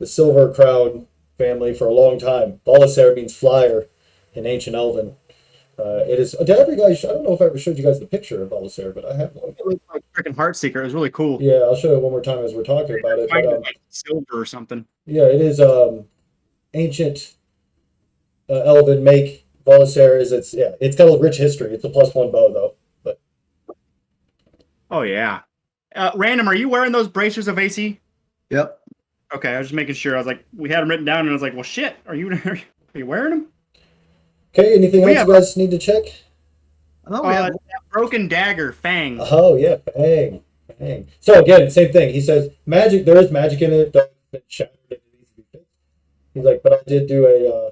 Silver Crown family for a long time. Volasair means flyer in ancient Elven. It is. I don't know if I ever showed you guys the picture of Volasair, but I have one. It looked like freaking Heartseeker. It was really cool. Yeah, I'll show it one more time as we're talking about it. Find But, it like silver or something. yeah, it is ancient Elven make. Volasair is it's got a rich history. It's a +1 bow though. But Oh yeah. Random, are you wearing those bracers of AC? Yep. Okay, I was just making sure. I was like, we had them written down, and I was like, well, shit. Are you wearing them? okay, anything else you guys need to check? I know we have. That broken dagger, Fang. Oh yeah, bang, bang. So again, same thing. He says magic. There is magic in it. That shattered. It needs to be fixed. He's like, but I did do a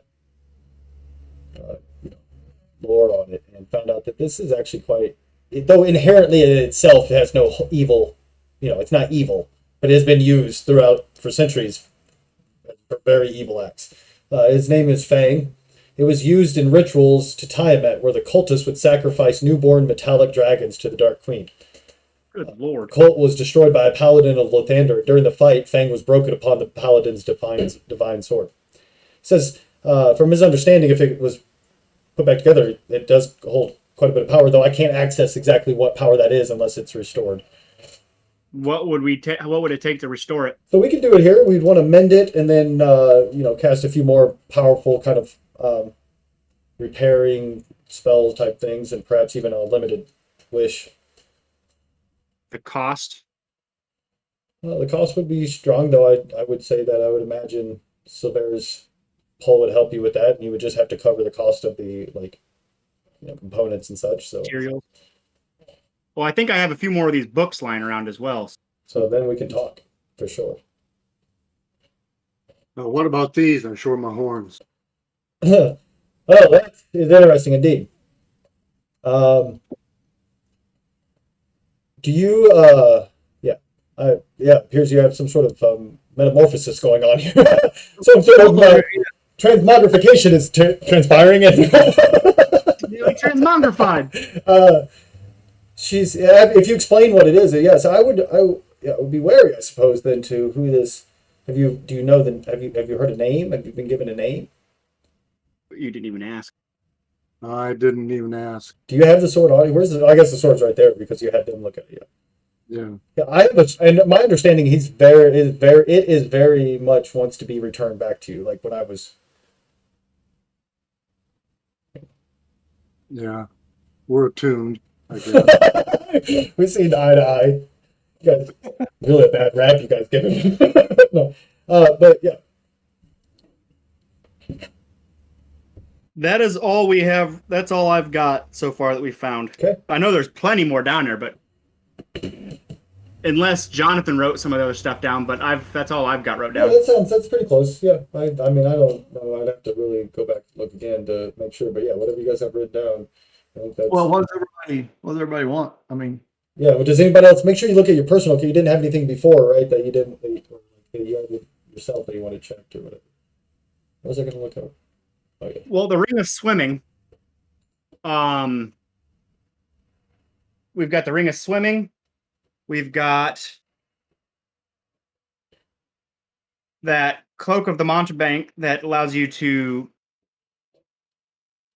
lore on it and found out that this is actually though inherently in itself it has no evil. It's not evil, but it has been used for centuries for very evil acts. His name is Fang. It was used in rituals to Tiamat, where the cultists would sacrifice newborn metallic dragons to the Dark Queen. Good lord. Cult was destroyed by a paladin of Lothander. During the fight, Fang was broken upon the paladin's divine sword. It says, from his understanding, if it was put back together, it does hold quite a bit of power, though I can't access exactly what power that is unless it's restored. What would it take to restore it? So we can do it here. We'd want to mend it and then, cast a few more powerful kind of repairing spell type things and perhaps even a limited wish. The cost? Well, the cost would be strong, though. I would say that I would imagine Silvera's pull would help you with that, and you would just have to cover the cost of the components and such. So Materials? Well, I think I have a few more of these books lying around as well. then we can talk for sure. Now, what about these? I'm short my horns. Oh, that is interesting indeed. Do you? Appears you have some sort of metamorphosis going on here. Some sort of transmogrification is transpiring. Nearly transmogrified. If you explain what it is, yes, I would be wary, I suppose, then to who this. Have you heard a name? Have you been given a name? You didn't even ask. I didn't even ask. Do you have the sword on you? I guess the sword's right there because you had them look at you. Yeah. Yeah, I have and my understanding, it is very much wants to be returned back to you, like when I was. Yeah. We're attuned, I guess. We see eye to eye. You guys, really a bad rap you guys give me. No, but yeah. That is all we have. That's all I've got so far that we found. Okay. I know there's plenty more down there, but unless Jonathan wrote some of the other stuff down, but that's all I've got wrote Yeah, down. that's pretty close. Yeah, I mean, I don't know. I'd have to really go back and look again to make sure. But yeah, whatever you guys have written down, I think that's. Well, what does everybody want? I mean, yeah. Well, does anybody else make sure you look at your personal? You didn't have anything before, right? That you didn't. That you had yourself that you wanted checked or whatever. What was I going to look at? Okay. Well, the Ring of Swimming. We've got the Ring of Swimming. We've got that Cloak of the Mountebank that allows you to.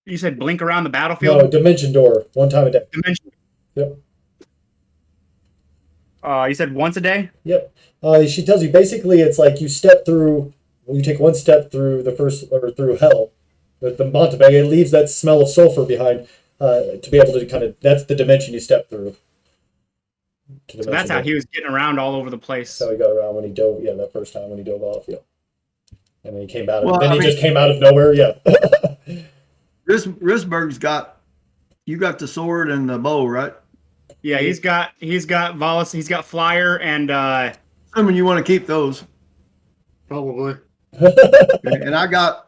You said blink around the battlefield. No, dimension door, one time a day. Dimension. Yep. You said once a day. Yep. She tells you basically it's like you step through. You take one step through the first or through hell, the Mountebank. It leaves that smell of sulfur behind to be able to kind of. That's the dimension you step through. So that's how he was getting around all over the place. That's how he got around when he dove. Yeah, that first time when he dove off. Yeah. And then he came out. Well, Then he just came out of nowhere. Yeah. Risberg's got, you got the sword and the bow, right? Yeah, he's got Volus, he's got Flyer, and Assuming you want to keep those. Probably. And I got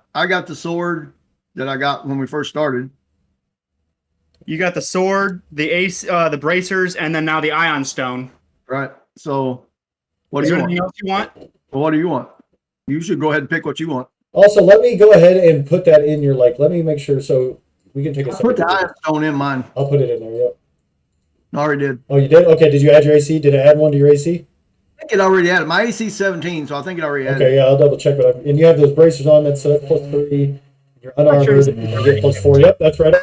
the sword that I got when we first started. you got the sword, the ace, the bracers, and then now the Ion Stone. Right. So what Is do there you want? anything else you want? Well, what do you want? You should go ahead and pick what you want. Also, let me go ahead and put that in your let me make sure so we can take a I put second. the iron stone in mine. I'll put it in there. Yep. I already did. Oh, you did? Okay. Did you add your AC? Did it add one to your AC? I think it already had it. My AC 17, so I think it already had Okay, it. yeah, I'll double check it. And you have those bracers on. That's +3. You're unarmored. Sure. You get +4. Yep, that's right on.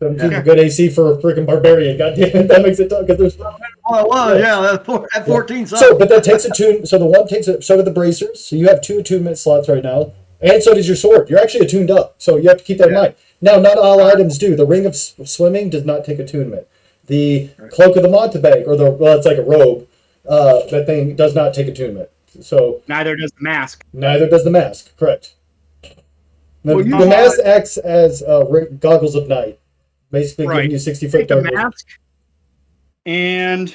17 Yeah. good AC for a freaking barbarian. God damn it, that makes it tough because there's. Well, it was, yeah. At 14 So, something. but that takes a tune. So the one takes it. So do the bracers. So you have 2 attunement slots right now, and so does your sword. You're actually attuned up. So you have to keep that in mind. Now, not all items do. The ring of swimming does not take attunement. The cloak of the Mountebank, or it's like a robe. That thing does not take attunement. So Neither does the mask. neither does the mask. Correct. The, Well, you the know- mask acts as goggles of night, basically Right. giving you 60-foot Take the dark vision. mask and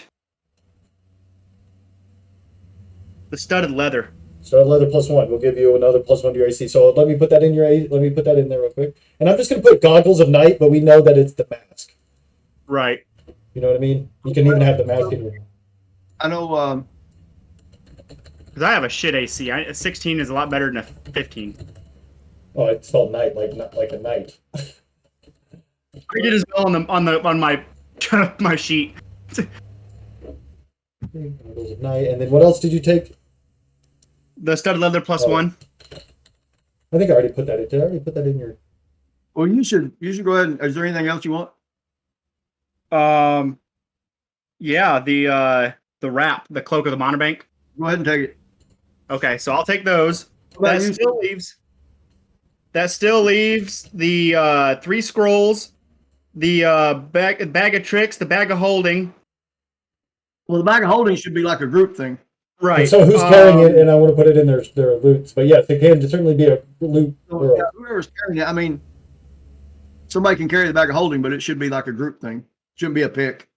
the studded leather. So leather +1 will give you another +1 to your AC. So let me put that in Let me put that in there real quick. And I'm just going to put goggles of night, but we know that it's the mask. Right. You know what I mean? You can even have the mask in your. I know. Because I have a shit AC. A 16 is a lot better than a 15. Oh, it's spelled night, not like a knight. I did as well on my my sheet. Goggles of night, and then what else did you take? The studded leather +1. I think I already put that in. Did I already put that in your? Well, you should go ahead. Is there anything else you want? Yeah, the wrap, the cloak of the Mountebank. Go ahead and take it. Okay, so I'll take those. What about That you? still leaves the 3 scrolls, the bag of tricks, the bag of holding. Well, the bag of holding should be like a group thing. Right. So who's carrying it? And I want to put it in their loots. But yes, it can certainly be a loot. So, Or yeah, whoever's carrying it, I mean, somebody can carry the bag of holding, but it should be like a group thing. Shouldn't be a pick.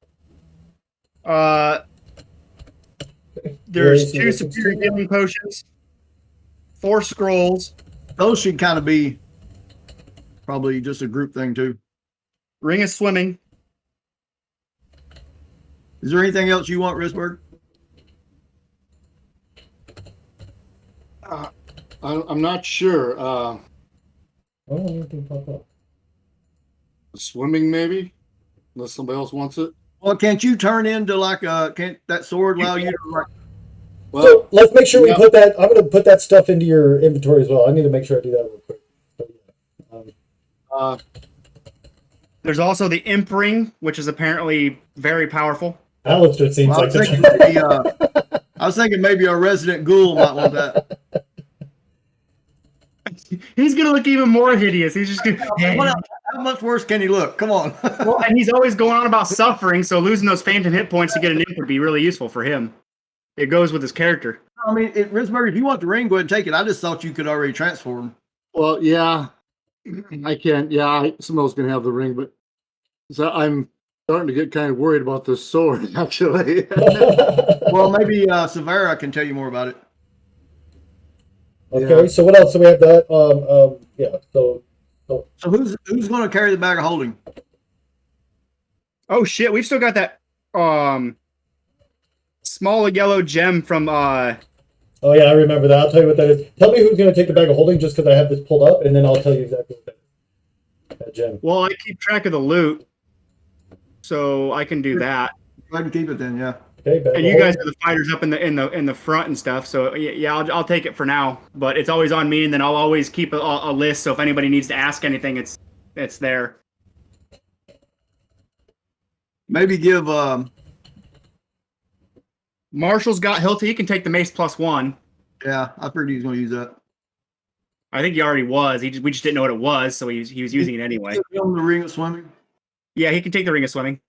There's Yeah, 2 superior healing potions, 4 scrolls, Those should kind of be probably just a group thing too. ring of swimming. Is there anything else you want, Risberg? I'm not sure. oh, anything pop up. Swimming maybe, unless somebody else wants it. Well, can't you turn into like a? Can't that sword allow you to like? Well, So let's make sure we yeah. put that. I'm going to put that stuff into your inventory as well. I need to make sure I do that real quick. But, uh, There's also the Imp Ring, which is apparently very powerful. Alistair seems Well, I, like was thinking maybe, I was thinking maybe a resident ghoul might want that. He's gonna look even more hideous. He's just gonna. How much worse can he look? Come on. Well, and he's always going on about suffering, so losing those phantom hit points to get an imp would be really useful for him. It goes with his character. I mean, Risberg, if you want the ring, go ahead and take it. I just thought you could already transform. well, yeah, I can't. Yeah, somebody's gonna have the ring, but so I'm starting to get kind of worried about this sword. Actually, Well, maybe Severa can tell you more about it. okay, Yeah. so what else? So we have that. Yeah. So So who's going to carry the bag of holding? Oh shit, we've still got that small yellow gem from oh yeah, I remember that. I'll tell you what that is. Tell me who's going to take the bag of holding, just because I have this pulled up, and then I'll tell you exactly what that is. That gem. well, I keep track of the loot, so I can do that. Go ahead and keep it then. Yeah. Okay, back And to you guys hold. are the fighters up in the front and stuff. So yeah, I'll take it for now. But it's always on me, and then I'll always keep a list. So if anybody needs to ask anything, it's there. Maybe give Marshall's got he can take the mace +1. yeah, I figured he was gonna use that. I think he already was. We just didn't know what it was, so he was using it anyway. Give him the ring of swimming. Yeah, he can take the ring of swimming.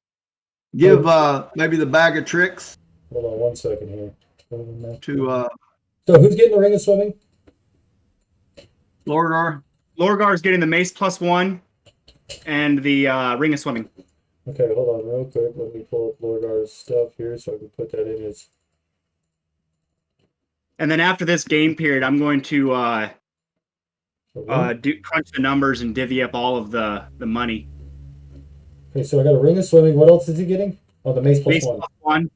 Give maybe the bag of tricks Hold on 1 second here. to So who's getting the ring of swimming? Lorgar. Lorgar's getting the mace +1 and the ring of swimming. Okay, hold on real quick. Let me pull up Lorgar's stuff here so I can put that in his. And then after this game period, I'm going to crunch the numbers and divvy up all of the money. Okay, so I got a ring of swimming. What else is he getting? Oh, the mace Mace +1. +1.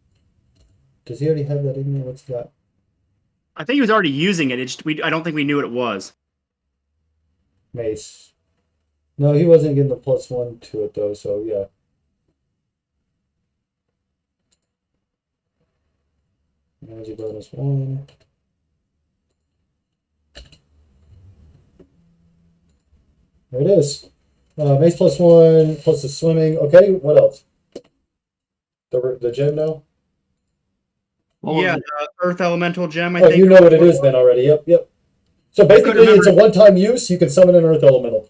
Does he already have that in there? What's he got? I think he was already using it. I don't think we knew what it was. Mace. No, he wasn't getting the +1 to it though, so yeah. Magic -1. There it is. Mace +1 plus the swimming. Okay, what else? The gem now? What was Yeah, it? the Earth Elemental Gem, I Oh, think. you know what it is then already. Yep, yep. So basically, remember. it's a one-time use. You can summon an Earth Elemental.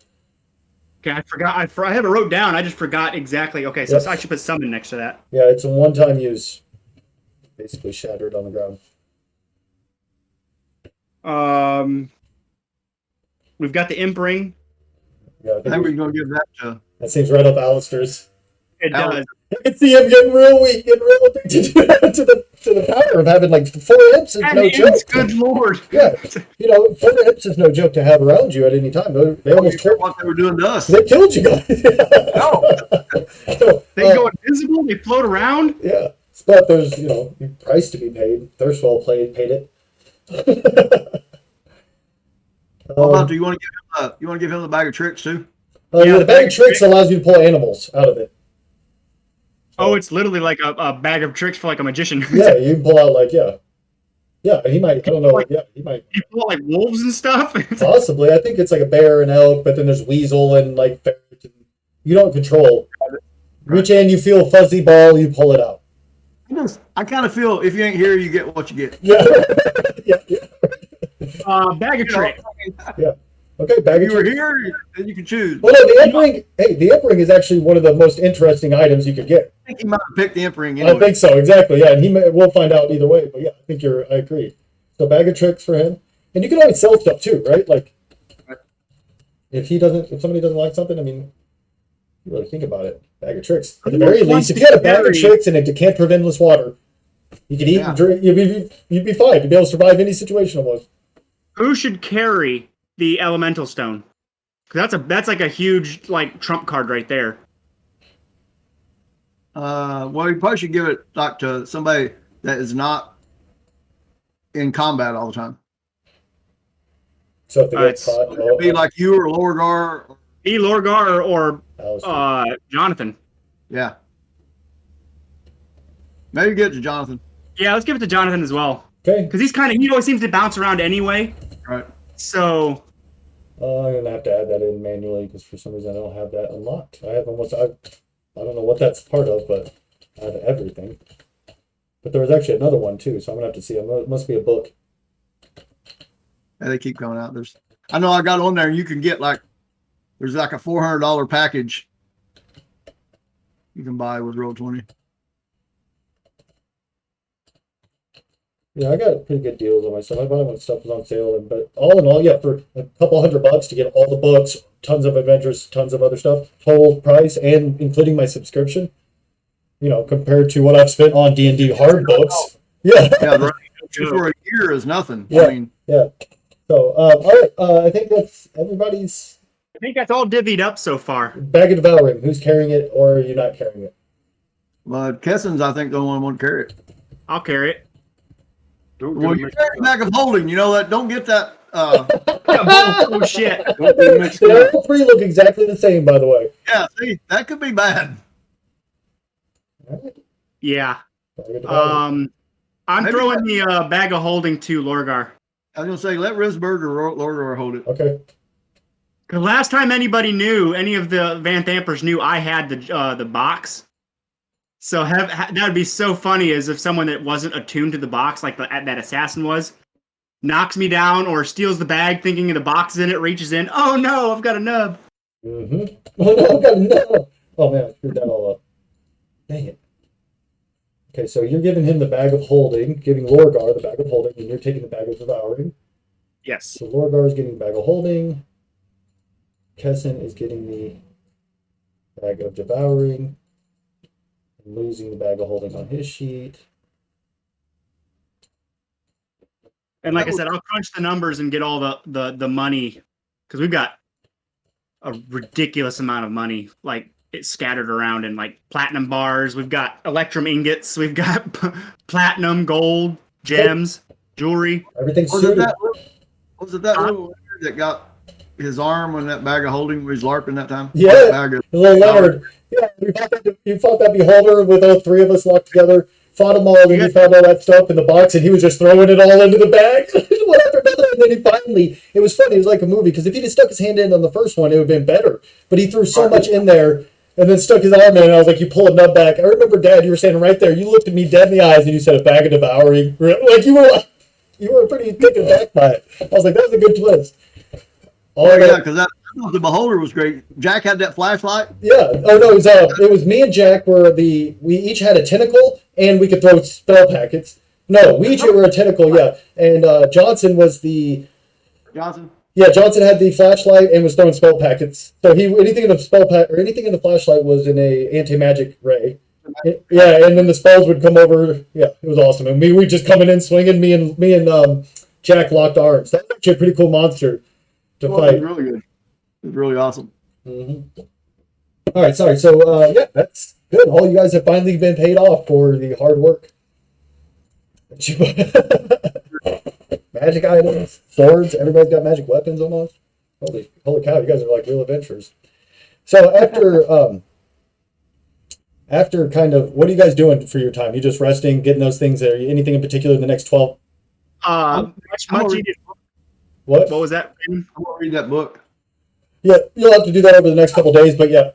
Okay, I forgot. I have it wrote down. I just forgot exactly. Okay, so Yes. I should put summon next to that. Yeah, it's a one-time use. Basically shattered on the ground. We've got the Imp Ring. Yeah, I I think think we're gonna give that to that seems right up Alistair's. It Al- does. I can see him getting real weak, getting real addicted to the power of having like 4 hips is And no joke. good lord. Yeah, 4 hips is no joke to have around you at any time. They almost hear what they were doing to us. they killed you guys. No. So, They go invisible. They float around. yeah, but there's price to be paid. Thirstwell paid it. What about you want to give him the bag of tricks too? The bag of tricks allows you to pull animals out of it. Oh, it's literally like a bag of tricks for like a magician. Yeah, you can pull out yeah. He might. I don't know. Yeah, he might. You pull like wolves and stuff. Possibly. I think it's like a bear and elk, but then there's weasel and like ferret. You don't control. Reach in, you feel a fuzzy ball, you pull it out. I kind of feel if you ain't here, you get what you get. Yeah. yeah. Bag of tricks. Yeah. Okay, bag If of you were tricks. here, then you can choose. Well, no, the Imp Ring. Hey, the Imp Ring is actually one of the most interesting items you could get. I think he might have picked the Imp Ring anyway. I think so, exactly. Yeah, and we'll find out either way. But yeah, I agree. So bag of tricks for him, and you can always sell stuff too, right? Like, if somebody doesn't like something, I mean, you really think about it. Bag of tricks. At the very least, if you got a bag of tricks and a decanter of endless water, you could eat and drink. You'd be fine. You'd be able to survive any situation almost. Who should carry the Elemental Stone? Because that's like a huge like trump card right there. Well, you probably should give it like to somebody that is not in combat all the time. So if they get caught, It'd be like you or Lorgar. Be Lorgar or Alistair. Jonathan. Yeah. Maybe get it to Jonathan. Yeah, let's give it to Jonathan as well. Okay. Because he always seems to bounce around anyway. Right. So I'm gonna have to add that in manually because for some reason I don't have that unlocked. I don't know what that's part of, but I have everything. But there was actually another one too, so I'm gonna have to see. It must be a book. Yeah, they keep coming out. I know I got on there and you can get there's like a $400 package you can buy with Roll20. Yeah, I got pretty good deals on my stuff. I bought it when stuff was on sale, but all in all, yeah, for a couple $100 to get all the books, tons of adventures, tons of other stuff, total price, and including my subscription. Compared to what I've spent on D&D hard books. Yeah. Yeah, right. For a year is nothing. Yeah. I mean, yeah. So, all right. I think that's everybody's I think that's all divvied up so far. bag of devouring. Who's carrying it, or are you not carrying it? Kessin's, I think, the only one who won't carry it. I'll carry it. Well, you carry the bag of holding. You know that. Don't get that. Oh shit! They all 3 look exactly the same, by the way. Yeah, see, that could be bad. Yeah. Bag of devouring. I'm Maybe throwing the bag of holding to Lorgar. I was gonna say let Risberg or Lorgar hold it. Okay. Because last time anybody knew, any of the Van Thampers knew I had the box. So that would be so funny as if someone that wasn't attuned to the box, like that assassin was, knocks me down or steals the bag thinking the box is in it, reaches in. Oh no, I've got a nub. Mm-hmm. Oh no, I've got a nub. Oh man, I screwed that all up. Dang it. Okay, so you're giving him the bag of holding, giving Lorgar the bag of holding, and you're taking the bag of devouring. Yes. So Lorgar is getting the bag of holding. Kessin is getting the bag of devouring. And losing the bag of holding on his sheet. And like I said, I'll crunch the numbers and get all the money because we've got a ridiculous amount of money, like it's scattered around in like platinum bars. We've got electrum ingots. We've got platinum, gold, gems, jewelry. Everything's Was it suited. that little Leonard that got his arm on that bag of holding where he's LARPing that time? Yeah, That bag of- little Leonard. Yeah, you fought that beholder with all three of us locked together. Fought them all, and then he found all that stuff in the box, and he was just throwing it all into the bag, one after another. And then he finally, it was funny. It was like a movie because if he'd have stuck his hand in on the first one, it would have been better. But he threw so much in there, and then stuck his arm in, and I was like, "You pull a nub back." I remember, Dad, you were standing right there. You looked at me dead in the eyes, and you said, "A bag of devouring." Like you were pretty taken back by it. I was like, "That was a good twist." Oh yeah, because the beholder was great. Jack had that flashlight. Yeah. Oh no, it was me and Jack we each had a tentacle and we could throw spell packets. No, we each were a tentacle, yeah. And Johnson was Johnson. Yeah, Johnson had the flashlight and was throwing spell packets. So anything in the spell pack or anything in the flashlight was in a anti-magic ray. Yeah, and then the spells would come over. Yeah, it was awesome. And we just coming in swinging. Me and Jack locked arms. That was actually a pretty cool monster to It fight. was really good. It was really awesome. Mm-hmm. All right, sorry. So, yeah, that's good. All you guys have finally been paid off for the hard work. Magic items, swords. Everybody's got magic weapons almost. Holy cow! You guys are like real adventurers. So after kind of, what are you guys doing for your time? You just resting, getting those things? Are you, anything in particular in the next 12? Much needed. What was that? I'm gonna read that book. Yeah, you'll have to do that over the next couple days. But yeah.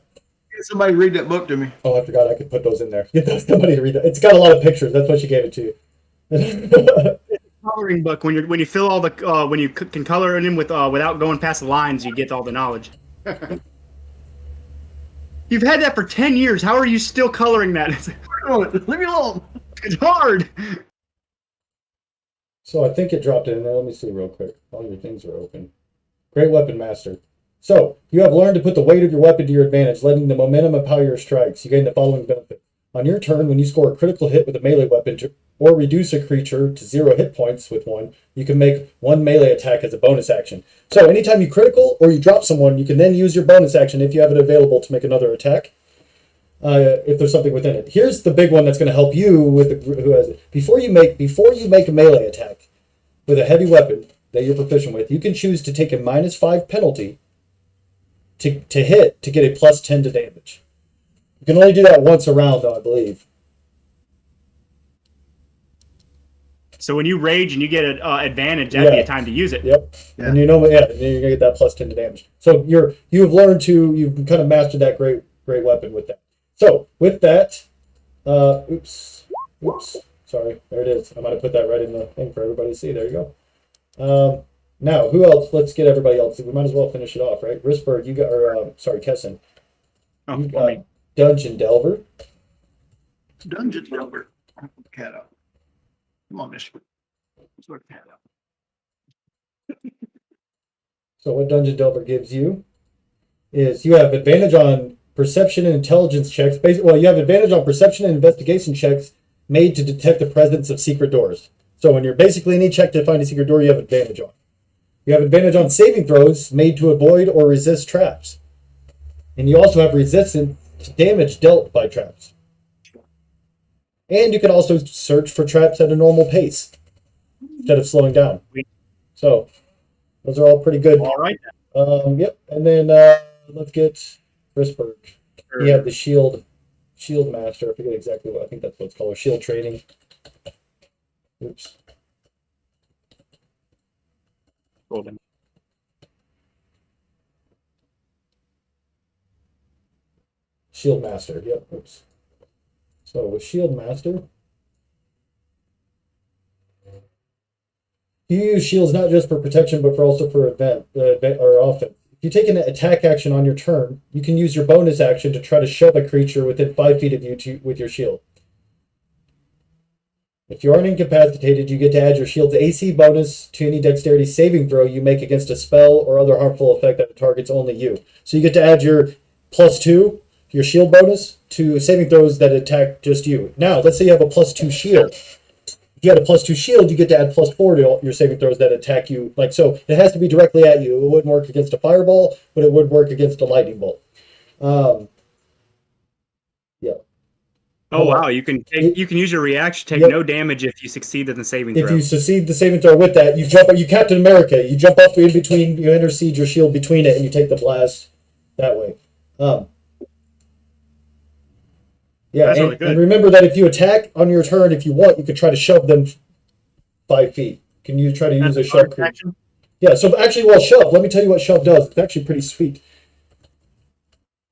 Get somebody to read that book to me. Oh, I forgot I could put those in there. Get somebody to read that. It's got a lot of pictures. That's why she gave it to you. Coloring book. When you fill all the when you can color it in with without going past the lines, you get all the knowledge. You've had that for 10 years. How are you still coloring that? Leave me alone. It's hard. So I think it dropped it in there. Let me see real quick. All your things are open. Great Weapon Master. So you have learned to put the weight of your weapon to your advantage, letting the momentum of your strikes. You gain the following benefit. On your turn, when you score a critical hit with a melee weapon or reduce a creature to 0 hit points with one, you can make one melee attack as a bonus action. So anytime you critical or you drop someone, you can then use your bonus action if you have it available to make another attack. If there's something within it. Here's the big one that's going to help you with who has it. Before you make a melee attack with a heavy weapon that you're proficient with, you can choose to take a -5 penalty to hit to get a +10 to damage. You can only do that once a round, though, I believe. So when you rage and you get an advantage, that'd be a time to use it. Yep. Yeah. And then you're gonna get that +10 to damage. So you've kind of mastered that great weapon with that. So with that, oops, sorry, there it is. I might have put that right in the thing for everybody to see. There you go. Now, who else? Let's get everybody else. We might as well finish it off, right? Risberg, you got, Kessin. Oh, You for got me. Dungeon Delver. Dungeon Delver. Cat out. Come on, Mister. Sort the cat out. So what Dungeon Delver gives you is you have advantage on perception and intelligence checks. Well, you have advantage on perception and investigation checks made to detect the presence of secret doors. So when you're basically any check to find a secret door, you have advantage on. You have advantage on saving throws made to avoid or resist traps. And you also have resistance to damage dealt by traps. And you can also search for traps at a normal pace instead of slowing down. So those are all pretty good. All right. Yep. And then let's get Risberg. You have the shield Shield Master. I forget exactly what I think that's what it's called. Or Shield Training. Oops. Hold on. Shield Master. Yep. Oops. So with Shield Master, you use shields not just for protection, but for also for event or offense. If you take an attack action on your turn, you can use your bonus action to try to shove a creature within 5 feet of you with your shield. If you aren't incapacitated, you get to add your shield's AC bonus to any dexterity saving throw you make against a spell or other harmful effect that targets only you. So you get to add your +2, your shield bonus, to saving throws that attack just you. Now, let's say you have a +2 shield. If you had a +2 shield, you get to add +4 to your saving throws that attack you. Like, so it has to be directly at you. It wouldn't work against a fireball, but it would work against a lightning bolt. Yeah. Oh wow, you can use your reaction, take Yep. no damage if you succeed in the saving If throw. you succeed the saving throw with that, you Captain America. You jump off in between, you intercede your shield between it, and you take the blast that way. Yeah, That's and, really good. and remember that if you attack on your turn, if you want, you could try to shove them 5 feet. Can you try to use a shove? Action? Yeah, so actually, well, shove. Let me tell you what shove does. It's actually pretty sweet.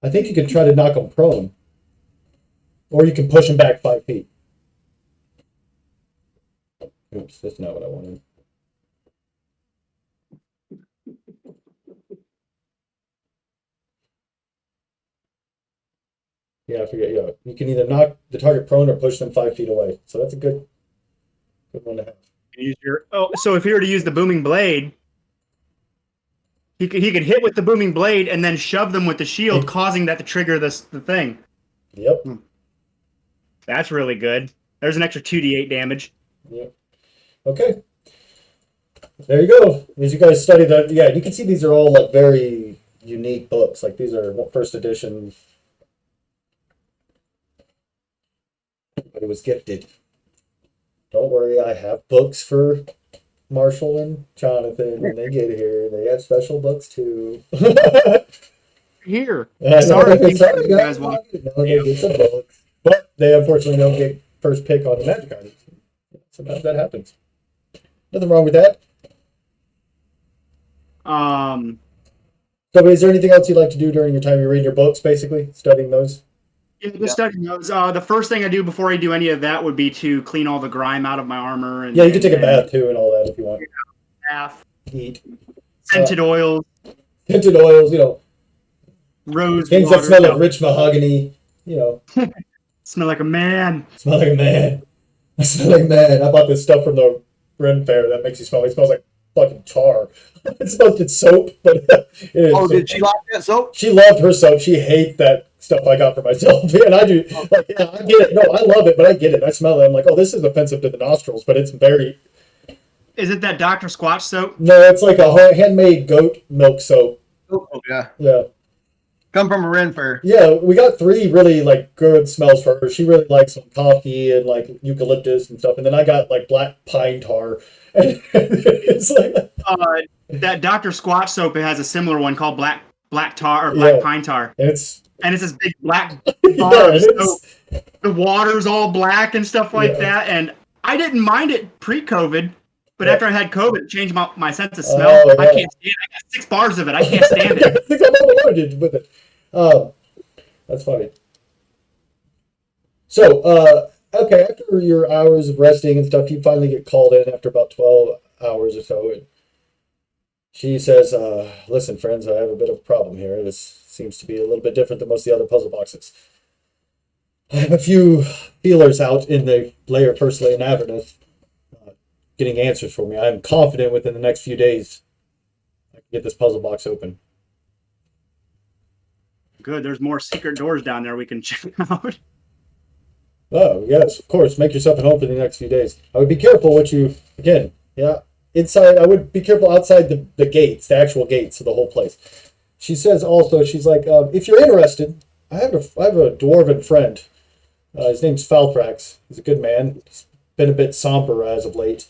I think you can try to knock them prone, or you can push them back 5 feet. Oops, that's not what I wanted. Yeah, I forget. Yeah, you can either knock the target prone or push them 5 feet away. So that's a good one to have. Use your so if you were to use the booming blade, he could hit with the booming blade and then shove them with the shield, causing that to trigger the thing. Yep. That's really good. There's an extra 2d8 damage. Yep. Okay. There you go. As you guys study that, yeah, you can see these are all like very unique books. Like these are first edition. But it was gifted. Don't worry, I have books for Marshall and Jonathan when they get here. They have special books too. Here. Sorry, Sorry, you guys want. No, they get some books, but they unfortunately don't get first pick on the Magic items. Sometimes that happens. Nothing wrong with that. So, is there anything else you'd like to do during your time you're reading your books, basically studying those? Yeah, just studying those. The first thing I do before I do any of that would be to clean all the grime out of my armor. And Yeah, you can take a bath too and all that if you want. Bath, Eat. scented oils, Tinted oils, rose things water. that smell like rich mahogany, Smell like a man. smell like a man. I smell like a man. I bought this stuff from the Ren Fair that makes you smell. It smells like fucking tar. It smells like soap, but it is. Oh, did she like that soap? She loved her soap. She hates that stuff I got for myself. And I do. Like, yeah, I get it. No, I love it, but I get it. I smell it. I'm like, oh, this is offensive to the nostrils, but it's very. Is it that Dr. Squatch soap? No, it's like a handmade goat milk soap. Oh, yeah. Yeah. Come from a Ren Fair. Yeah, we got 3 really like good smells for her. She really likes some coffee and like eucalyptus and stuff. And then I got like black pine tar. And it's like That Dr. Squatch soap, it has a similar one called black tar or black pine tar. and it's And it's this big black yeah, bar of and soap. The water's all black and stuff like that. And I didn't mind it pre-COVID, but after I had COVID, it changed my sense of smell. Oh, I yeah. can't stand it. I got 6 bars of it. I can't stand it. I think I'm overloaded with it. That's funny. So, okay, after your hours of resting and stuff, you finally get called in after about 12 hours or so. And she says, listen, friends, I have a bit of a problem here. This seems to be a little bit different than most of the other puzzle boxes. I have a few feelers out in the layer first layer in Avernus getting answers for me. I'm confident within the next few days I can get this puzzle box open. Good. There's more secret doors down there we can check out. Oh, yes, of course. Make yourself at home for the next few days. I would be careful what you, again, inside, I would be careful outside the gates, the actual gates of the whole place. She says also, she's like, if you're interested, I have a dwarven friend. His name's Falthrax. He's a good man. He's been a bit somber as of late.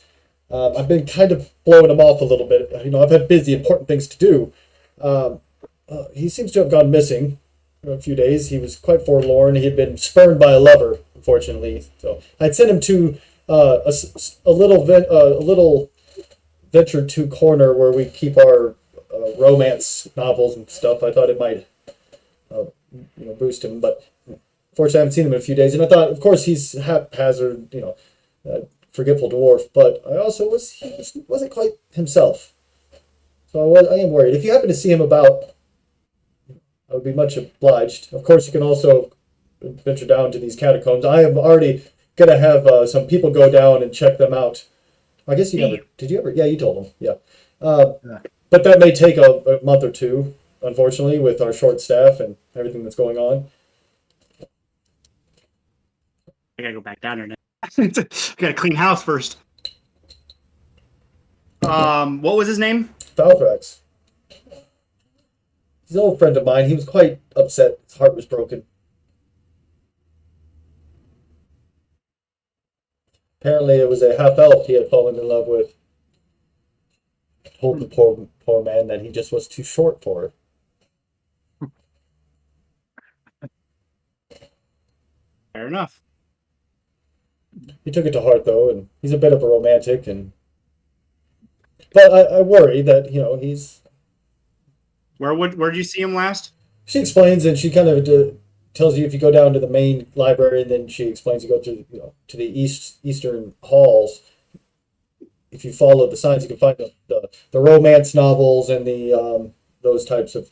I've been kind of blowing him off a little bit. I've had busy, important things to do. He seems to have gone missing. a few days. He was quite forlorn. He had been spurned by a lover, unfortunately. So I'd sent him to a little ventured to corner where we keep our romance novels and stuff. I thought it might boost him, but fortunately I haven't seen him in a few days. And I thought, of course, he's haphazard, forgetful dwarf, but he wasn't quite himself. So I am worried. If you happen to see him about, I would be much obliged. Of course, you can also venture down to these catacombs. I am already going to have some people go down and check them out. I guess you never, did you ever? Yeah, you told them. Yeah. But that may take a month or two, unfortunately, with our short staff and everything that's going on. I gotta go back down there now. Gotta clean house first. What was his name? Valthrax. He's an old friend of mine. He was quite upset. His heart was broken. Apparently, it was a half elf he had fallen in love with. Told the poor man that he just was too short for her. Fair enough. He took it to heart, though, and he's a bit of a romantic. But I worry that he's. Where'd you see him last? She explains, and she kind of tells you if you go down to the main library, and then she explains you go to the eastern halls. If you follow the signs, you can find the romance novels and the those types of.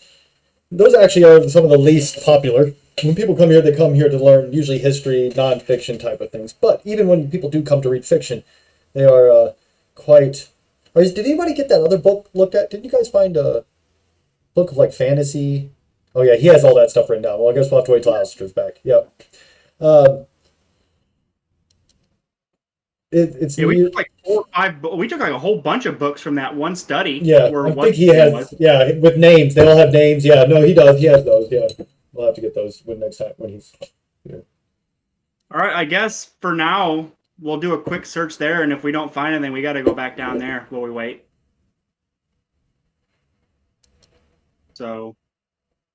Those actually are some of the least popular. When people come here, they come here to learn usually history, nonfiction type of things. But even when people do come to read fiction, they are quite. Did anybody get that other book looked at? Didn't you guys find a book of like fantasy? Oh yeah, he has all that stuff written down. Well, I guess we'll have to wait till Alistair's back. Yep. It's Yeah, we took like 4 or 5. We took like a whole bunch of books from that one study. Yeah, I think he has. Yeah, with names, they all have names. Yeah, no, he does. He has those. Yeah, we'll have to get those next time when he's here. All right, I guess for now we'll do a quick search there, and if we don't find anything, we got to go back down there while we wait. So.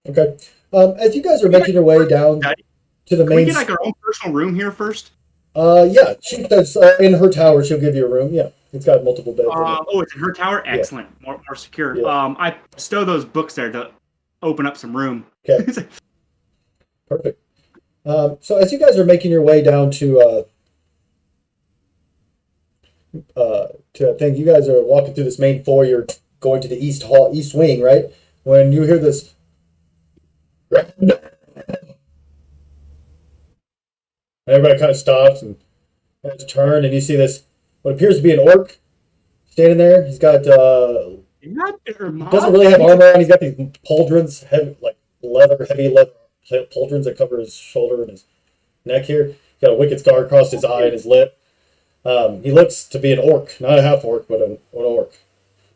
Okay. As you guys are making your way down to the Can we main. get like our own personal room here first? Yeah, she does. In her tower, she'll give you a room. Yeah, it's got multiple beds. In it. Oh, it's in her tower. Excellent, more secure. Yeah. I stow those books there to open up some room. Okay. Perfect. So as you guys are making your way down to that thing, you guys are walking through this main floor. You're going to the east wing, right? When you hear this. Everybody kind of stops and has turn, and you see this what appears to be an orc standing there. He's got doesn't really have armor on. He's got these pauldrons, heavy leather pauldrons that cover his shoulder and his neck here. He's got a wicked scar across his eye and his lip. He looks to be an orc, not a half orc, but an orc.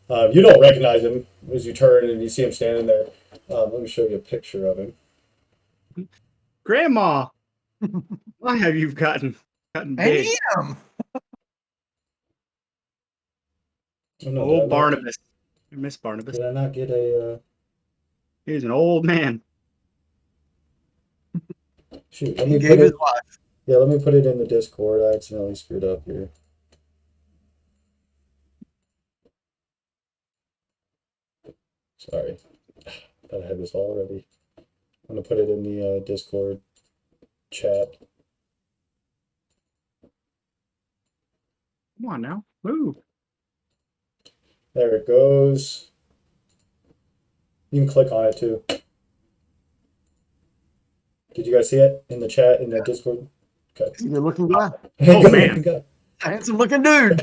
You don't recognize him as you turn and you see him standing there. Let me show you a picture of him. Grandma, why have you gotten big? Damn. Oh, no, Old Barnabas. I miss Barnabas. Did I not get a? He's an old man. Shoot, let He me gave put his it. life. Yeah, let me put it in the Discord. I accidentally screwed up here. Sorry, thought I had this already. I'm gonna put it in the Discord chat. Come on now, move. There it goes. You can click on it too. Did you guys see it in the chat in the Discord? Okay. He's a good looking guy. Oh, man. Handsome looking dude.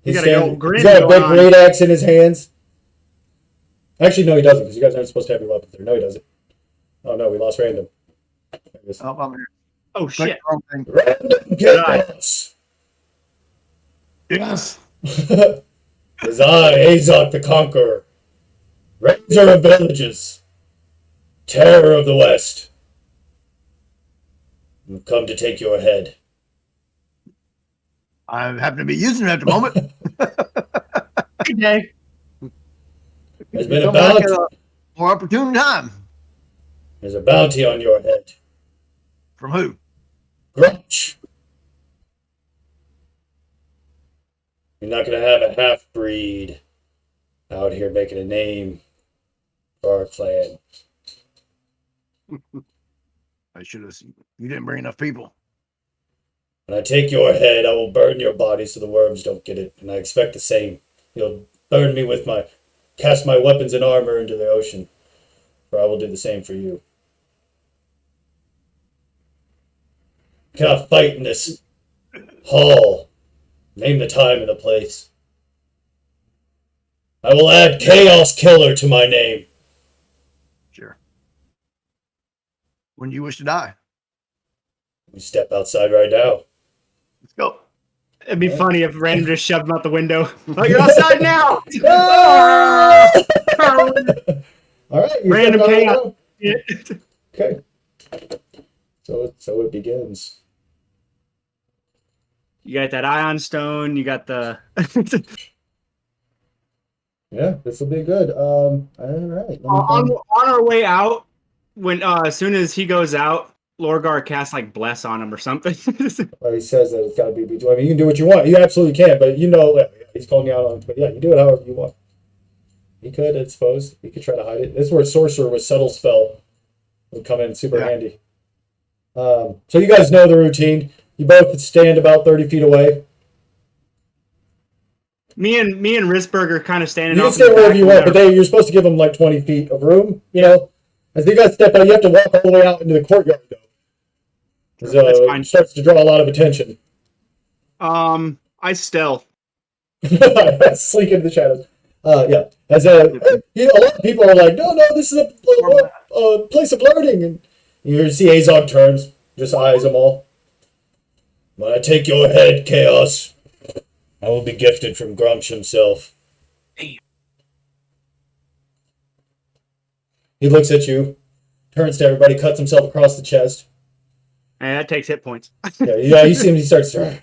He's got a got old grin a big going on. great axe in his hands. Actually, no, he doesn't, because you guys aren't supposed to have your weapons there. No, he doesn't. Oh no, we lost random. Oh, I'm here. Oh shit! Wrong thing. Random chaos. Yes. As I, Azog the Conqueror, Raiser of Villages, Terror of the West, we've come to take your head. I happen to be using it at the moment. Good day. There's You been a come back bounty. at a more opportune time. There's a bounty on your head. From who? Grunch. You're not gonna have a half-breed out here making a name for our clan. I should have. You didn't bring enough people. When I take your head, I will burn your body so the worms don't get it, and I expect the same. You'll burn me with cast my weapons and armor into the ocean, for I will do the same for you. You cannot fight in this hall. Name the time and the place. I will add Chaos Killer to my name. Sure. When do you wish to die? We step outside right now. Let's go. It'd be funny if random just shoved him out the window. Oh, you're outside now. All right, you Random step out chaos. now? Okay. So it begins. You got that ion stone. You got the. Yeah, this will be good. All right. Let me on our way out, when as soon as he goes out, Lorgar casts like bless on him or something. Well, he says that it's got to be between. I mean, you can do what you want. You absolutely can, but he's calling you out on it. But yeah, you do it however you want. He could, I suppose. He could try to hide it. This is where Sorcerer with Subtle Spell would come in super handy. So you guys know the routine. You both stand about 30 feet away. me and Risberger kind of standing. You can off stay in the wherever back you with want, but you're supposed to give them like 20 feet of room, As you guys step out, you have to walk all the way out into the courtyard, though. Because That's fine. it starts to draw a lot of attention. I stealth. Slink into the shadows. Yeah. As a lot of people are like, no, this is a place of learning. And you see Azog turns, just eyes them all. When I take your head, Chaos, I will be gifted from Grumsh himself. Damn. He looks at you, turns to everybody, cuts himself across the chest. And that takes hit points. Yeah, you see him, he starts to...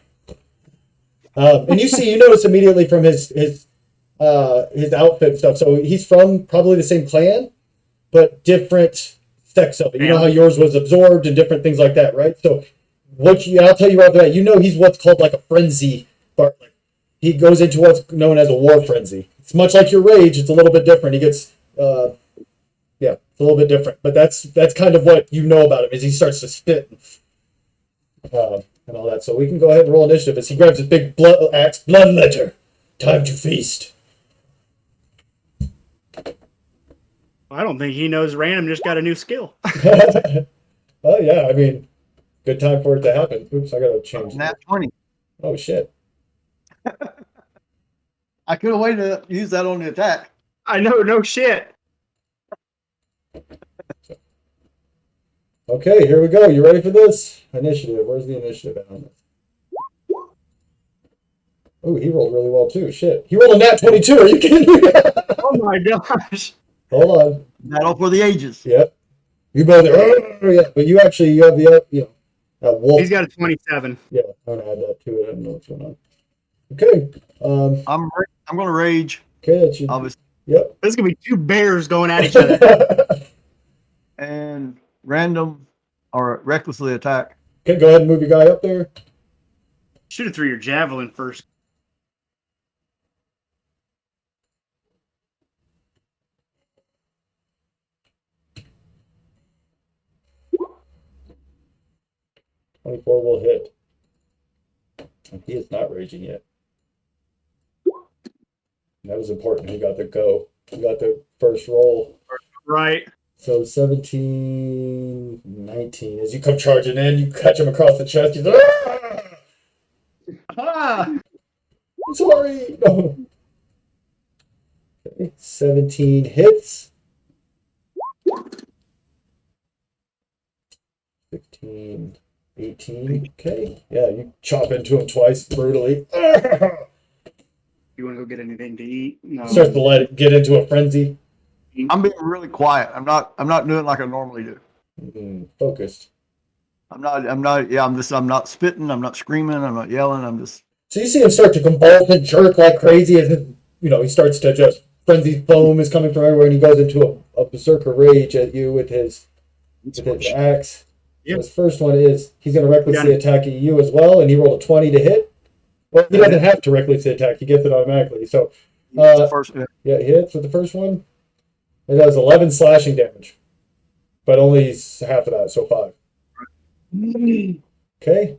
and you notice immediately from his outfit and stuff, so he's from probably the same clan, but different sects of it. You know how yours was absorbed and different things like that, right? So I'll tell you right away, he's what's called like a frenzy, but he goes into what's known as a war frenzy. It's much like your rage, it's a little bit different. He gets it's a little bit different, but that's kind of what you know about him, is he starts to spit and all that. So we can go ahead and roll initiative as he grabs his big blood ledger. Time to feast. I don't think he knows random just got a new skill. Oh yeah, I mean, good time for it to happen. Oops, I gotta change. Nat 20. Oh shit. I could have waited to use that on the attack. I know, no shit. Okay, here we go. You ready for this? Initiative. Where's the initiative on this? Oh, he rolled really well too. Shit. He rolled a nat 22. Are you kidding me? Oh my gosh. Hold on. Battle for the ages. Yep. You both yeah, but you have the wolf. He's got a 27. Yeah, I'm gonna add that to it. I don't know what's going on. Okay. I'm going to rage. Okay, that's you. Obviously. Yep. This is gonna be two bears going at each other. And random or recklessly attack. Okay, go ahead and move your guy up there. Shoot it through your javelin first. $24 will hit. And he is not raging yet. That was important. He got the go. He got the first roll. Right. So 17, 19. As you come charging in, you catch him across the chest. He's like, Ah! I'm sorry. No. Okay, 17 hits. 15, 18. Okay. Yeah, you chop into him twice brutally. You want to go get anything to eat? No. Starts to let it get into a frenzy. I'm being really quiet. I'm not doing like I normally do. Focused. I'm not spitting, I'm not screaming, I'm not yelling, I'm just So you see him start to convulse and jerk like crazy as he starts to just frenzied foam is coming from everywhere, and he goes into a berserker rage at you with his axe. Yeah. So his first one is he's going to recklessly Yeah. attack you as well, and he rolled a 20 to hit. Well, he doesn't have to recklessly attack; he gets it automatically. So, The first, yeah, he hits with the first one. It does 11 slashing damage, but only half of that, so 5. Okay.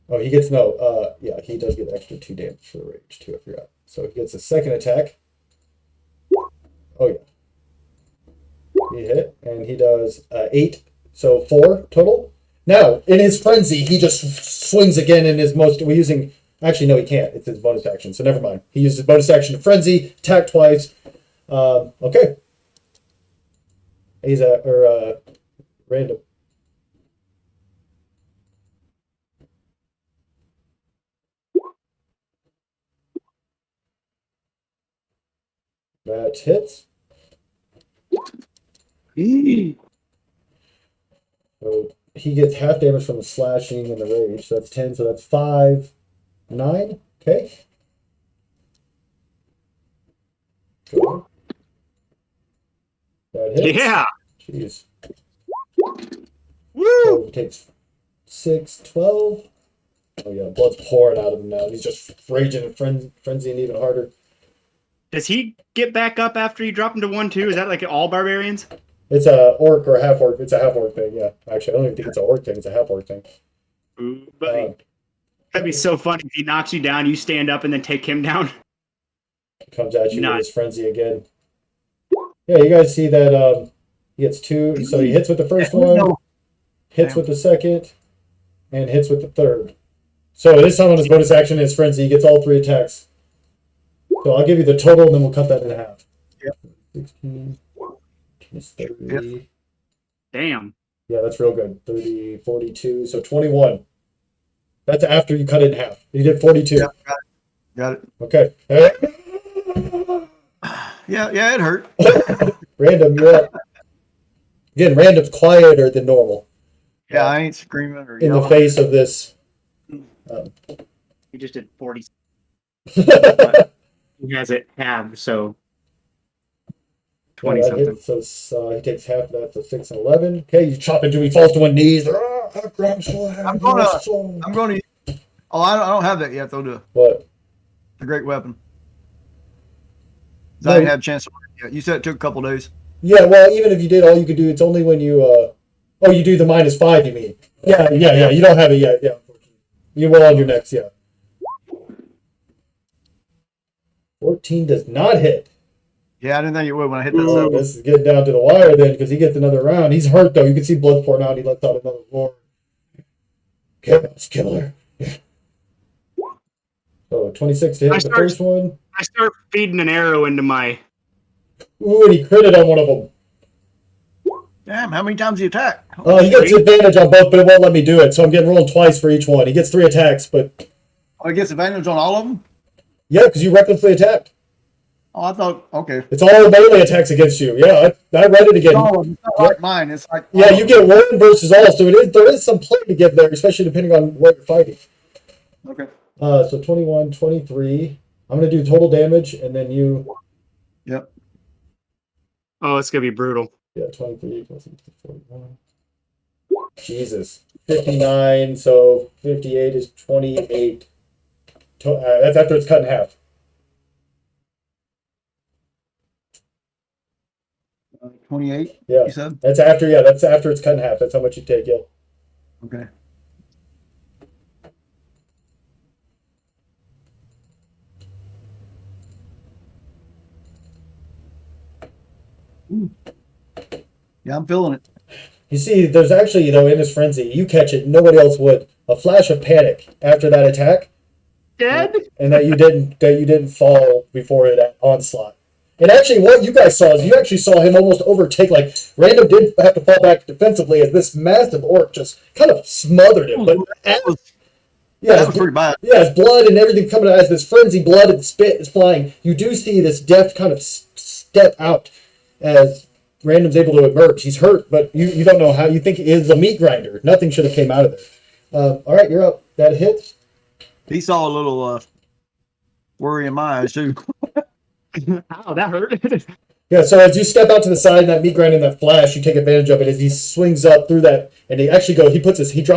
Oh, he gets no. Yeah, he does get extra 2 damage for the rage too. I forgot. So he gets a second attack. Oh yeah. He hit, and he does 8, so 4 total. Now, in his frenzy, he just swings again in his most. We're using. Actually, no, he can't. It's his bonus action, so never mind. He uses bonus action to frenzy, attack twice. Okay. He's random. That hits. So he gets half damage from the slashing and the rage. So that's 10. So that's 5, 9. Okay. Good. That hits. Yeah. Jeez. Woo! So he takes 6, 12. Oh yeah, blood's pouring out of him now. He's just raging and frenzying even harder. Does he get back up after you drop him to 1 too? Is that like all barbarians? It's a orc or a half orc. It's a half orc thing. Yeah, actually, I don't even think it's an orc thing. It's a half orc thing. Ooh, buddy. That'd be so funny if he knocks you down, you stand up, and then take him down. Comes at you with Nice. his frenzy again. Yeah, you guys see that he gets 2. So he hits with the first one, hits with the second, and hits with the third. So this time on his bonus action, his frenzy, he gets all 3 attacks. So I'll give you the total, and then we'll cut that in half. Yep. 16 plus 30. Damn. Yeah, that's real good. 30, 42, so 21. That's after you cut it in half. You did 42. Yeah, got it. Okay. Yeah, it hurt. Random, you're up. Again, random's quieter than normal Yeah, I ain't screaming or in the yelling. face of this. He just did 40. He has it halved, so 20 Yeah, that something. hits, so he takes half of that, so 6 and 11. Okay, you chop into him, he falls to one knee. I'm gonna. Oh, I don't have that yet though. What? The great weapon. 'Cause No, I didn't have a chance to learn it yet. You said it took a couple days. Yeah, well, even if you did, all you could do, it's only when you, oh, you do the -5, you mean? Yeah, you don't have it yet, yeah. You will on your next, yeah. 14 does not hit. Yeah, I didn't think it would when I hit that Oh, seven. this is getting down to the wire then, because he gets another round. He's hurt, though. You can see blood pouring out. He lets out another roar. Killer. So 26 to hit I with the start- first one. I start feeding an arrow into my. Ooh, and he critted on one of them. Damn, how many times he attack? He gets advantage on both, but it won't let me do it. So I'm getting rolled twice for each one. He gets 3 attacks, but Oh, he gets advantage on all of them? yeah, because you recklessly attacked. Oh, I thought, okay. It's all melee attacks against you. Yeah, I read it again. All of them. It's not like mine. It's like. Yeah, you get 1 versus all, so there is some play to give there, especially depending on what you're fighting. Okay. So 21, 23. I'm going to do total damage, and then you, Yep. Oh, it's gonna be brutal. yeah, 23 plus 41. Jesus. 59, so 58 is 28. That's after it's cut in half. 28, Yeah. you said? That's after it's cut in half. That's how much you take, yeah. Okay. Ooh. Yeah, I'm feeling it. You see, there's actually, though, in this frenzy, you catch it, nobody else would. A flash of panic after that attack, Dead? and that you didn't fall before that onslaught. And actually, what you guys saw is you actually saw him almost overtake. Like Random did have to fall back defensively as this massive orc just kind of smothered him. But That was yeah, pretty bad. yeah, his blood and everything coming out as this frenzy blood and spit is flying. You do see this death kind of step out as Random's able to emerge. He's hurt, but you don't know how. You think it is a meat grinder. Nothing should have came out of there. All right, you're up. That hits. He saw a little worry in my eyes, too. Ow, that hurt. Yeah, so as you step out to the side and that meat grind and that flash, you take advantage of it as he swings up through that, and he actually goes. He puts his hand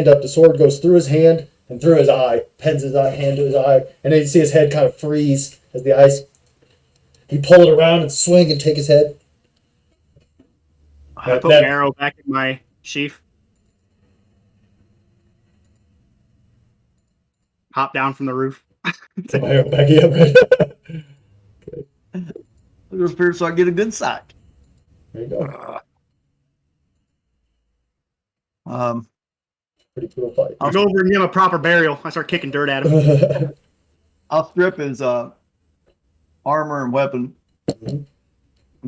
up. The sword goes through his hand and through his eye, pens his hand to his eye, and then you see his head kind of freeze as the ice. You pull it around and swing and take his head. I put an arrow back in my sheath. Hop down from the roof. Take my arrow back up. It appears so I get a good sight. There you go. Pretty cool fight. I'll go over and give him a proper burial. I start kicking dirt at him. I'll strip his armor and weapon and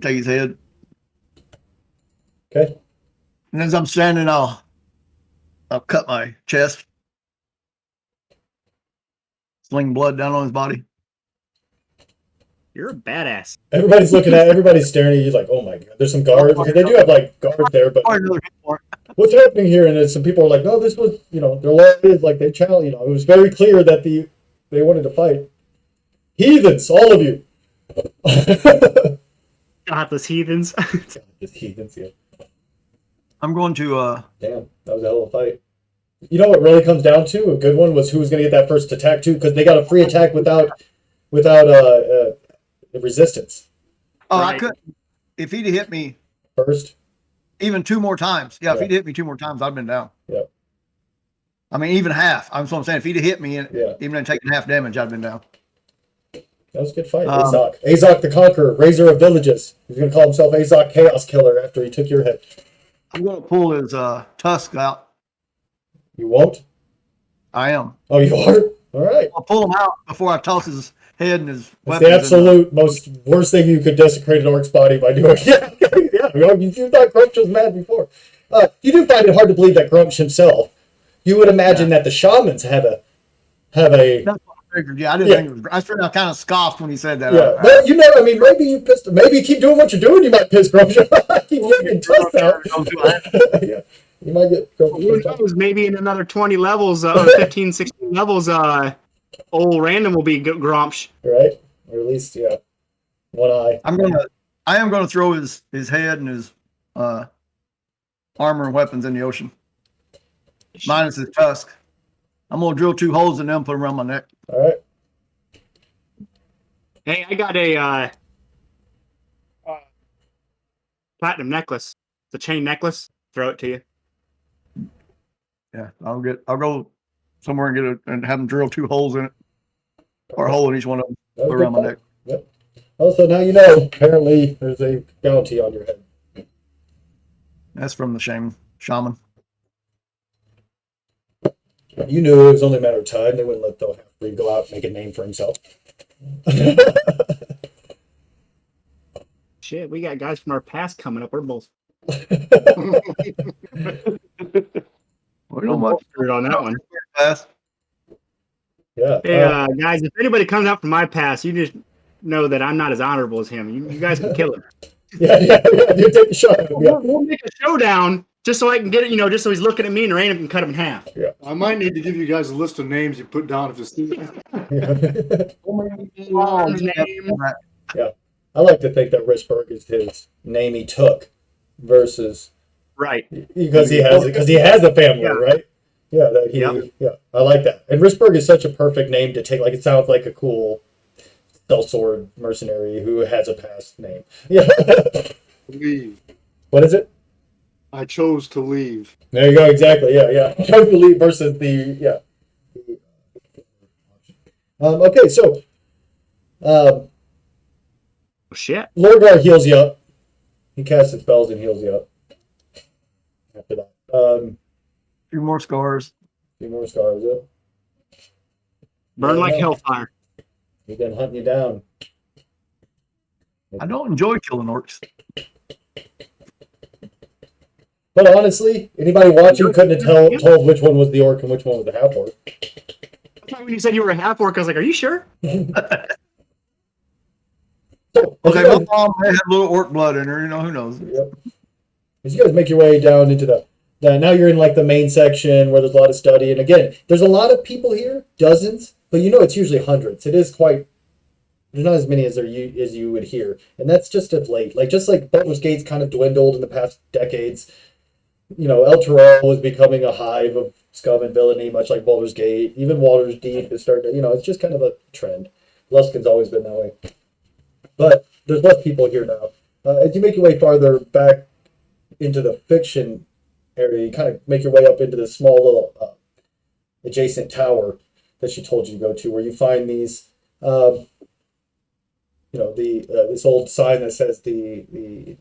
take his head. Okay. And as I'm standing, I'll cut my chest, sling blood down on his body. You're a badass. Everybody's staring at you like, oh my god. There's some guards. Okay, they do have like guards there, but what's happening here? And then some people are like, no, this was, their law is like they challenge. It was very clear that they wanted to fight. Heathens, all of you. Godless heathens. Godless heathens, yeah. I'm going to Damn, that was a hell of a fight. You know what really comes down to a good one was who was going to get that first attack too, because they got a free attack without resistance. Oh, Right. I couldn't. If he'd hit me First, even two more times, if Yeah. he'd hit me two more times, I'd been down. Yep. I mean, even half. I'm saying. If he'd have hit me, Yeah. even in taking half damage, I'd been down. that was a good fight. Um, Azog the Conqueror, Razor of Villages. He's going to call himself Azog Chaos Killer after he took your head. I'm going to pull his tusk out. You won't? I am. Oh, you are? All right. I'll pull him out before I toss his head and his It's weapons. the absolute most worst thing you could desecrate an orc's body by doing. Yeah, you thought Grumsh was mad before. You do find it hard to believe that Grumsh himself. You would imagine that the shamans have a. That's what I figured. Yeah, I didn't Yeah. think it was. I figured I kind of scoffed when he said that. Yeah, but maybe you pissed. Maybe you keep doing what you're doing, you might piss Grumsh off. Keep getting tossed out. Yeah, you might get. Who knows? Maybe in another 20 levels, 15, 16 levels, old random will be Grumsh. Right, or at least one eye. I am gonna throw his head and his armor and weapons in the ocean, minus his tusk. I'm gonna drill 2 holes in them, put them around my neck. All right. Hey, I got a platinum necklace. It's a chain necklace. Throw it to you. Yeah, I'll go somewhere and get it and have them drill 2 holes in it, or a hole in each one of them, That was put a good around my fight. neck. Yep. Also, now you know. Apparently, there's a bounty on your head. That's from the shaman. You knew it was only a matter of time. They wouldn't let the half-breed go out and make a name for himself. Shit, we got guys from our past coming up. We're both We don't much screwed on that one. fast. Yeah. Hey, guys, if anybody comes out from my past, you just know that I'm not as honorable as him. You guys can kill him. Yeah. You take a shot at him. Yeah. We'll make a showdown just so I can get it, just so he's looking at me and Random can cut him in half. I might need to give you guys a list of names you put down if you see them. His name. Yeah. I like to think that Rishberg is his name he took versus Right. because he has a family, Yeah. right? Yeah, I like that. And Rishberg is such a perfect name to take. Like, it sounds like a cool sellsword mercenary who has a past name. Yeah. Leave. What is it? I chose to leave. There you go. Exactly. Yeah. Chose to leave versus the okay, so Oh, shit. Lorgar heals you up. He casts his spells and heals you up. After that, A few more scars. few more scars up. Burn like Yeah. hellfire. He's been hunting you down. I don't enjoy killing orcs. But honestly, anybody watching couldn't have told which one was the orc and which one was the half orc. When you said you were a half orc, I was like, "Are you sure?" So, Okay, my mom may have a little orc blood in her. Who knows? Yep. As you guys make your way down into the now you're in like the main section where there's a lot of study, and again, there's a lot of people here, dozens, but it's usually hundreds. It is quite There's not as many as as you would hear, and that's just of late. Like just like Baldur's Gate's kind of dwindled in the past decades. El Toro was becoming a hive of scum and villainy, much like Baldur's Gate. Even Water's Deep is starting to, it's just kind of a trend. Luskin's always been that way. But there's less people here now. As you make your way farther back into the fiction area, you kind of make your way up into this small little adjacent tower that she told you to go to, where you find these, this old sign that says the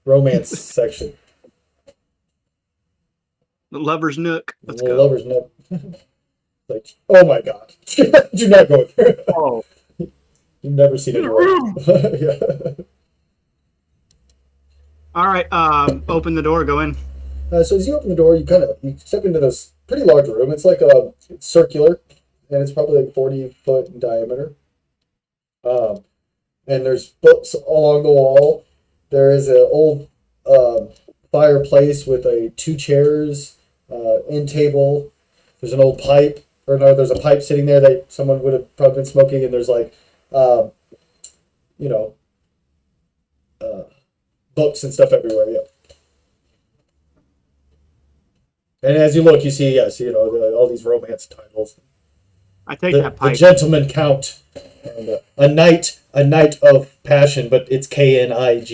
romance section. The lover's nook. Let's go. Lover's nook. Like, oh my god. Do not go there. Oh, You've never seen it. Yeah. All right. Open the door. Go in. So as you open the door, you step into this pretty large room. It's like it's circular, and it's probably like 40 foot in diameter. And there's books along the wall. There is an old fireplace with two chairs, end table. There's an old pipe, or no, there's a pipe sitting there that someone would have probably been smoking, and there's like, books and stuff everywhere. Yeah. And as you look, you see, all these romance titles. I take The that pipe. Gentleman Count, and a knight of passion, but it's Knight.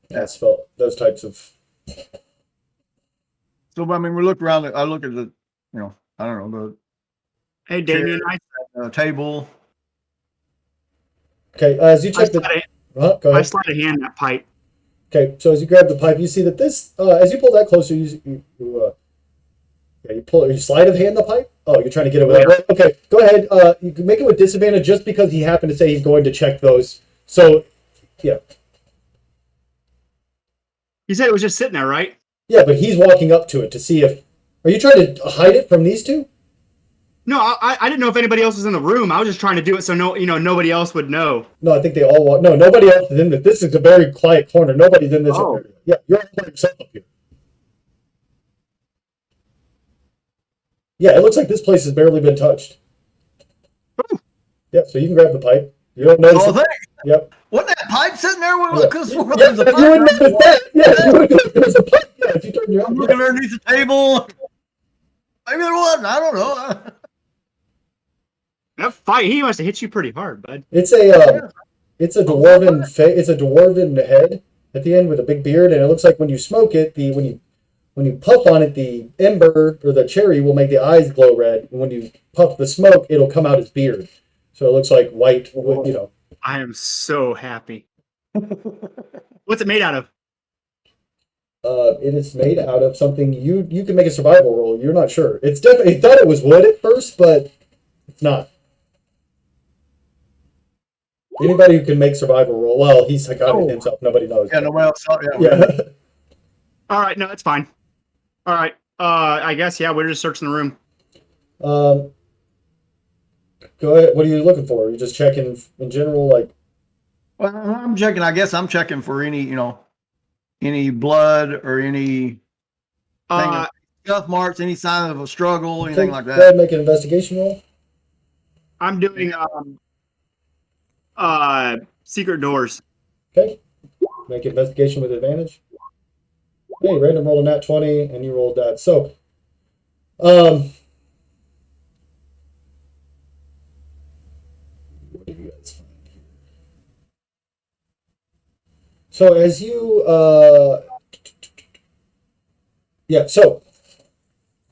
That's spelled those types of. so I mean, we look around. I look at the, I don't know, Hey, Damien. the table. Okay, as you check I go I ahead. slide a hand in that pipe. Okay, so as you grab the pipe, you see that this, as you pull that closer, you slide of hand the pipe. Oh, you're trying to get it with Yeah. that. Okay, go ahead. You can make it with disadvantage just because he happened to say he's going to check those. So, yeah. You said it was just sitting there, right? Yeah, but he's walking up to it to see if. Are you trying to hide it from these two? No, I didn't know if anybody else was in the room. I was just trying to do it so nobody else would know. No, I think they all walk. No, nobody else is in this. This is a very quiet corner. Nobody's in this Oh. area. Yeah, you're all by yourself up here. Yeah, it looks like this place has barely been touched. Yeah, so you can grab the pipe. You don't notice. Oh, it. thanks. Yep. Wasn't that pipe sitting there? Yeah. Because Yeah, there's a you pipe. would notice that. Yeah, you would notice there's a pipe. Yeah, if you turn your I'm own. looking underneath the table. Maybe there wasn't. I don't know. That fight, he must have hit you pretty hard, bud. It's a dwarven head at the end with a big beard, and it looks like when you smoke it, when you puff on it, the ember or the cherry will make the eyes glow red, and when you puff the smoke, it'll come out as beard. So it looks like white, I am so happy. What's it made out of? It is made out of something you can make a survival roll. You're not sure. It's definitely. He thought it was wood at first, but it's not. Anybody who can make survival roll, well, he's got it himself. Nobody knows. Yeah, nobody else saw it. Yeah. All right, no, it's fine. All right, I guess we're just searching the room. Go ahead. What are you looking for? Are you just checking in general, like? Well, I'm checking. I guess I'm checking for any, any blood or any scuff marks, any sign of a struggle, anything like Go ahead that. and make an investigation roll. I'm doing secret doors. Okay. Make investigation with advantage. Hey, random roll a nat 20, and you rolled that. So, what do you guys find here? So as you, so,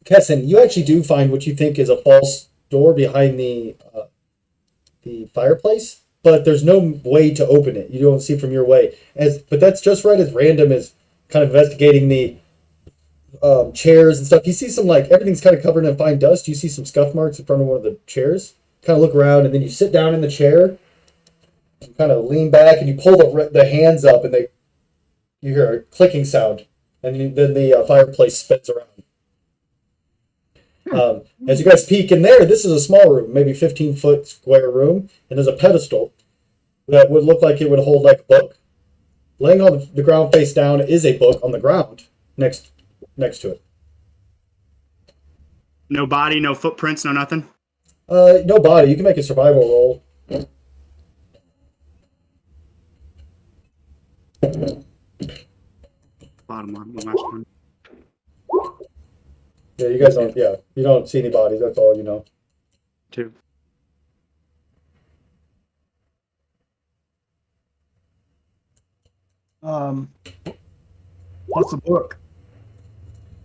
Kessin, you actually do find what you think is a false door behind the fireplace, but there's no way to open it. You don't see from your way. But that's just right as random as kind of investigating the chairs and stuff. You see some, like, everything's kind of covered in fine dust. You see some scuff marks in front of one of the chairs. Kind of look around, and then you sit down in the chair. You kind of lean back, and you pull the hands up, and you hear a clicking sound, and then the fireplace spins around. As you guys peek in there, this is a small room, maybe 15-foot square room, and there's a pedestal that would look like it would hold like a book. Laying on the ground face down is a book on the ground next to it. No body, no footprints, no nothing. No body. You can make a survival roll. Bottom one, the last one. Yeah, you guys don't. Yeah, you don't see any bodies. That's all you know. 2. What's the book?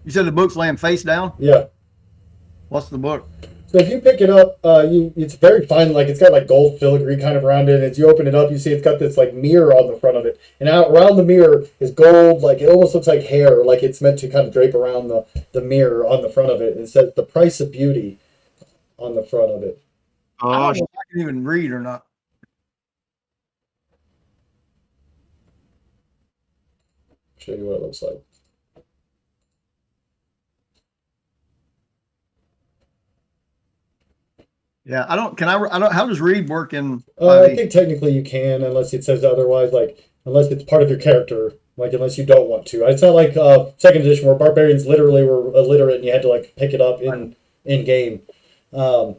You said the book's laying face down? Yeah. What's the book? So if you pick it up, it's very fine. Like it's got like gold filigree kind of around it. As you open it up, you see it's got this like mirror on the front of it, and out around the mirror is gold. Like it almost looks like hair. Like it's meant to kind of drape around the mirror on the front of it. And it says "The Price of Beauty" on the front of it. I Oh, don't know if I can even read or not. Show you what it looks like. Yeah, I don't. Can I don't. How does read work in? I think technically you can, unless it says otherwise. Like unless it's part of your character. Like unless you don't want to. It's not like second edition where barbarians literally were illiterate and you had to like pick it up in game. But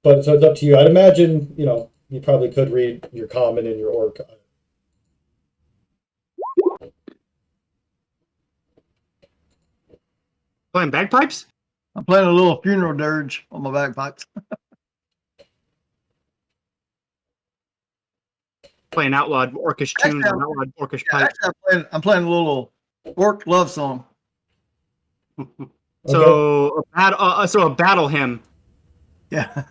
so it's up to you. I'd imagine you probably could read your common and your orc. playing bagpipes? I'm playing a little funeral dirge on my bagpipes. Playing outlawed orcish tunes and outlawed orcish Yeah, pipes. actually, I'm playing a little orc love song. So a battle hymn. Yeah.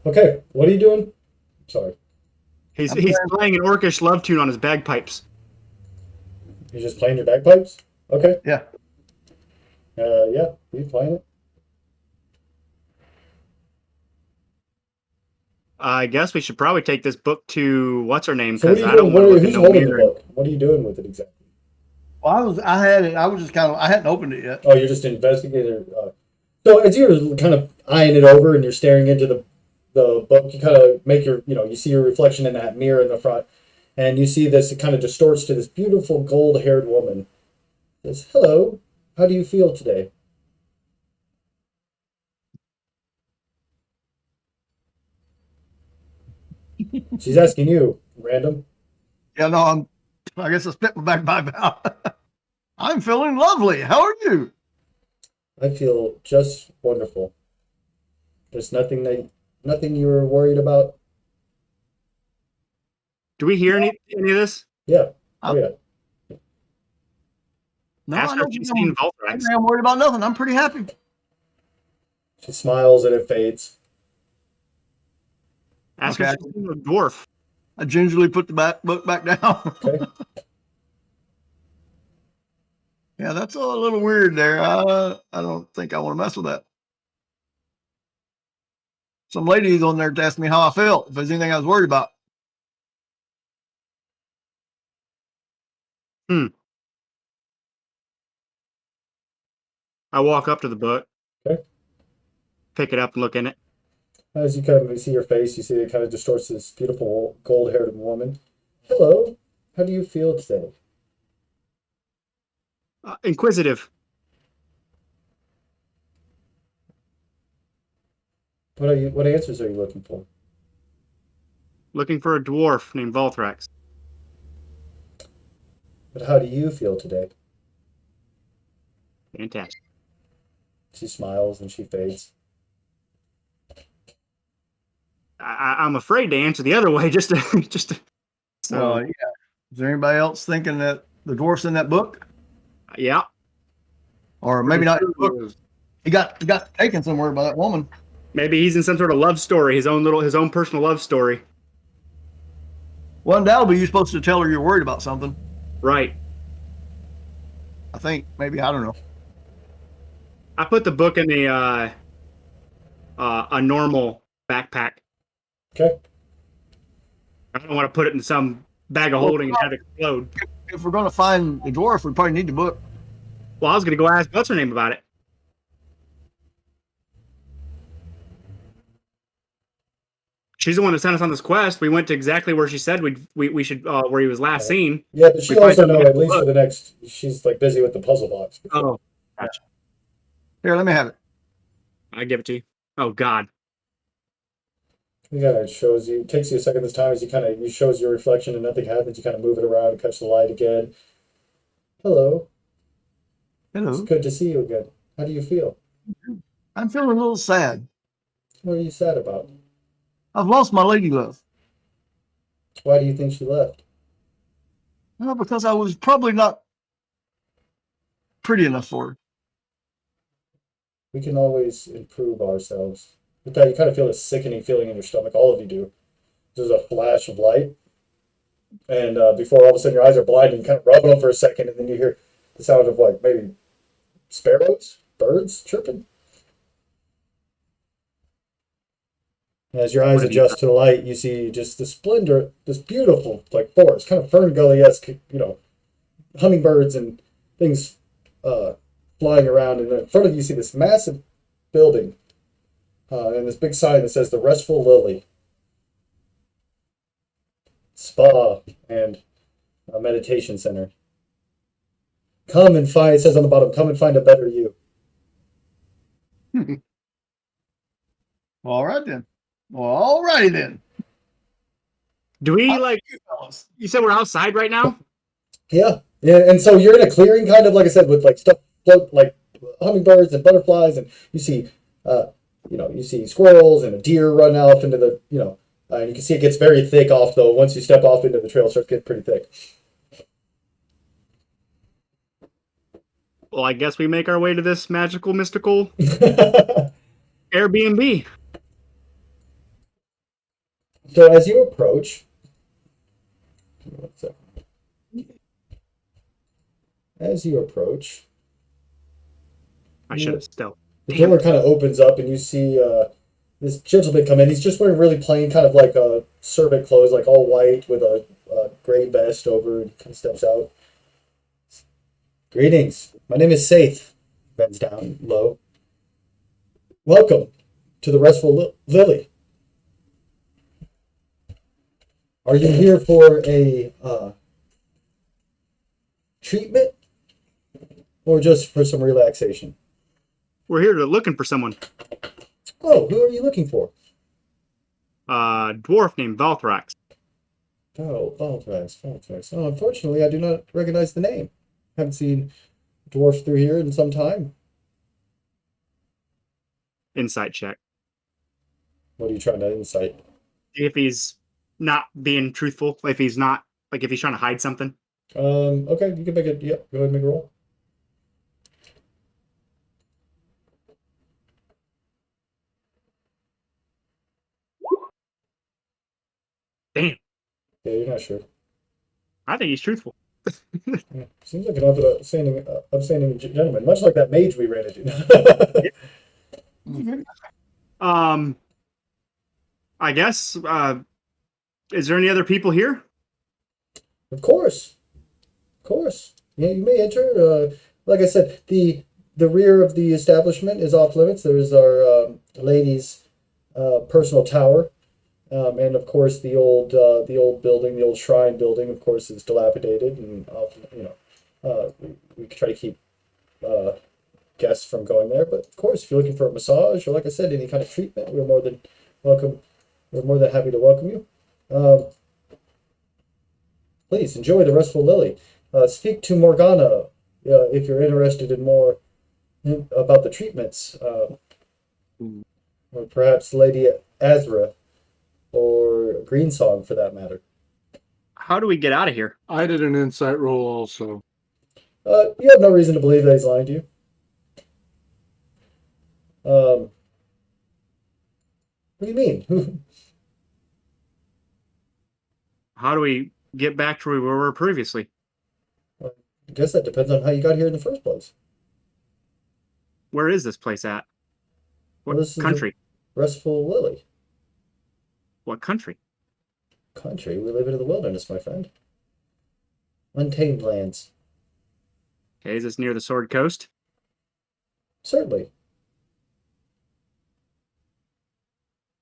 Okay, what are you doing? Sorry, He's playing an orcish love tune on his bagpipes. you're just playing your bagpipes. Okay. Yeah. Yeah, you playing it? I guess we should probably take this book to what's her name, So what because are I you don't doing? want to look at Who's no holding the mirror. book? What are you doing with it exactly? Well, I had it. I was just kind of. I hadn't opened it yet. Oh, you're just investigating. So as you're kind of eyeing it over and you're staring into the book, you kind of make you see your reflection in that mirror in the front, and you see this. It kind of distorts to this beautiful gold-haired woman. It says, "Hello, how do you feel today?" She's asking you, random. Yeah, no. I guess I spit my bagpipe out. I'm feeling lovely. How are you? I feel just wonderful. There's nothing you were worried about. Do we hear any of this? Yeah. Oh yeah. No, Ask I her don't if she's think seen I'm, I Volthrax. think I'm worried about nothing. I'm pretty happy. She smiles and it fades. Ask her Okay. if she's seen a dwarf. I gingerly put the book back down. Okay. Yeah, that's a little weird there. I don't think I want to mess with that. Some ladies on there asked me how I felt, if there's anything I was worried about. I walk up to the book, Okay. pick it up, and look in it. As you kind of see her face, you see it kind of distorts this beautiful gold-haired woman. Hello, how do you feel today? Inquisitive. What answers are you looking for? Looking for a dwarf named Volthrax. But how do you feel today? Fantastic. She smiles and she fades. I'm afraid to answer the other way, just to. So Yeah. Is there anybody else thinking that the dwarf's in that book? yeah, Or maybe not in the book. He got taken somewhere by that woman. maybe he's in some sort of love story, his own personal love story. Well, undoubtedly, you're supposed to tell her you're worried about something. Right. I think maybe, I don't know. I put the book in a normal backpack. Okay. I don't want to put it in some bag of holding and have it explode. If we're going to find the dwarf, we probably need the book. Well, I was going to go ask what's her name about it. She's the one that sent us on this quest. We went to exactly where she said we should where he was last seen. Yeah, but she We find also something know to at least for look. the next. She's like busy with the puzzle box. Oh, gotcha. Here, let me have it. I give it to you. Oh God. You kind of shows you, takes you a second this time as you shows your reflection and nothing happens. You kind of move it around and catch the light again. Hello, it's Hello. good to see you again. How do you feel? I'm feeling a little sad. What are you sad about? I've lost my lady love. Why do you think she left? Well, because I was probably not pretty enough for her. We can always improve ourselves. With that, you kind of feel a sickening feeling in your stomach. All of you do. There's a flash of light, and before all of a sudden your eyes are blind, and you kind of rub them for a second, and then you hear the sound of like maybe sparrows, birds chirping. As your eyes adjust to the light, you see just the splendor, this beautiful, like forest, kind of fern gully-esque, hummingbirds and things flying around. And in front of you, you see this massive building and this big sign that says the Restful Lily Spa and a meditation center. Come and find, it says on the bottom, come and find a better you. All right then. Well, all righty then. Do we How like? you fellas? You said we're outside right now. Yeah. And so you're in a clearing, kind of like I said, with like stuff float like hummingbirds and butterflies, and you see, you see squirrels and a deer run off into the, and you can see it gets very thick off though. Once you step off into the trail, it starts getting pretty thick. Well, I guess we make our way to this magical, mystical Airbnb. So as you approach, I should have still. the door kind of opens up and you see this gentleman come in. He's just wearing really plain, kind of like servant clothes, like all white with a gray vest over, and kind of steps out. Greetings. My name is Saith. Bends down low. Welcome to the Restful Lily. Are you here for a treatment or just for some relaxation? We're here to looking for someone. Oh, who are you looking for? Dwarf named Valthrax. Oh, Valtrax. Oh, unfortunately, I do not recognize the name. Haven't seen dwarfs through here in some time. Insight check. What are you trying to insight? If he's not being truthful, if he's not like if he's trying to hide something. Okay, you can make it. Yep, go ahead and make a roll. Damn, Yeah, you're not sure. I think he's truthful. Yeah. Seems like an upstanding gentleman, much like that mage we ran into. I guess. Is there any other people here? Of course. Yeah, you may enter. Like I said, the rear of the establishment is off limits. There's our lady's personal tower, and of course the old building, the old shrine building. Of course, is dilapidated, and we try to keep guests from going there. But of course, if you're looking for a massage or, like I said, any kind of treatment, we're more than welcome. We're more than happy to welcome you. Please enjoy the Restful Lily. Speak to Morgana if you're interested in more about the treatments, or perhaps Lady Azra or Greensong for that matter. How do we get out of here? I did an insight roll also. You have no reason to believe that he's lying to you. What do you mean? How do we get back to where we were previously? I guess that depends on how you got here in the first place. Where is this place at? What Well, this is country? Restful Lily. What country? Country? We live in the wilderness, my friend. Untamed lands. Okay, is this near the Sword Coast? Certainly.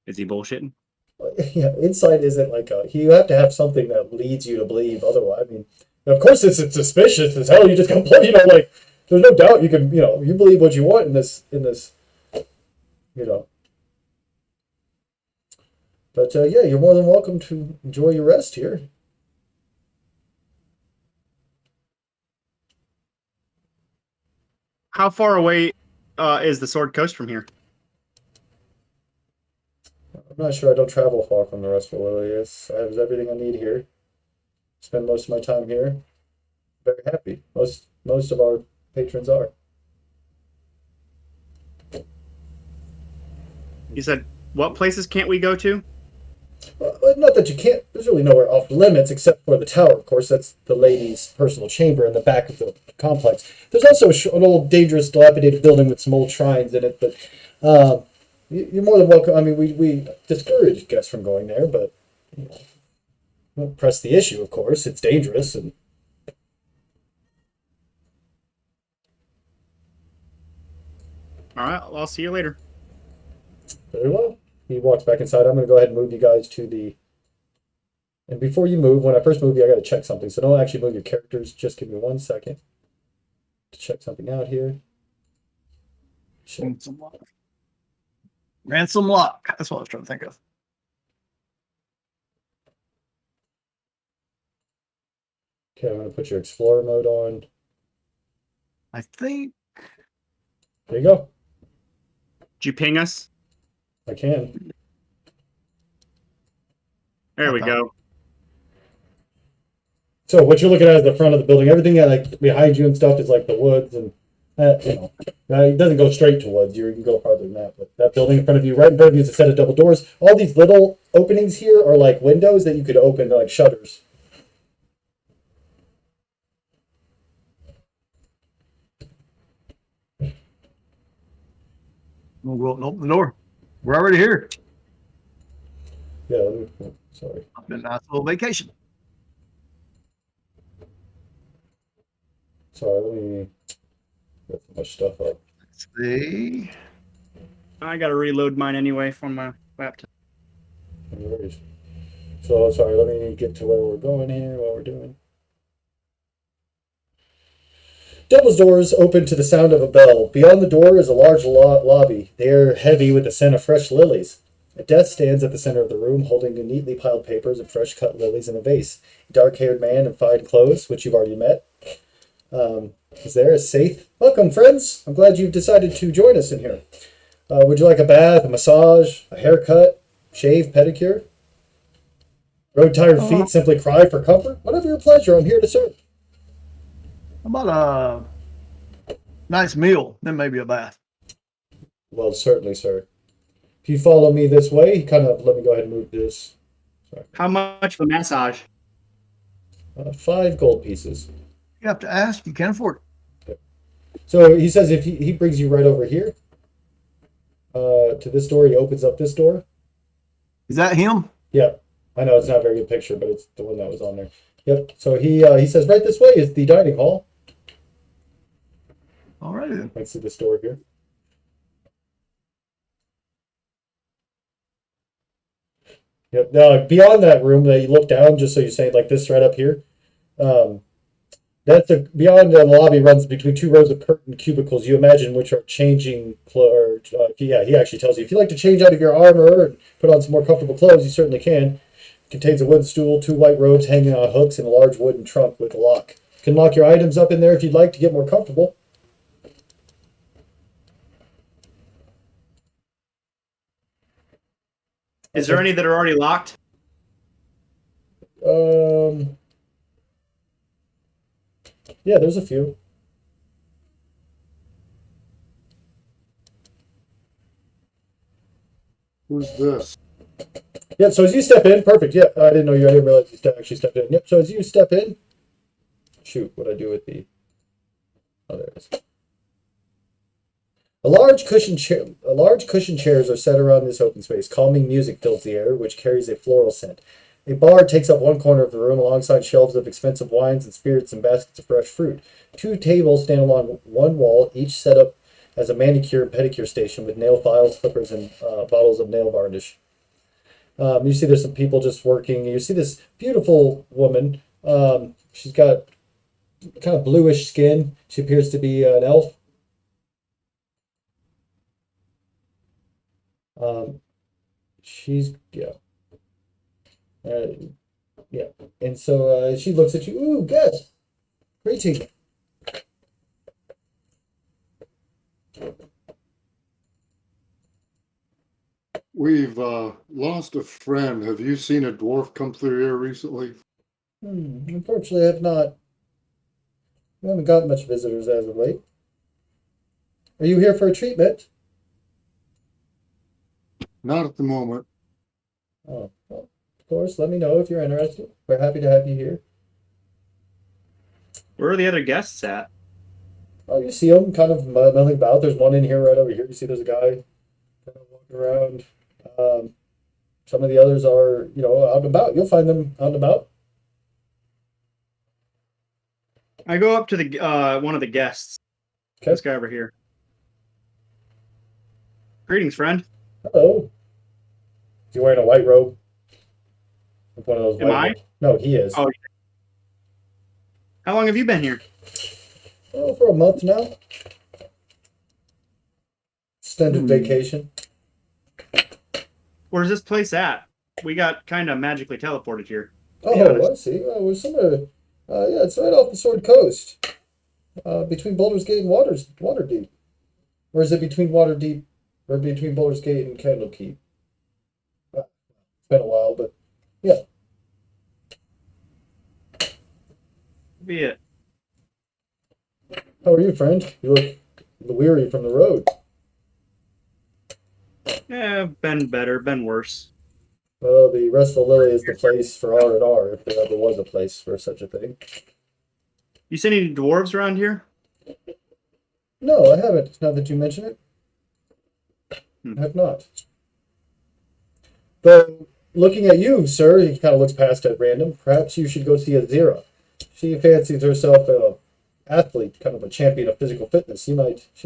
Is he bullshitting? Yeah, insight isn't like you have to have something that leads you to believe otherwise. I mean, of course it's suspicious as hell. You just complain, like there's no doubt you can, you believe what you want in this, you know. But yeah, you're more than welcome to enjoy your rest here. How far away is the Sword Coast from here? I'm not sure. I don't travel far from the Restful Lily. Yes, I have everything I need here. Spend most of my time here. Very happy. Most of our patrons are. You said what places can't we go to? Well, not that you can't. There's really nowhere off limits except for the tower. Of course, that's the lady's personal chamber in the back of the complex. There's also an old, dangerous, dilapidated building with some old shrines in it. But you're more than welcome. I mean, we discourage guests from going there, but don't press the issue. Of course, it's dangerous and. All right, well, I'll see you later. Very well. He walks back inside. I'm going to go ahead and move you guys to the. And before you move, when I first move you, I got to check something. So don't actually move your characters. Just give me 1 second to check something out here. Ransom lock. Ransom lock. That's what I was trying to think of. Okay, I'm going to put your Explorer mode on. I think. There you go. Did you ping us? I can. There we go. So what you're looking at is the front of the building. Everything like behind you and stuff is like the woods, and it doesn't go straight to woods. You can go farther than that. But that building in front of you, right in front of you, is a set of double doors. All these little openings here are like windows that you could open, like shutters. We'll go up and open the door. We're already here. Yeah. Sorry. It's been a nice little vacation. Sorry. Let me get so much stuff up. Let's see. I got to reload mine anyway from my laptop. No worries. So sorry. Let me get to where we're going here. What we're doing. Devil's doors open to the sound of a bell. Beyond the door is a large lobby. They are heavy with the scent of fresh lilies. A desk stands at the center of the room, holding neatly piled papers and fresh-cut lilies in a vase. A dark-haired man in fine clothes, which you've already met, is there. Is Safe. Welcome, friends. I'm glad you've decided to join us in here. Would you like a bath, a massage, a haircut, shave, pedicure? Road-tired feet simply cry for comfort? Whatever your pleasure, I'm here to serve. How about a nice meal, then maybe a bath? Well, certainly, sir. If you follow me this way, let me go ahead and move this. Sorry. How much for massage? 5 gold pieces. You have to ask. You can't afford it. So he says if he brings you right over here to this door, he opens up this door. Is that him? Yeah, I know it's not a very good picture, but it's the one that was on there. Yep. So he says right this way is the dining hall. All right then. Let's see this door here. Yep. Now beyond that room, that you look down, just so you say like this right up here. That's beyond the lobby runs between 2 rows of curtained cubicles. You imagine which are changing. He actually tells you if you like to change out of your armor and put on some more comfortable clothes, you certainly can. It contains a wooden stool, 2 white robes hanging on hooks, and a large wooden trunk with a lock. You can lock your items up in there if you'd like to get more comfortable. Is there any that are already locked? Yeah, there's a few. Who's this? Yeah, so as you step in, perfect. Yeah, I didn't realize you actually stepped in. Yep, so as you step in, shoot, what'd I do with the... Oh, there it is. Large cushioned chairs are set around this open space. Calming music fills the air, which carries a floral scent. A bar takes up one corner of the room alongside shelves of expensive wines and spirits and baskets of fresh fruit. 2 tables stand along one wall, each set up as a manicure and pedicure station with nail files, clippers, and bottles of nail varnish. You see there's some people just working. You see this beautiful woman. She's got kind of bluish skin. She appears to be an elf. Um, she's yeah, uh, yeah. And so she looks at you. Ooh, guest, greeting. We've lost a friend. Have you seen a dwarf come through here recently? Unfortunately, I have not. We haven't got much visitors as of late. Are you here for a treatment? Not at the moment. Oh, well, of course. Let me know if you're interested. We're happy to have you here. Where are the other guests at? Oh, you see them kind of milling about. There's one in here right over here. You see there's a guy kind of walking around. Some of the others are, out and about. You'll find them out and about. I go up to the one of the guests. Okay. This guy over here. Greetings, friend. Hello. Is he wearing a white robe? Like one of those Am white I? robes? No, he is. Oh. How long have you been here? Oh, for a month now. Extended vacation. Where's this place at? We got kind of magically teleported here. Oh, I see. We're somewhere. Yeah, it's right off the Sword Coast, between Boulder's Gate and Waterdeep. Or is it between Waterdeep, or between Boulder's Gate and Candlekeep? It's been a while, but yeah. Be it. How are you, friend? You look weary from the road. Yeah, been better, been worse. Well, the Restful Lily is the place for R&R, if there ever was a place for such a thing. You seen any dwarves around here? No, I haven't, now that you mention it. I have not. Though, looking at you, sir, he kind of looks past at random, perhaps you should go see Azira. She fancies herself an athlete, kind of a champion of physical fitness. She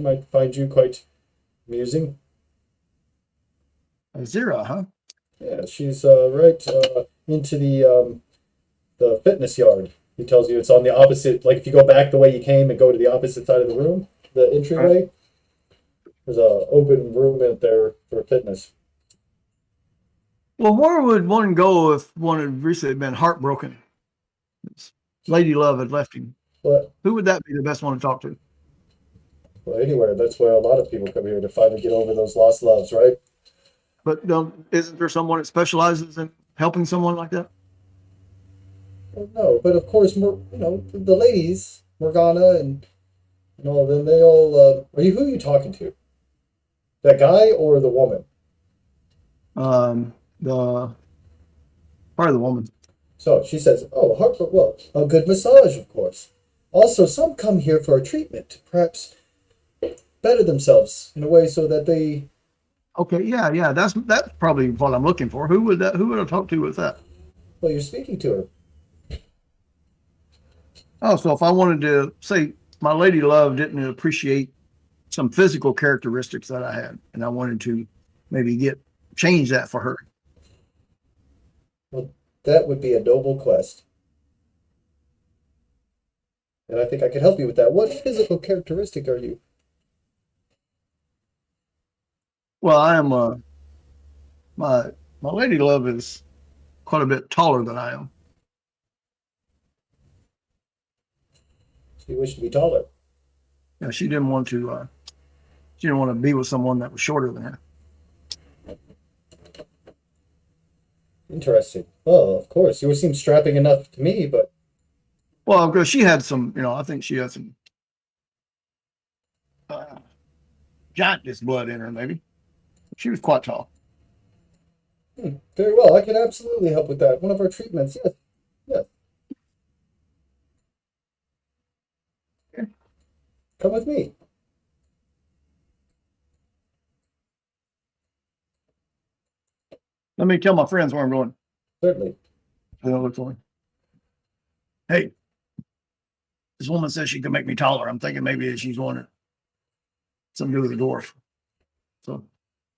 might find you quite amusing. Zero, huh? Yeah, she's right into the fitness yard. He tells you it's on the opposite, like if you go back the way you came and go to the opposite side of the room, the entryway, there's a open room in there for fitness. Well, where would one go if one had recently been heartbroken? His lady love had left him. But, Who would that be the best one to talk to? well, anywhere. That's where a lot of people come here to finally get over those lost loves, right? But isn't there someone that specializes in helping someone like that? Well, no, but of course, the ladies, Morgana and all of them, they all. Who are you talking to? That guy or the woman? Probably the woman. So she says, "Oh, heartbroken. Well, a good massage, of course. Also, some come here for a treatment to perhaps better themselves in a way so that they." Okay, yeah, that's probably what I'm looking for. Who would I talk to with that? Well, you're speaking to her. Oh, so if I wanted to say my lady love didn't appreciate some physical characteristics that I had, and I wanted to maybe change that for her. Well, that would be a noble quest. And I think I could help you with that. What physical characteristic are you? Well, I am my lady love is quite a bit taller than I am. So you wish to be taller. Yeah, she didn't want to be with someone that was shorter than her. Interesting. Well, of course, you would seem strapping enough to me, but Well, because she had some, I think she had some giantess blood in her, maybe. She was quite tall. very well. I can absolutely help with that. One of our treatments, yes. Yes. Okay. Come with me. Let me tell my friends where I'm going. Certainly. They don't look for me. Hey, this woman says she can make me taller. I'm thinking maybe she's wanting something to do with the dwarf. So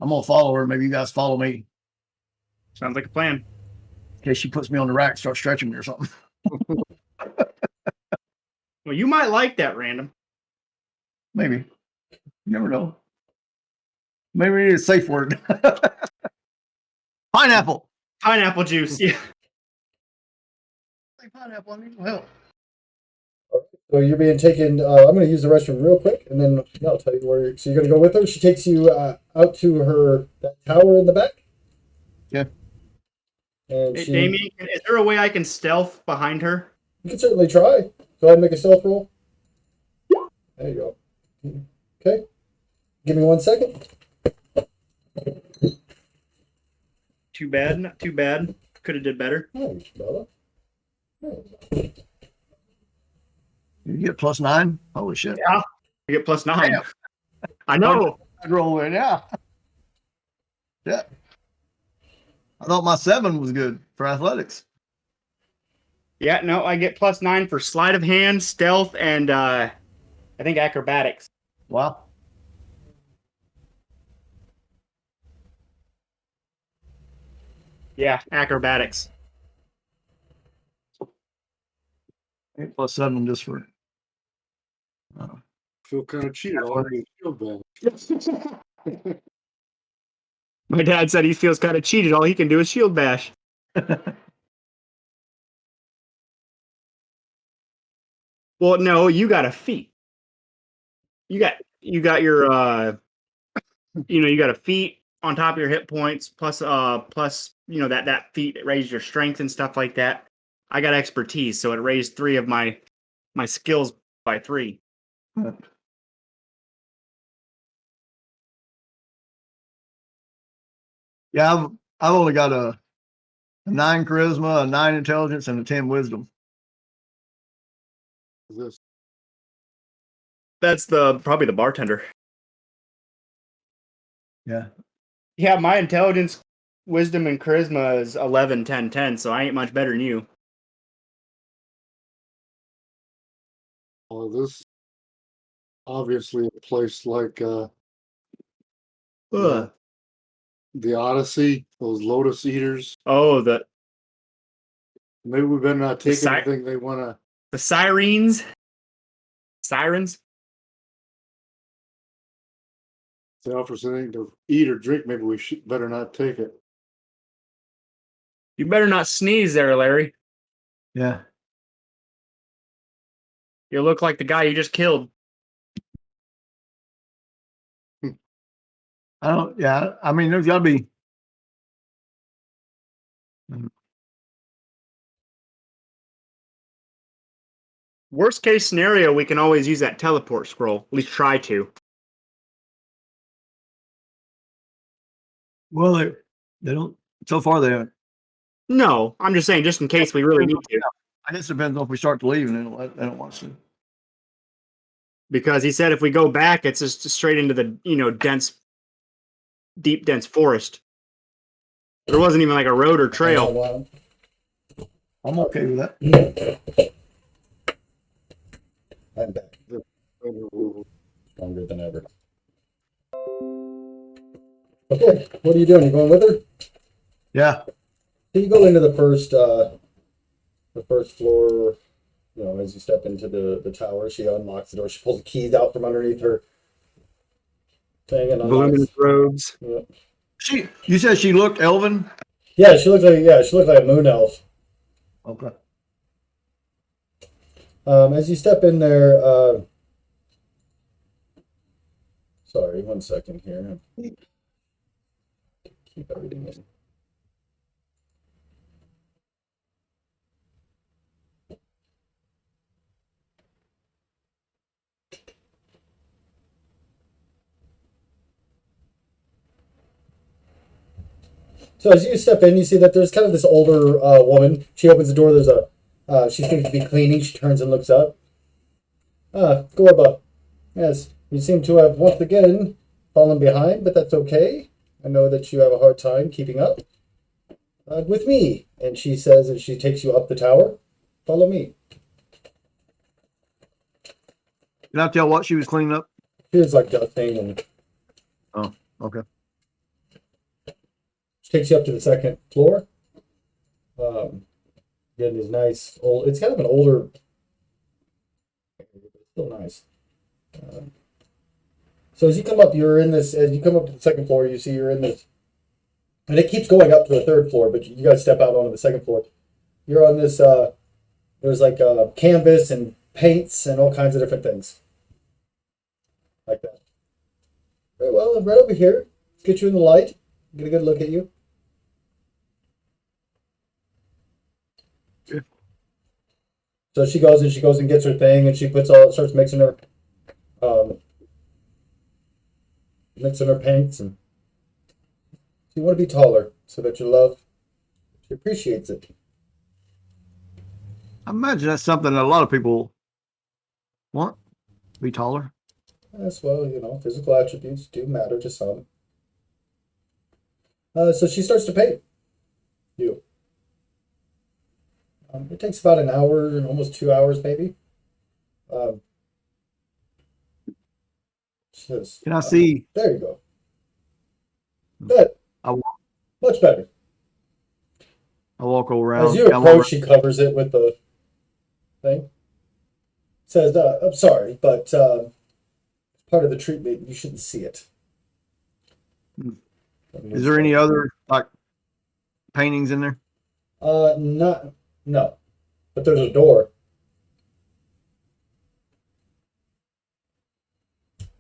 I'm gonna follow her. Maybe you guys follow me. Sounds like a plan. In case she puts me on the rack, start stretching me or something. Well, you might like that, Random. Maybe. You never know. Maybe we need a safe word. Pineapple. Pineapple juice. Yeah. Say pineapple. I need some help. So you're being taken. I'm going to use the restroom real quick, and then I'll tell you where. So you're going to go with her. She takes you out to her that tower in the back. Yeah. And Hey, she. Damien, is there a way I can stealth behind her? You can certainly try. Go ahead and make a stealth roll. There you go. Okay. Give me 1 second. Too bad. Not too bad. Could have did better. Nice, Bella. Nice. You get +9. Holy shit. Yeah. I get +9. Damn. I know. I'd roll in, yeah. Yeah. I thought my 7 was good for athletics. Yeah, no, I get +9 for sleight of hand, stealth, and I think acrobatics. Wow. Yeah, acrobatics. 8 + 7 just for. Feel kind of cheated. All I shield bash. My dad said he feels kind of cheated. All he can do is shield bash. Well, no, you got a feat. You got your you got a feat on top of your hit points plus that feat that raised your strength and stuff like that. I got expertise, so it raised 3 of my skills by 3. Yeah, I've only got a 9 charisma, a 9 intelligence, and a 10 wisdom. This That's probably the bartender. Yeah. Yeah, my intelligence, wisdom, and charisma is 11, 10, 10, so I ain't much better than you. this obviously a place like Ugh. the Odyssey, those Lotus Eaters. Oh, the Maybe we better not take si- anything they want to. sirens. They offer us anything to eat or drink. Maybe we should better not take it. You better not sneeze there, Larry. Yeah. You look like the guy you just killed. I mean, there's got to be. Worst case scenario, we can always use that teleport scroll. At least try to. Well, they don't. So far, they haven't. No, I'm just saying, just in case we really need to. I guess it depends on if we start to leave and they don't want us to. Because he said if we go back, it's just straight into the deep dense forest. There wasn't even like a road or trail. I'm okay with that. I'm back. Stronger than ever. Okay, what are you doing? You going with her? Yeah. So you go into the first floor. You know, as you step into the tower, she unlocks the door. She pulls the keys out from underneath her thing and unlocks. Voluminous robes. Yeah. You said she looked elven? Yeah, she looked like a moon elf. Okay. As you step in there, sorry, 1 second here. Keep everything in. So as you step in, you see that there's kind of this older woman. She opens the door. There's she seems to be cleaning. She turns and looks up. Gorba. Yes, you seem to have once again fallen behind, but that's okay. I know that you have a hard time keeping up with me. And she says, as she takes you up the tower, follow me. Can I tell what she was cleaning up? She was like dusting and Oh, okay. She takes you up to the second floor. Again, these nice old. It's kind of an older, but still nice. So as you come up, you're in this. As you come up to the second floor, you see you're in this, and it keeps going up to the third floor. But you guys step out onto the second floor. You're on this. There's like canvas and paints and all kinds of different things, like that. Very well, and right over here. Let's get you in the light. Get a good look at you. Yeah. So she goes and gets her thing, and she starts mixing her paints, and you want to be taller so that your love, she appreciates it. I imagine that's something that a lot of people want, to be taller. Yes, well, physical attributes do matter to some. So she starts to paint you. It takes about an hour, almost 2 hours, maybe. She says, Can I see? there you go. Good. I walk, Much better. I walk around. As you I'm approach, she covers it with the thing. Says, I'm sorry, but part of the treatment, you shouldn't see it. Is there any other like paintings in there? No. But there's a door.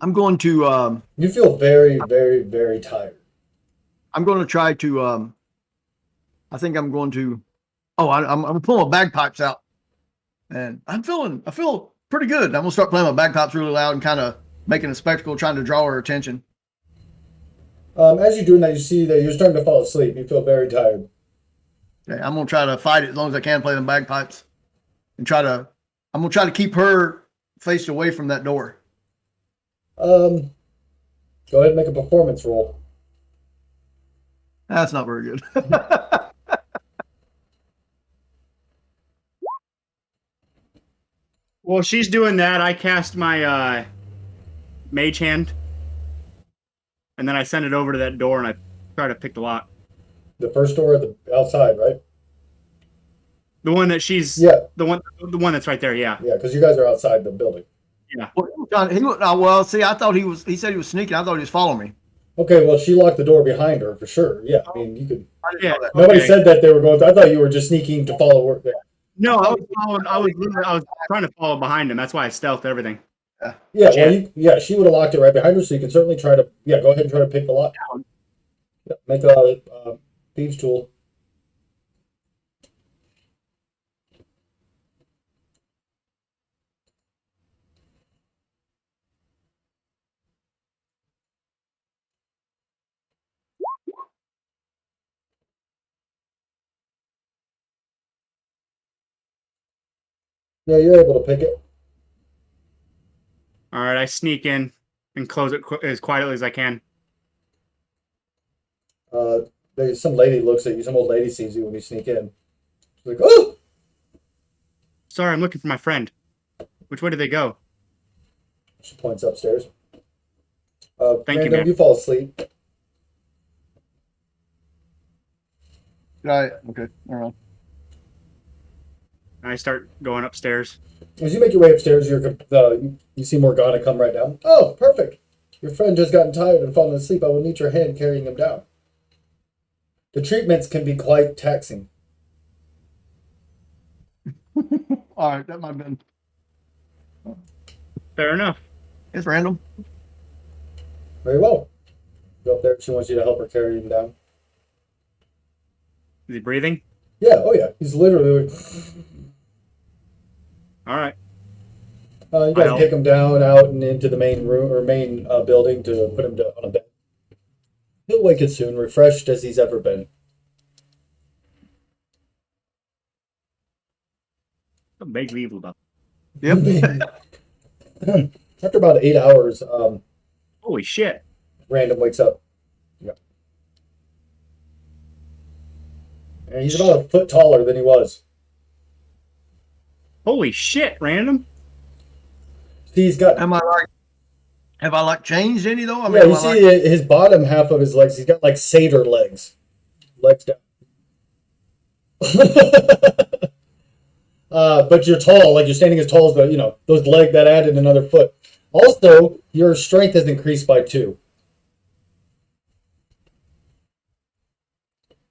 I'm going to. You feel very, very, very tired. I'm going to try to. I think I'm going to. Oh, I'm gonna pull my bagpipes out, and I feel pretty good. I'm gonna start playing my bagpipes really loud and kind of making a spectacle, trying to draw her attention. As you're doing that, you see that you're starting to fall asleep. You feel very tired. Okay, I'm gonna try to fight it as long as I can, play them bagpipes, and I'm gonna try to keep her faced away from that door. Go ahead and make a performance roll. That's not very good. While she's doing that, I cast my mage hand, and then I send it over to that door, and I try to pick the lock. The first door at the outside, right? The one that she's Yeah. the one that's right there. Yeah. Yeah, because you guys are outside the building. Well, see, I thought he said he was sneaking. I thought he was following me. Okay, well, she locked the door behind her for sure. Yeah, I mean, you could. I didn't Yeah. know that. Nobody Okay. said that they were going. I thought you were just sneaking to follow work. No, I was trying to follow behind him. That's why I stealthed everything. Yeah, well, she would have locked it right behind her, so you can certainly try to. Yeah, go ahead and try to pick the lock. Yeah, make a thieves tool. Yeah, you're able to pick it. All right, I sneak in and close it as quietly as I can. Some lady looks at you. Some old lady sees you when you sneak in. She's like, "Oh!" Sorry, I'm looking for my friend. Which way did they go? She points upstairs. Thank you, Random, ma'am. you fall asleep. Right. Okay. All right. I start going upstairs. As you make your way upstairs, you see Morgana come right down. Oh, perfect. Your friend has gotten tired and fallen asleep. I will need your hand carrying him down. The treatments can be quite taxing. All right. That might have been. Fair enough. It's random. Very well. Go up there. She wants you to help her carry him down. Is he breathing? Yeah, oh yeah. He's literally. All right. You guys take him down, out, and into the main room or main building to put him on a bed. He'll wake it soon, refreshed as he's ever been. I'm vaguely evil about Yep. After about 8 hours, Holy shit. Random wakes up. Yeah. And he's about a foot taller than he was. Holy shit, Random. He's got. Have I changed any though? I Yeah, you see his bottom half of his legs. He's got like satyr legs. legs down. But you're tall, like you're standing as tall as those legs that added another foot. Also, your strength has increased by 2.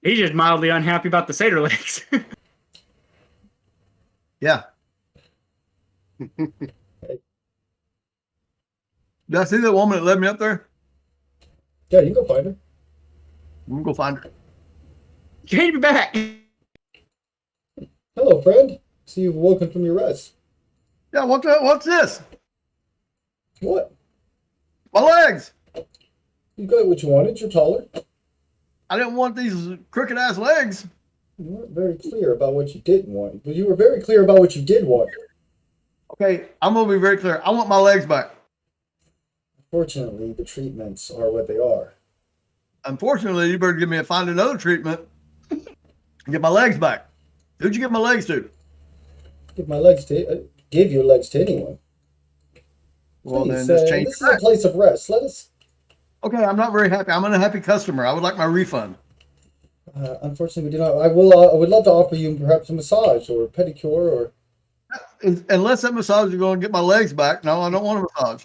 He's just mildly unhappy about the satyr legs. Yeah. Did I see that woman that led me up there? Yeah, you can go find her. I'm gonna go find her. You need to be back. Hello, friend. See you've woken from your rest. Yeah, what's this? What? My legs. You got what you wanted. You're taller. I didn't want these crooked ass legs. You weren't very clear about what you didn't want, but you were very clear about what you did want. Okay, I'm gonna be very clear. I want my legs back. Unfortunately, the treatments are what they are. Unfortunately, you better find another treatment and get my legs back. Who'd you get my legs to? Give your legs to anyone. Well, Please, then just change this it is a back. place of rest. Let us. Okay, I'm not very happy. I'm an unhappy customer. I would like my refund. Unfortunately, we do not. I would love to offer you perhaps a massage or a pedicure or. Unless that massage is going to get my legs back. No, I don't want a massage.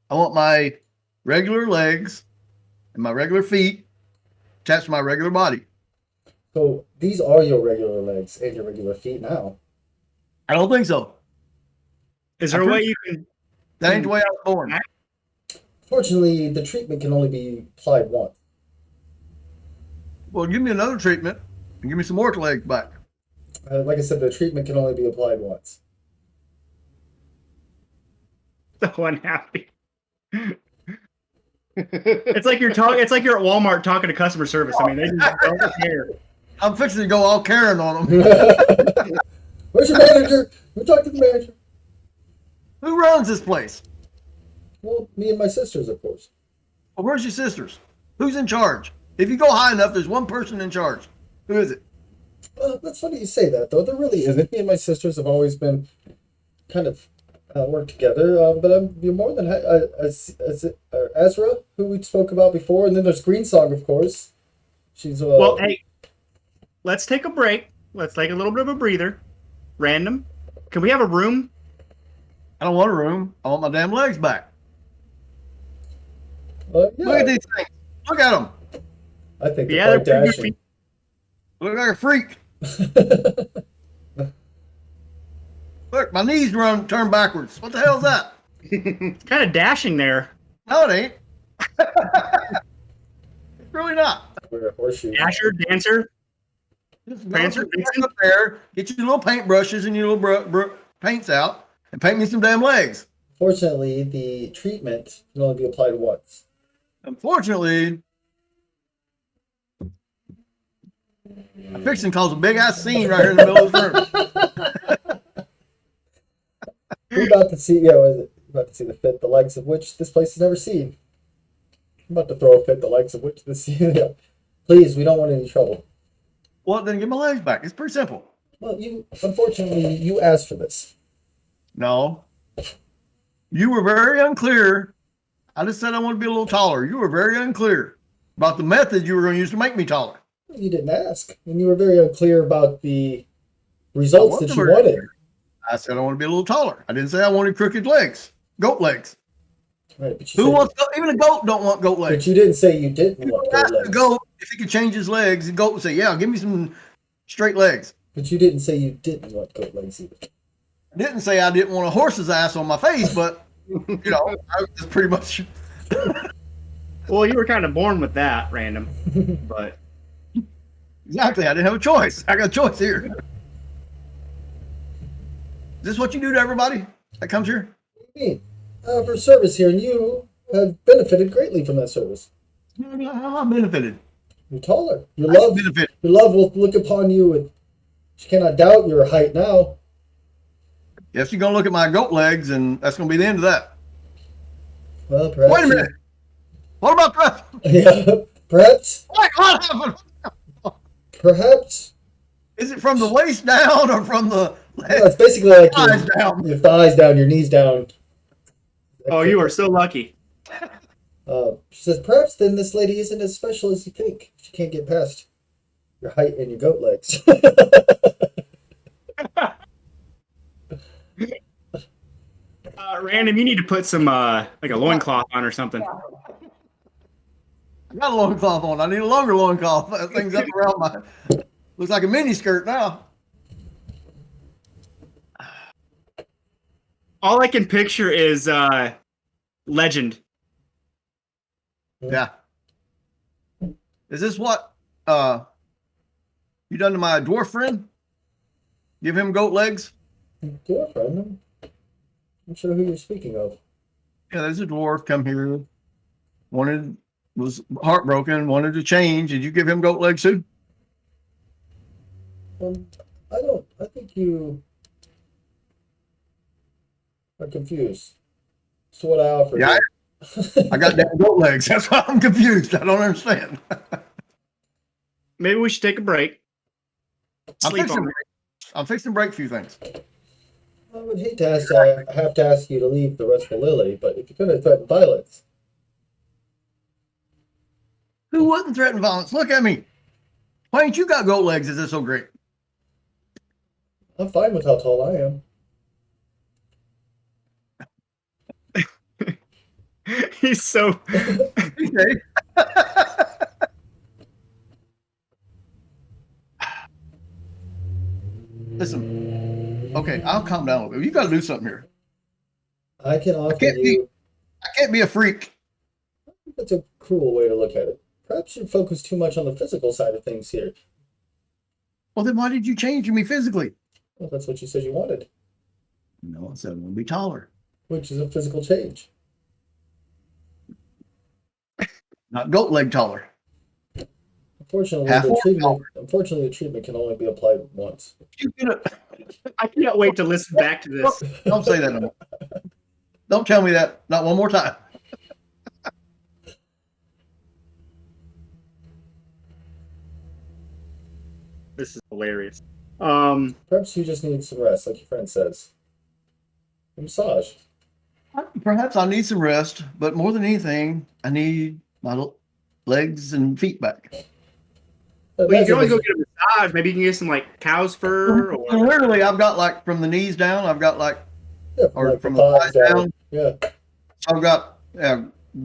I want my regular legs and my regular feet attached to my regular body. So these are your regular legs and your regular feet now. I don't think so. Is there a way you can? That ain't the way I was born. Fortunately, the treatment can only be applied once. Well, give me another treatment and give me some more legs back. Like I said, the treatment can only be applied once. So unhappy. It's like you're talking. It's like you're at Walmart talking to customer service. I mean, they just don't care. I'm fixing to go all Karen on them. Where's your manager? We talk to the manager. Who runs this place? Well, me and my sisters, of course. Well, where's your sisters? Who's in charge? If you go high enough, there's one person in charge. Who is it? That's funny you say that, though. There really isn't. Me and my sisters have always been kind of worked together. But you're more than Ezra, who we spoke about before, and then there's Greensong, of course. She's Well, hey, let's take a break. Let's take a little bit of a breather. Random. Can we have a room? I don't want a room. I want my damn legs back. yeah, Look at these things. Look at them. I think Yeah, they're they're quite pretty dashing. Look like a freak. Look, my knees turn backwards. What the hell is that? It's kind of dashing there. No, it ain't. It's really not. Wear a horseshoe. Dasher, dancer. Just Prancer, go up there, get your little paintbrushes and your little paints out, and paint me some damn legs. Fortunately, the treatment can only be applied once. Unfortunately, I'm fixing to cause a big ass scene right here in the middle of the room. We're about to see, we're about to see the fit, the likes of which this place has never seen. I'm about to throw a fit, the likes of which this. Please, we don't want any trouble. Well, then get my legs back. It's pretty simple. Well, unfortunately, you asked for this. No. You were very unclear. I just said I want to be a little taller. You were very unclear about the method you were going to use to make me taller. You didn't ask, and you were very unclear about the results that you wanted. I said I want to be a little taller. I didn't say I wanted crooked legs, goat legs. Right, but Who wants? Even a goat don't want goat legs. But you didn't say you didn't want Ask goat legs. the goat if he could change his legs. The goat would say, "Yeah, give me some straight legs." But you didn't say you didn't want goat legs either. I didn't say I didn't want a horse's ass on my face, but I was pretty much. Well, you were kind of born with that, random. But Exactly. I didn't have a choice. I got a choice here. Is this what you do to everybody that comes here? What do you mean? For service here, and you have benefited greatly from that service. I'm benefited. You're taller. Your I love, benefit. your love will look upon you, and she cannot doubt your height now. Yes, you're gonna look at my goat legs, and that's gonna be the end of that. Well, perhaps. Wait a minute. What about that? Yeah, perhaps. What happened? Perhaps. Is it from the waist down or from the Yeah, it's basically like thighs down? your thighs down, your knees down. oh, you are so lucky. She says, perhaps then this lady isn't as special as you think. She can't get past your height and your goat legs. Random, you need to put some like a loincloth on or something. I got a loincloth on. I need a longer loincloth. That thing's up around my. Looks like a mini skirt now. All I can picture is Legend. Yeah. Is this what you done to my dwarf friend? Give him goat legs? Dwarf, I'm not sure who you're speaking of. Yeah, there's a dwarf come here. Was heartbroken, wanted to change. Did you give him goat legs too? I think you are confused. That's what I offer. Yeah, I got damn goat legs. That's why I'm confused. I don't understand. Maybe we should take a break. I'm Sleep fixing, on it. I'm fixing to break a few things. I would hate to have to ask you to leave the Restful Lily, but if you're going to threaten violence, Who wouldn't threaten violence? Look at me. Why ain't you got goat legs? Is this so great? I'm fine with how tall I am. He's so. Okay. Listen. Okay, I'll calm down a little bit. You got to do something here. I can offer can't you. I can't be a freak. That's a cruel way to look at it. Perhaps you focus too much on the physical side of things here. Well, then why did you change me physically? Well, that's what you said you wanted, No, I said I want to be taller. which is a physical change. Not goat leg taller. Unfortunately, Half the or treatment can only be applied once. You get it. I can't wait to listen back to this. Don't say that no more. Don't tell me that. Not one more time. This is hilarious. Perhaps you just need some rest, like your friend says. A massage. Perhaps I need some rest, but more than anything, I need my legs and feet back. Well, you can always go get a massage. Maybe you can get some like cow's fur. And Or... literally, I've got like from the knees down, I've got like, Yeah, or like from the the thighs thighs down. Yeah, So I've got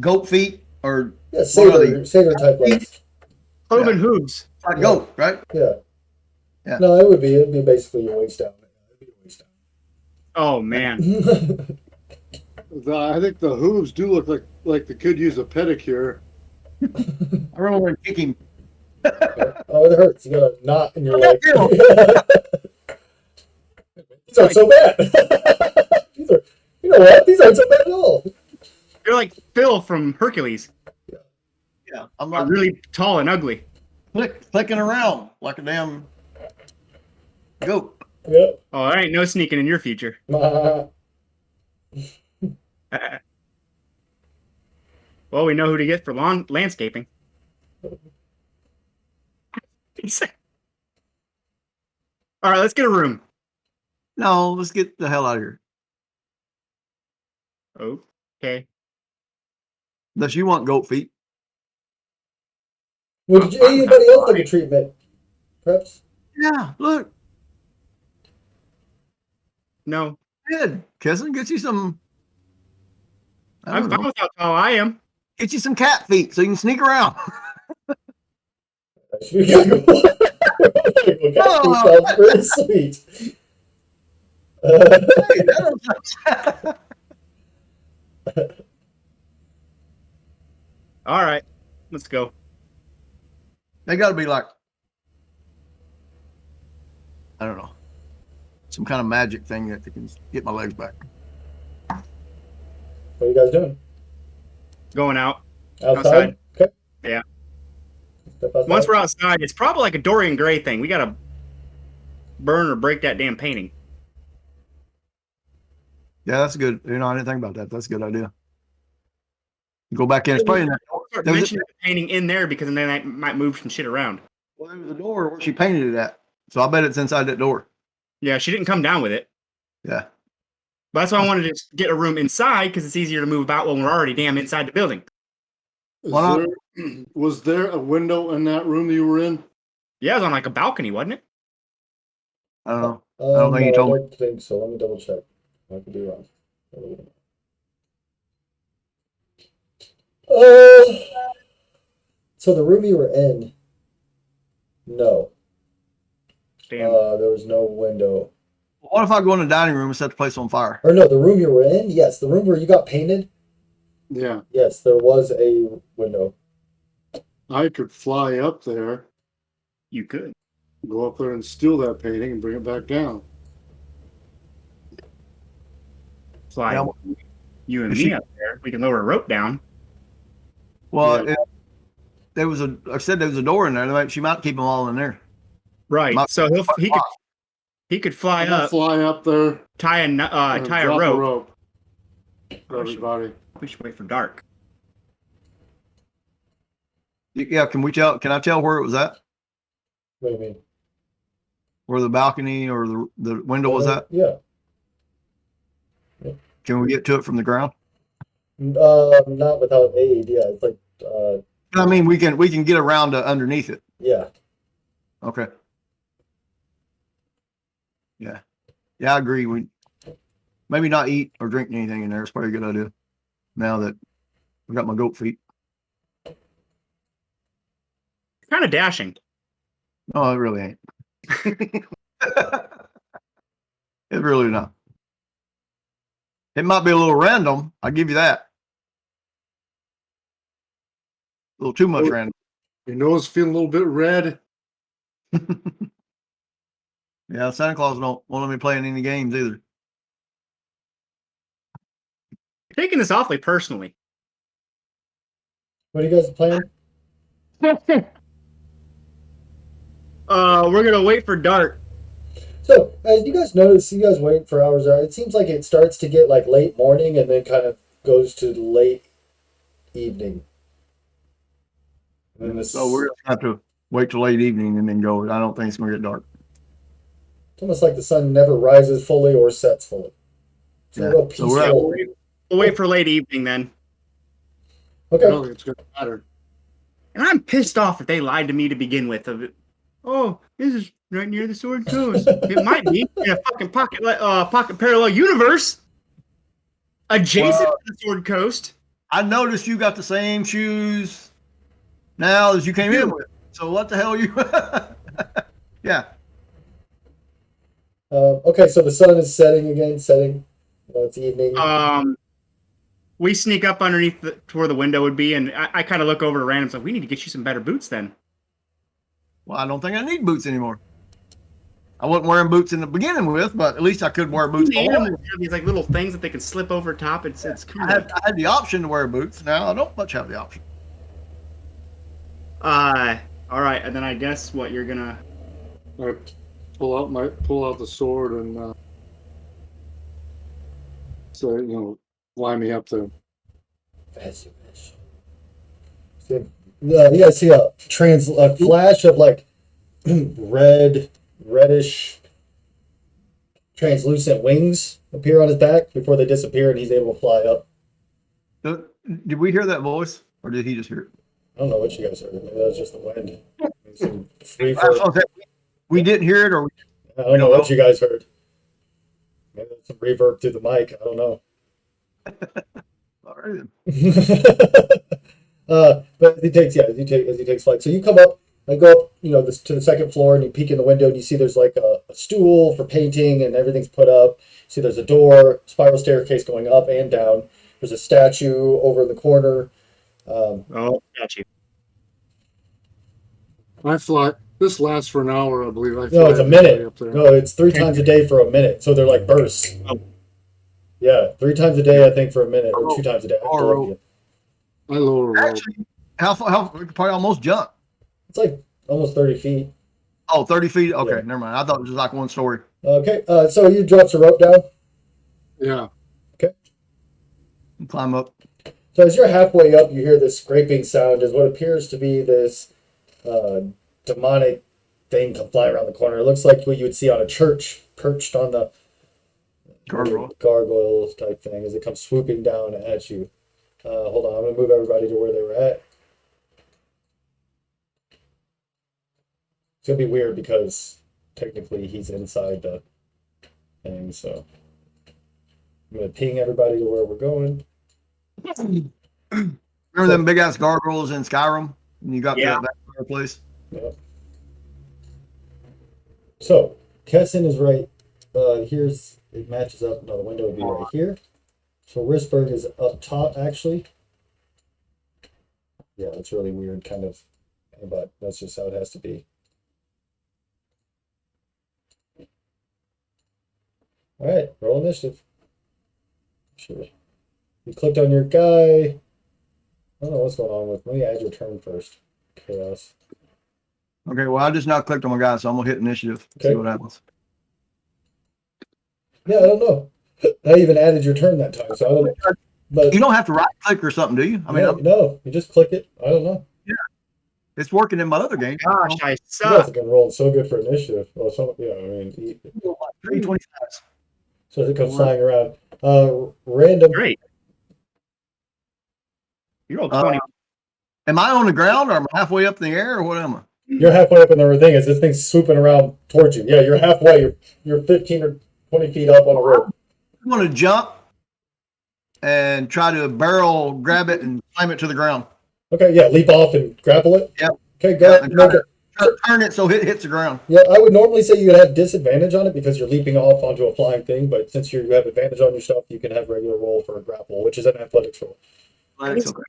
goat feet or yeah, what are they? satyr type legs. Cloven hooves. Like goat, right? Yeah. Yeah. No, it'd be basically your waist down. It'd be your waist Oh man. down. I think the hooves do look like they could use a pedicure. I really want to kick him. Oh, it hurts. You got a knot in your leg. Phil. These aren't so bad. These are, you know what? These aren't so bad at all. You're like Phil from Hercules. Yeah, I'm Are like really tall and ugly. clicking around like a damn goat. Yep. Oh, there ain't no sneaking in your future. Well, we know who to get for landscaping. All right, let's get a room. No, let's get the hell out of here. Okay. Unless you want goat feet. Would anybody else like a treatment? Perhaps? Yeah, look. No, Good. Cousin, get you some. I I'm don't fine know, with how tall I am. get you some cat feet so you can sneak around. We gotta go. That sounds pretty sweet. Hey, that was- All right, let's go. they got to be like, I don't know, some kind of magic thing that they can get my legs back. What are you guys doing? Going out. Outside? Okay. Yeah. Step outside. Once we're outside, it's probably like a Dorian Gray thing. We gotta burn or break that damn painting. Yeah, that's good. You know, I didn't think about that. That's a good idea. Go back in. It's probably in that door. Start There was mentioning the painting in there because then I might move some shit around. well, there was a door where she painted it at. So I bet it's inside that door. Yeah, she didn't come down with it. Yeah. But that's why I wanted to just get a room inside because it's easier to move about when we're already damn inside the building. Why not? Was there a window in that room that you were in? Yeah, it was on like a balcony, wasn't it? I don't know. I don't think no, he told I me. don't think so. Let me double check. I could be wrong. So the room you were in, no, Damn. there was no window. What if I go in the dining room and set the place on fire? Or no, the room you were in, yes, the room where you got painted, Yeah. yes, there was a window. I could fly up there, You could. go up there and steal that painting and bring it back down. Fly Yeah. you and Is me she- up there. We can lower a rope down. Well, Yeah. there was I said there was a door in there. Like, she might keep them all in there. Right. My- So he could fly I'm gonna up, fly up there, tie and a drop rope. for everybody. We should wait for dark. Yeah, can I tell where it was at? What do you mean? Where the balcony or the window was at? Yeah. Can we get to it from the ground? Not without aid. Yeah, it's like, I mean, we can get around to underneath it. yeah. Okay. Yeah. Yeah, I agree. We maybe not eat or drink anything in there. It's probably a good idea. Now that we got my goat feet. Kind of dashing. No, it really ain't. It really not. It might be a little random. I'll give you that. A little too much Oh. random. Your nose feeling a little bit red. Yeah, Santa Claus won't let me play in any games either. Taking this awfully personally. What are you guys playing? We're gonna wait for dark. So, as you guys notice, you guys wait for hours. It seems like it starts to get like late morning and then kind of goes to late evening. And then So we're gonna have to wait till late evening and then go. I don't think it's gonna get dark. It's almost like the sun never rises fully or sets fully. It's Yeah. a real So we're at- peaceful. We'll wait for late evening then. I Okay. don't think it's gonna matter. And I'm pissed off that they lied to me to begin with. Oh, this is right near the Sword Coast. It might be in a fucking pocket parallel universe adjacent to the Sword Coast. I noticed you got the same shoes now as you came in with. So what the hell are you? Yeah. Okay, so the sun is setting again. Setting. It's evening. We sneak up underneath to where the window would be, and I kind of look over to Random. So we need to get you some better boots then. Well, I don't think I need boots anymore. I wasn't wearing boots in the beginning with, but at least I could wear boots. You need them. They have these like little things that they can slip over top. It's kind of. I had the option to wear boots. Now I don't much have the option. All right, and then I guess what you're gonna. I pull out the sword and so fly me up there. As you wish. So, you guys see a flash of like reddish, translucent wings appear on his back before they disappear, and he's able to fly up. Did we hear that voice, or did he just hear it? I don't know what you guys heard. Maybe that was just the wind. Some free I for- thought that we didn't hear it, or I don't know what you guys heard. Maybe there's some reverb through the mic. I don't know. all right then. But he takes as he takes flight. So you come up and go up, to the second floor, and you peek in the window, and you see there's like a stool for painting, and everything's put up. See, there's a door, spiral staircase going up and down. There's a statue over in the corner. Oh, got you. I fly. This lasts for an hour, I believe. No, it's a minute. Up there. No, it's 3 times a day for a minute. So they're like bursts. Oh. Yeah, 3 times a day, I think, for a minute, or 2 times a day. I have no idea. I lower rope. Actually, how we could probably almost jump. It's like almost 30 feet. Oh, 30 feet. Okay, Yeah. never mind. I thought it was just like one story. Okay, so he drops a rope down. Yeah. Climb up. So as you're halfway up, you hear this scraping sound as what appears to be this demonic thing come fly around the corner. It looks like what you would see on a church, perched on the gargoyle type thing as it comes swooping down at you. Hold on, I'm going to move everybody to where they were at. It's gonna be weird because technically he's inside the thing, so I'm gonna ping everybody to where we're going. Remember them big ass gargoyles in Skyrim? And you got to Yeah. that fireplace? Yep. So Kessin is right. Here's it matches up. No, the window would be right here. So Ristberg is up top actually. Yeah, it's really weird, kind of, but that's just how it has to be. All right, roll initiative. Sure. You clicked on your guy. I don't know what's going on with me. Add your turn first. Chaos. Okay, well, I just now clicked on my guy, so I'm going to hit initiative. Okay. See what happens. Yeah, I don't know. I even added your turn that time, so I don't know. But You don't have to right click or something, do you? I mean, no, you just click it. I don't know. it's working in my other game. Gosh, I You guys suck. have been rolling so good for initiative. Well, yeah, I mean, 325. so it comes flying around. Random. Great. You rolled Uh, 20. Am I on the ground or am I halfway up in the air or what am I? You're halfway up in the thing as this thing's swooping around towards you. Yeah, you're halfway. You're 15 or 20 feet up on a rope. I'm going to jump and try to barrel grab it and slam it to the ground. Okay, yeah, leap off and grapple it. Yep. Okay, go ahead. and Make it. Try to turn it so it hits the ground. Yeah, I would normally say you'd have disadvantage on it because you're leaping off onto a flying thing, but since you have advantage on your stuff, you can have regular roll for a grapple, which is an athletics roll. That's okay.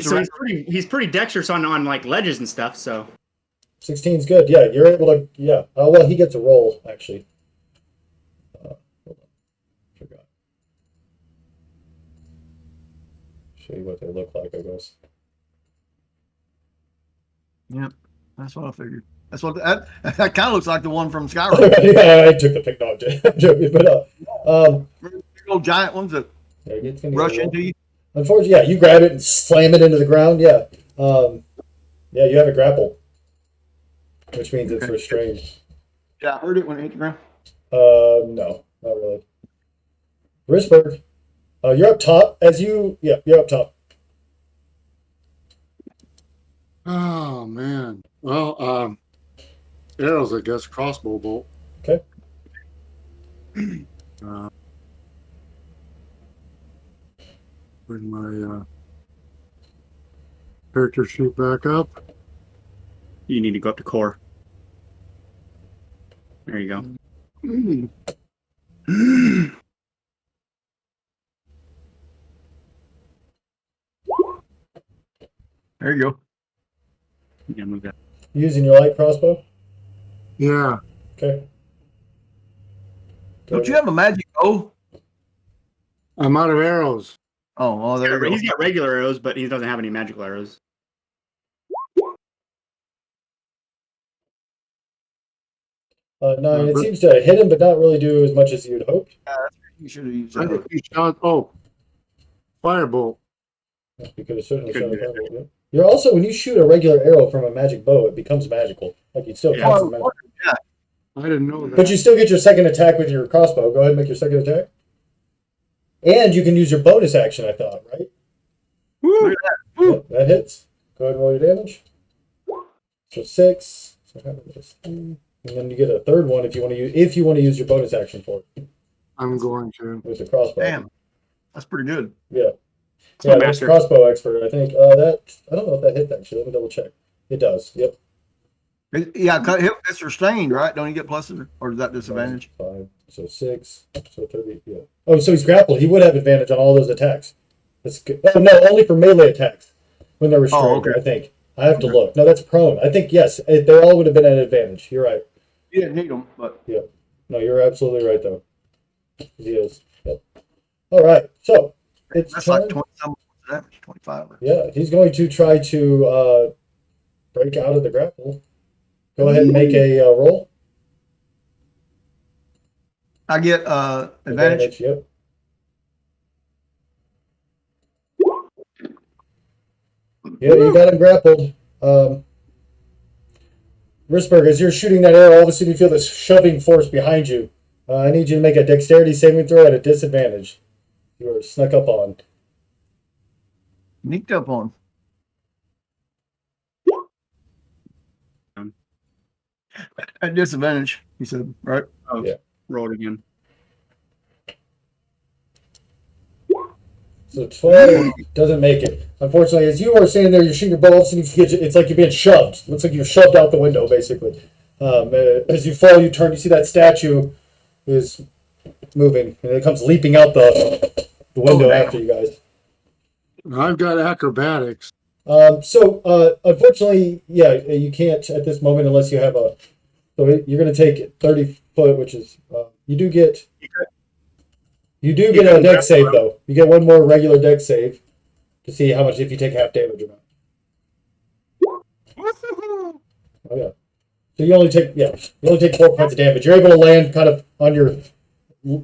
So he's pretty dexterous on like ledges and stuff. So 16's good. Yeah, you're able to. Yeah. Well, he gets a roll actually. Hold on. Forgot. Show you what they look like, I guess. Yep, that's what I figured. That's what that kind of looks like the one from Skyrim. Yeah, I took the pick. No, I'm joking. But Big old giant ones that yeah, it's gonna get rush a roll. into you. Unfortunately, yeah, you grab it and slam it into the ground. Yeah. Yeah, you have a grapple, which means it's restrained. Yeah, I heard it when it hit the ground. No, not really. Risberg, you're up top. You're up top. Oh man. Well, arrows, I guess. Crossbow bolt. Okay. Bring my character sheet back up. you need to go up to core. There you go. There you go. Yeah, move that. Using your light crossbow. Yeah. Okay. Don't you have a magic bow? I'm out of arrows. Oh, there you go. He's got regular arrows, but he doesn't have any magical arrows. Nine. It seems to hit him, but not really do as much as you'd hoped. You should have used I that. think you shot. Oh, firebolt. You could have certainly Couldn't shot a do that. fireball, yeah. You're also, when you shoot a regular arrow from a magic bow, it becomes magical. Like you'd still Yeah. cast some magic. I didn't know that. But you still get your second attack with your crossbow. Go ahead and make your second attack. And you can use your bonus action, I thought, right? Look at that. Yeah, that hits. Go ahead and roll your damage. So 6. So and then you get a third one if you want to use your bonus action for it I'm going to. with the crossbow. Damn, that's pretty good. Yeah. my Yeah, that's master. crossbow expert, I think. That I don't know if that hit actually. Let me double check. It does. Yep. Yeah, it's restrained, right? Don't you get pluses or is that disadvantage? 5. So 6. So 30. Yeah. Oh, so he's grappled. He would have advantage on all those attacks. That's good. Oh, no, only for melee attacks when they're restrained. Oh, okay. I think. I have to look. No, that's prone. I think yes. They all would have been at advantage. You're right. You didn't need them, but No, you're absolutely right though. He is. Yep. All right. So it's that's turn. like 20 some damage, 25. Yeah, he's going to try to break out of the grapple. Go ahead and make a roll. I get advantage. Yep. Yeah, you got him grappled. Risberg, as you're shooting that arrow, all of a sudden you feel this shoving force behind you. I need you to make a dexterity saving throw at a disadvantage. You were snuck up on. Sneaked up on. At disadvantage, he said, right? Oh, Yeah. roll it again. So 12 doesn't make it. Unfortunately, as you are standing there, you're shooting your bolts, and it's like you're being shoved. Looks like you're shoved out the window, basically. As you fall, you turn. You see that statue is moving, and it comes leaping out the window after you guys. I've got acrobatics. Unfortunately, yeah, you can't at this moment unless you have a. So you're going to take 30 foot, which is you do get a deck save though. You get one more regular deck save to see how much if you take half damage or not. Oh yeah. So you only take 4 points of damage. You're able to land kind of on your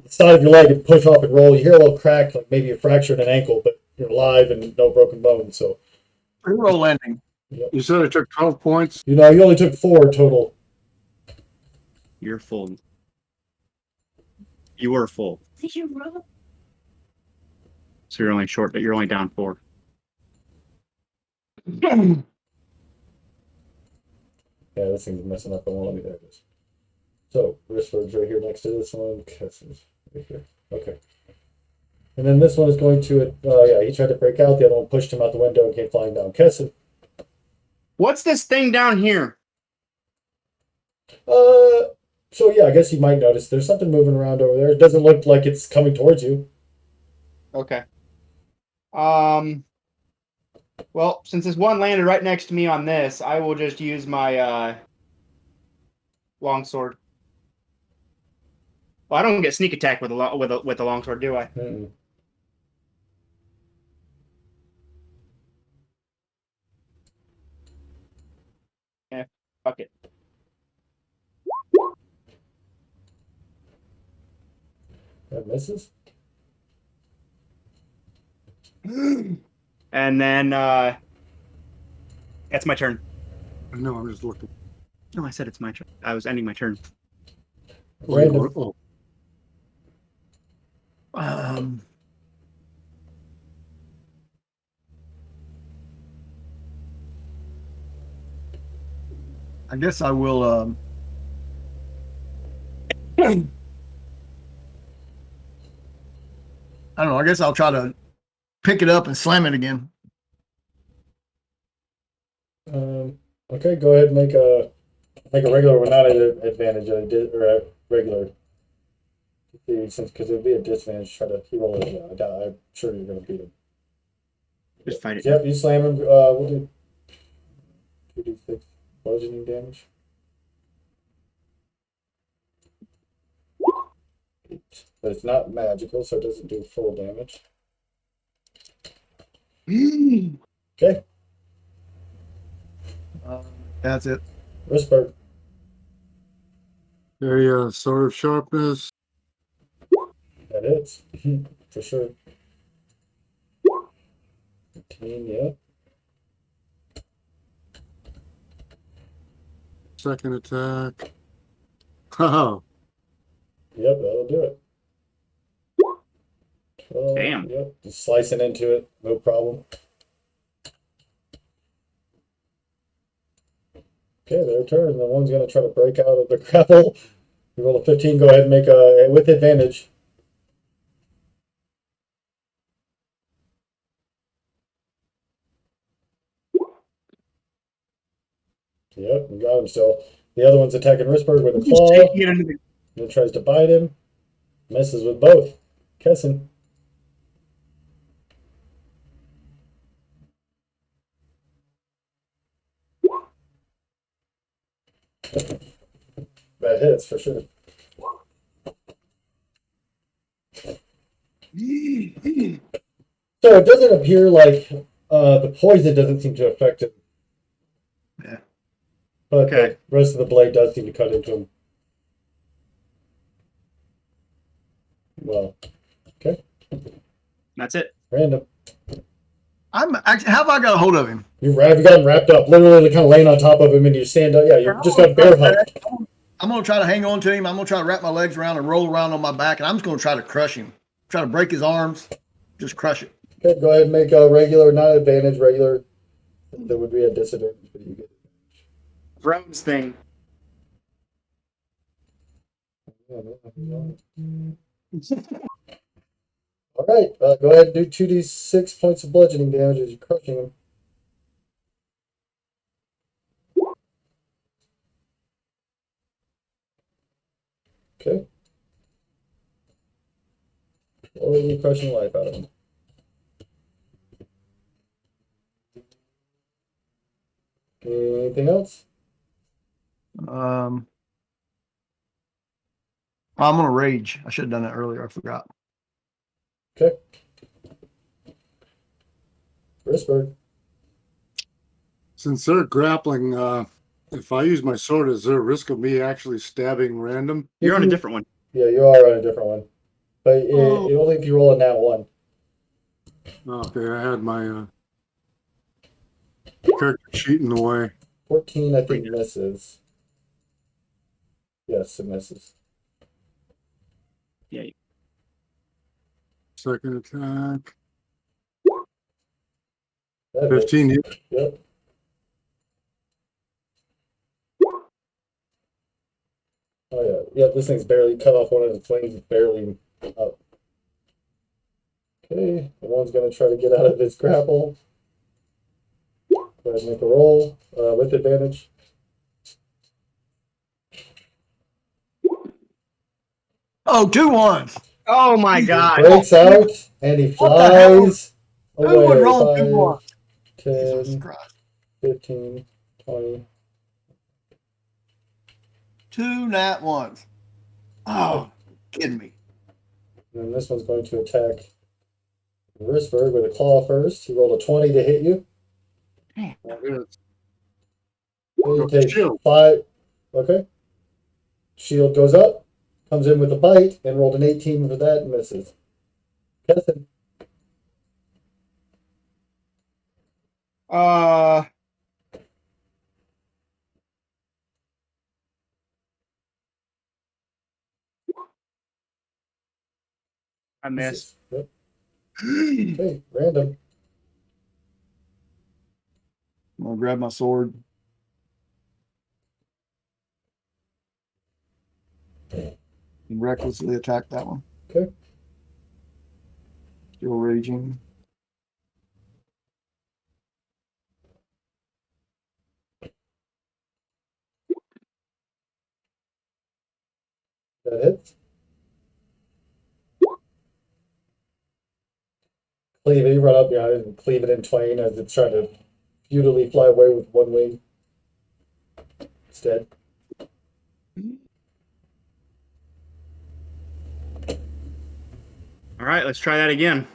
side of your leg and push off and roll. You hear a little crack, like maybe you fractured an ankle, but you're alive and no broken bones. So Roll landing. You said I took 12 points. you only took 4 total. You're full. You were full. Did you roll? So you're only short, but you're only down 4. Yeah, this thing's messing up. I won't let me. There it is. So Wristford's right here next to this one. Kessen's right here. Okay. And then this one is going to. He tried to break out. The other one pushed him out the window and came flying down. Kessen. What's this thing down here? So yeah, I guess you might notice there's something moving around over there. It doesn't look like it's coming towards you. Okay. Well, since this one landed right next to me on this, I will just use my longsword. Well, I don't get sneak attack with a longsword, do I? Mm-mm. Yeah, fuck it. That misses. And then that's my turn. I know, I'm just looking. No, I said it's my turn. I was ending my turn. Random. Oh, I guess I will. I don't know. I guess I'll try to pick it up and slam it again. Okay, go ahead and make a regular without an advantage or a regular. Since because it would be a disadvantage. Try to roll it. Yeah, I'm sure you're going to beat him. Just fight it. Yep, you slam him. We'll do 2d6 bludgeoning damage. 8. But it's not magical, so it doesn't do full damage. Okay, That's it. Wristbird. area sword of sharpness. That is for sure. 15, yeah. Second attack. Oh, Yep, that'll do it. 12, Damn. Yep, just slicing into it, no problem. Okay, their turn. The one's going to try to break out of the grapple. You roll a 15, go ahead and make a with advantage. Yep, you got him still. The other one's attacking Wristbird with a claw. And tries to bite him. Misses with both. Kessen. That hits for sure. So it doesn't appear like the poison doesn't seem to affect him. Yeah. But Okay. the rest of the blade does seem to cut into him. Well, okay. That's it. Random. I'm actually. How have I got a hold of him? You got him wrapped up, literally kind of laying on top of him, and you stand up. Yeah, you just got bear hugged. I'm gonna try to hang on to him. I'm gonna try to wrap my legs around and roll around on my back, and I'm just gonna try to crush him. Try to break his arms. Just crush it. Okay, go ahead and make a regular, not advantage, regular. There would be a disadvantage, but you get Thrones thing. All right, go ahead and do 2d6 points of bludgeoning damage as you're crushing him. Okay. Slowly crushing the life out of him. Anything else? I'm gonna rage. I should have done that earlier. I forgot. Okay. Risberg. Since they're grappling, if I use my sword, is there a risk of me actually stabbing random? You're on a different one. Yeah, you are on a different one. But Oh. only if you roll a nat 1. Okay, I had my character sheet in the way. 14, I think, misses. Yes, it misses. Yeah. Second attack. That 15 hits. hit. Yep. Oh, yeah. Yep, this thing's barely cut off one of its wings. It's barely up. Okay, the one's going to try to get out of its grapple. Go ahead and make a roll with advantage. Oh, 2 1s. Oh my god. Breaks out and he What the hell? flies Who would away. roll 2 5, 1s? Jesus 10, Christ. 15, 20. 2 nat 1s. Oh, kidding me. And then this one's going to attack Risberg with a claw first. He rolled a 20 to hit you. That is. You take Shield. 5. Okay. Shield goes up, comes in with a bite, and rolled an 18 for that and misses. Kethin. I missed. Yep. Okay, random. I'm gonna grab my sword. And recklessly attack that one. Okay. Still raging. That hits. Cleave it. You run up behind it and cleave it in twain as it's trying to futilely fly away with one wing. It's dead. All right, let's try that again.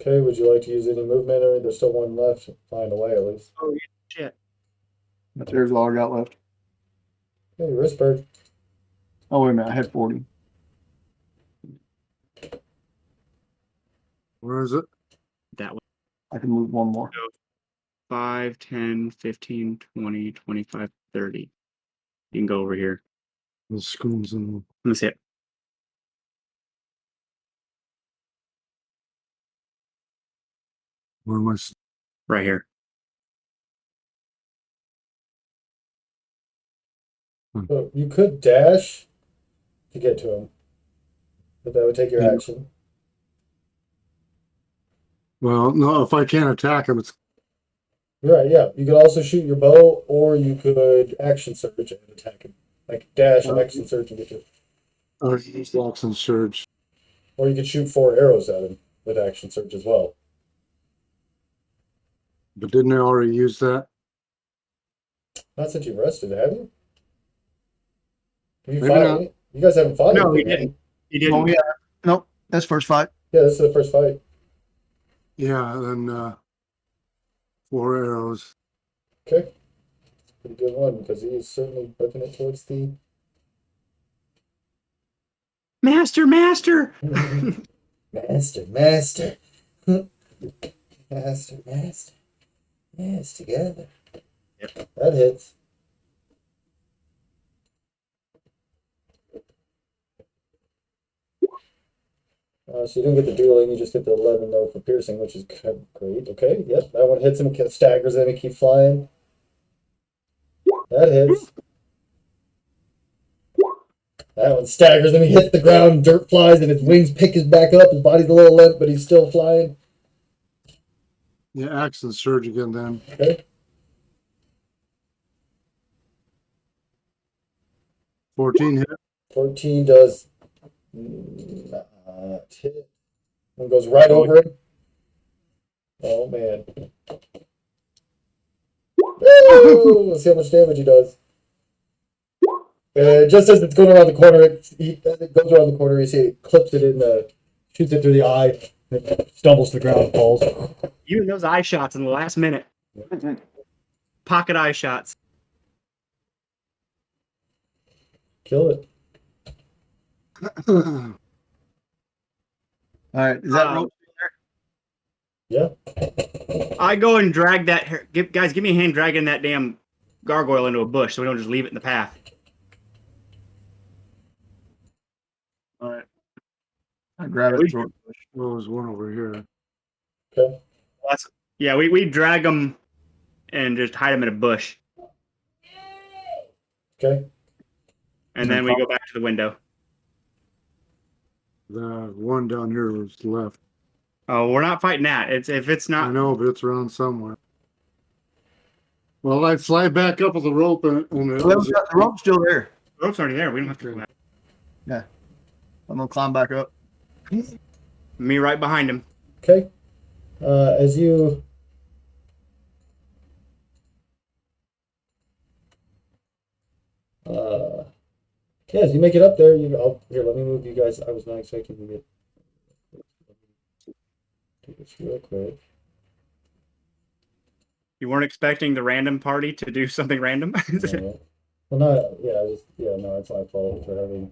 Okay, would you like to use any movement or there's still one left? Find a way at least. Oh shit. But there's all I got left. Okay, Risberg. Oh, wait a minute. I had 40. Where is it? That one. I can move one more. 5, 10, 15, 20, 25, 30. You can go over here. The screens in. Let me see it. Where am I? Right here. So you could dash to get to him, but that would take your Yeah. action. Well, no, if I can't attack him, it's. You're right, yeah. You could also shoot your bow, or you could action surge and attack him. Like dash and action surge and get to him. Or use locks and surge. Or you could shoot 4 arrows at him with action surge as well. But didn't I already use that? Not since you've rested, have you? Have you Maybe fought not. any? You guys haven't fought No, he anything, have didn't. you? He didn't. Oh, yeah. Nope. That's first fight. Yeah, this is the first fight. Yeah, and then 4 arrows. Okay. Pretty good one, because he is certainly booking it towards the Master. master, master. master. Yes, together. Yep. That hits. So you don't get the dueling, you just get the 11 though for piercing, which is great. Okay, yep, that one hits him, staggers him, and keeps flying. That hits. That one staggers him. He hits the ground, dirt flies, and his wings pick his back up. His body's a little limp, but he's still flying. Yeah, axe and surge again then. Okay. 14 hit. 14 does not hit. One goes right over him. Oh, man. Woo! Let's see how much damage he does. Just as it's going around the corner, as it goes around the corner, you see it clips it in the, shoots it through the eye, and it stumbles to the ground and falls. You and those eye shots in the last minute. Pocket eye shots. Kill it. All right. Is that rope? Yeah. I go and drag that. Guys, give me a hand dragging that damn gargoyle into a bush so we don't just leave it in the path. All right. I grab it. Throw it. Well, there's one over here. Okay. Yeah, we drag them and just hide them in a bush. Okay. And then we go back to the window. The one down here was left. Oh, we're not fighting that. If it's I not. know, but it's around somewhere. Well, I fly back up with the rope and The rope's still there. The rope's already there. We don't have to go back. I'm gonna climb back up. Me right behind him. Okay. As you as you make it up there, here, let me move you guys. I was not expecting to get do this real quick. You weren't expecting the random party to do something random? Well, not no, it's my fault for having.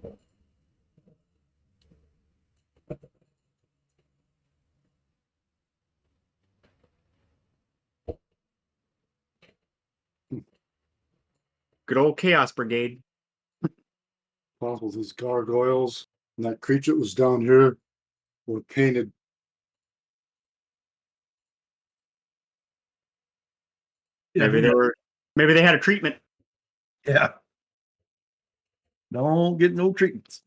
Good old Chaos Brigade. possible these gargoyles and that creature that was down here were painted. Maybe they had a treatment. Yeah. Don't get no treatments.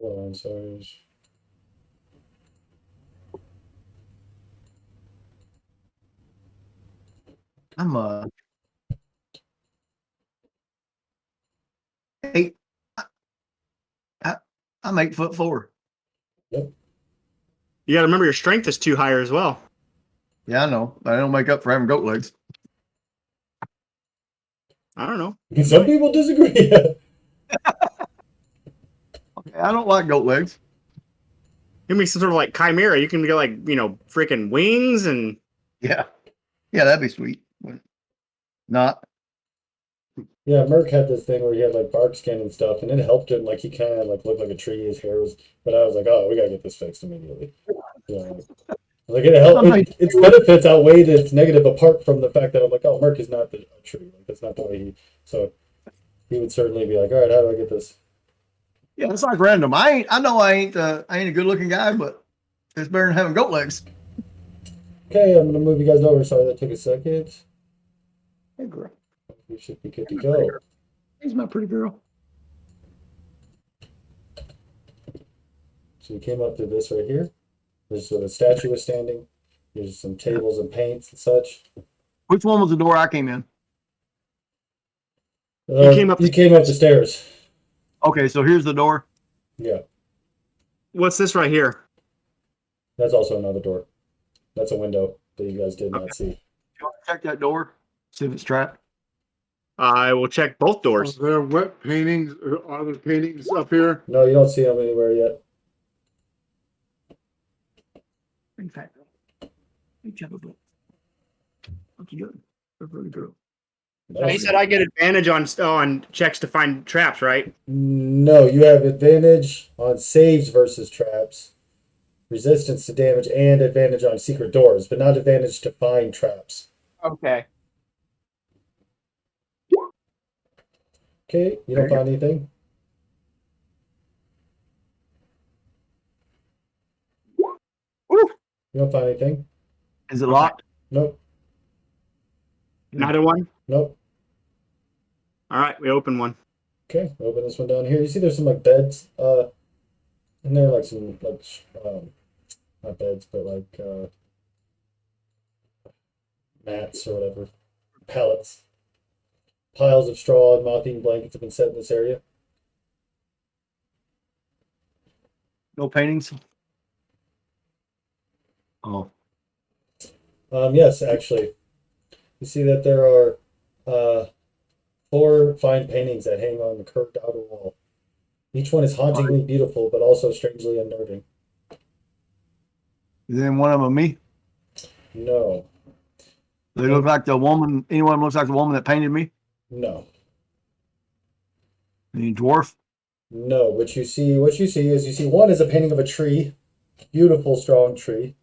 Hold on, sorry. I'm eight. I'm 8'4". Yep. You got to remember your strength is too higher as well. Yeah, I know. But I don't make up for having goat legs. I don't know. Some people disagree. Okay, I don't like goat legs. Give me some sort of like chimera. You can get like, freaking wings and. Yeah. Yeah, that'd be sweet. But not. Yeah, Merc had this thing where he had like bark skin and stuff, and it helped him. Like he kind of like looked like a tree. His hair was, but I was like, oh, we gotta get this fixed immediately. Yeah. Like it helped. Its benefits outweighed its negative, apart from the fact that I'm like, oh, Merc is not a tree. Like that's not the way he. So he would certainly be like, all right, how do I get this? Yeah, it's like random. I know I ain't a good looking guy, but it's better than having goat legs. Okay, I'm gonna move you guys over. Sorry, that took a second. Hey, girl. We should be good to go. He's my pretty girl. So we came up to this right here. There's where the statue is standing. There's some tables and paints and such. Which one was the door I came in? You came up the stairs. Okay, so here's the door. Yeah, What's this right here? that's also another door. That's a window that you guys did not see. You want to check that door? See if it's trapped. I will check both doors. Are there wet paintings or are there paintings up here? No, you don't see them anywhere yet. In fact, hey, what you doing? Good pretty girl. He said I get advantage on checks to find traps, right? No, you have advantage on saves versus traps, resistance to damage, and advantage on secret doors, but not advantage to find traps. Okay. Okay, you don't find anything? Woo! You don't find anything? Is it locked? Nope. Another one. Nope. All right, we open one. Okay, open this one down here. You see there's some like beds in there, like some like not beds, but like mats or whatever, pallets. Piles of straw and moth-eaten blankets have been set in this area. No paintings. Oh, Yes, actually, you see that there are 4 fine paintings that hang on the curved outer wall. Each one is hauntingly beautiful, but also strangely unnerving. is then one of them me? No, They look like the woman. Anyone looks like the woman that painted me? no, Any dwarf? no. What you see is you see one is a painting of a tree, beautiful, strong tree,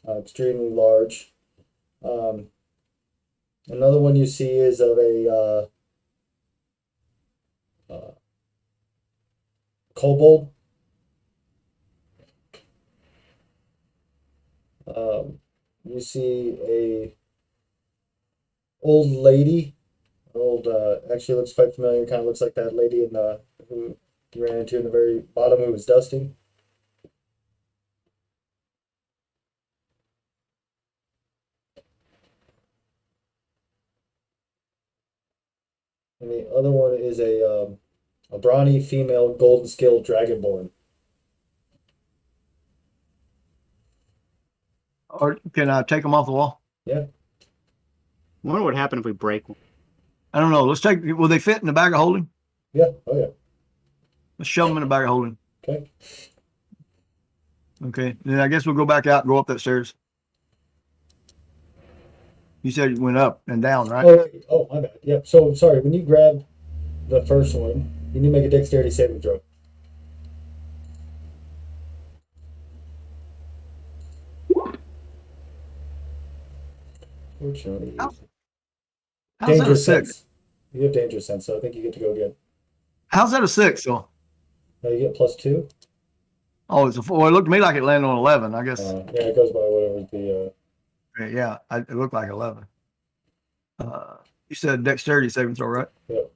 extremely large. Another one you see is of a kobold. You see a old lady. Old, actually looks quite familiar. Kind of looks like that lady in the who you ran into in the very bottom who was dusting. And the other one is a brawny female golden scaled dragonborn. Or can I take them off the wall? Yeah. I wonder what happened if we break one. I don't know. Let's take. Will they fit in the bag of holding? Yeah. Oh yeah. Let's shove them in the bag of holding. Okay. Okay. Then I guess we'll go back out and go up that stairs. You said you went up and down, right? Oh, wait. Oh, my bad. Yeah. So sorry. When you grab the first one, you need to make a dexterity saving throw. Fortunately, How's that a dangerous 6? sense. You have dangerous sense, so I think you get to go again. How's that a 6? So, Now you get +2. oh, it's a 4. Well, it looked to me like it landed on 11. I guess. Yeah, it goes by whatever the. Yeah, it looked like 11. You said dexterity saving throw, right? Yep.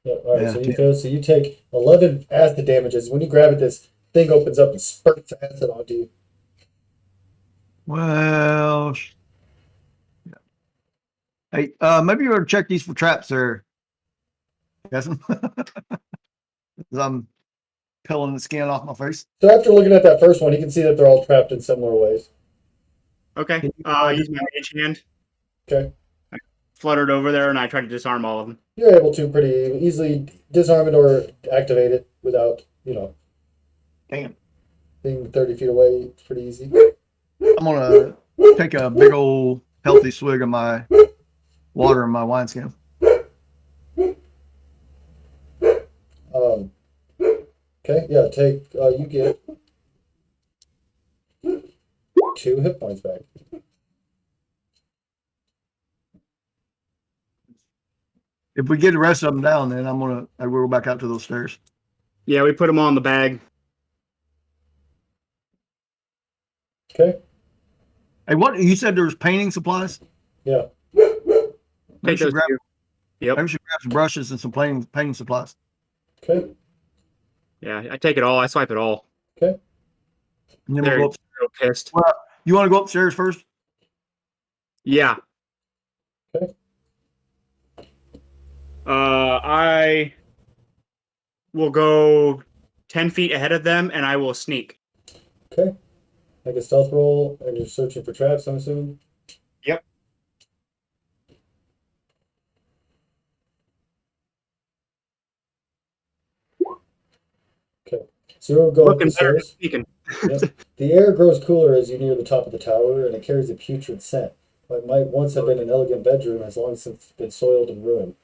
Yep. All right. Yeah, So you go. So you take 11 acid damages. When you grab it, this thing opens up and spurts acid onto you. Well, yeah. Hey, maybe you ought to check these for traps there. Yes. I'm peeling the skin off my face. So after looking at that first one, you can see that they're all trapped in similar ways. Okay. Can you Use my mage hand. Okay. Fluttered over there, and I tried to disarm all of them. You're able to pretty easily disarm it or activate it without, Damn. being 30 feet away. It's pretty easy. I'm gonna take a big old healthy swig of my water in my wineskin. Okay, yeah, you get 2 hit points back. If we get the rest of them down, then we'll go back out to those stairs. Yeah, we put them all in the bag. Okay, Hey, what you said there was painting supplies? yeah. Maybe we Take should those grab, two. Yep. maybe we should grab some brushes and some painting supplies. Okay, Yeah, I take it all. I swipe it all. okay. And then They're we'll go up. real pissed. Well, you want to go upstairs first? Yeah. Okay. I will go 10 feet ahead of them, and I will sneak. Okay. Make a stealth roll, and you're searching for traps, I'm assuming? Yep. Okay. So you'll go up Looking the better than stairs. sneaking. Yep. The air grows cooler as you near the top of the tower, and it carries a putrid scent. What might once have been an elegant bedroom has long since been soiled and ruined.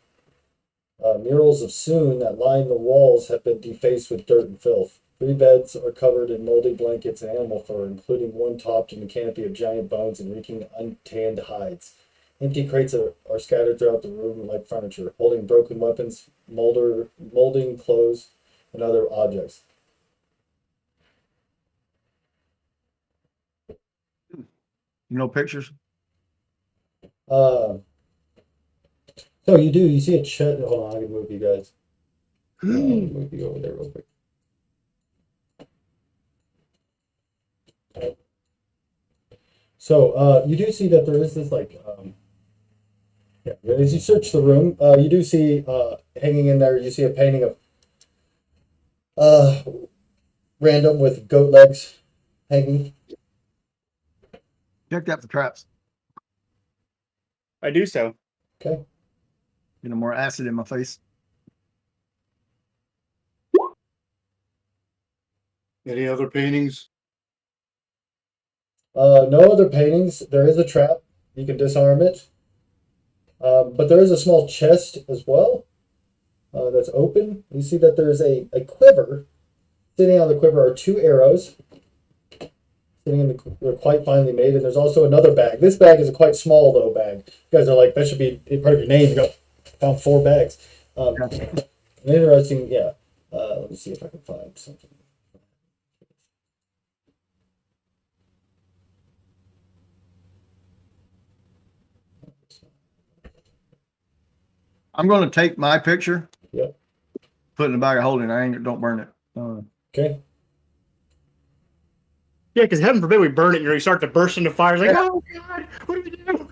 Murals of Soon that line the walls have been defaced with dirt and filth. 3 beds are covered in moldy blankets and animal fur, including one topped in a canopy of giant bones and reeking untanned hides. Empty crates are scattered throughout the room like furniture, holding broken weapons, molding clothes, and other objects. No pictures. So you see a chest. Hold on, I can move you guys. Let me move you over there real quick. So you do see that there is this like yeah, as you search the room, you do see hanging in there, you see a painting of random with goat legs hanging. Check that for traps. I do so. Okay. More acid in my face. Any other paintings? No other paintings. There is a trap. You can disarm it. But there is a small chest as well that's open. You see that there's a quiver. Sitting on the quiver are 2 arrows. Sitting in they're quite finely made. And there's also another bag. This bag is a quite small, though, bag. You guys are like, that should be part of your name. You got found 4 bags. Interesting, yeah. Let me see if I can find something. I'm going to take my picture. Yep. Put it in the bag of holding. Don't burn it. Okay. Yeah, because heaven forbid we burn it, you start to burst into fires. Like, oh god, what do we do?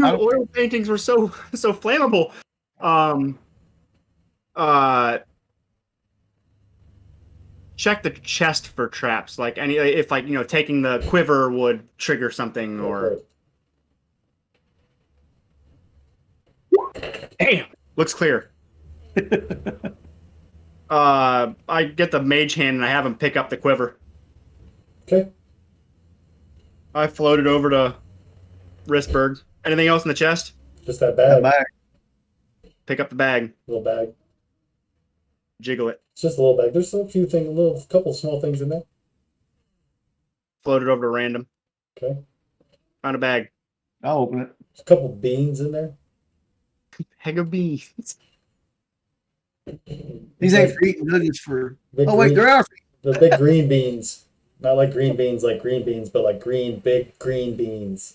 Oil paintings were so flammable. Check the chest for traps. Like if taking the quiver would trigger something or. Damn, looks clear. I get the mage hand and I have him pick up the quiver. Okay. I floated over to Ristberg. Anything else in the chest? Just that bag. Pick up the bag. Little bag. Jiggle it. It's just a little bag. There's a few things, couple small things in there. Floated over to random. Okay. Found a bag. I'll open it. There's a couple beans in there. Bag of beans. These ain't for eating. They're just for. Big Oh wait, green- there are. The big green beans. Not like green beans, but like big green beans.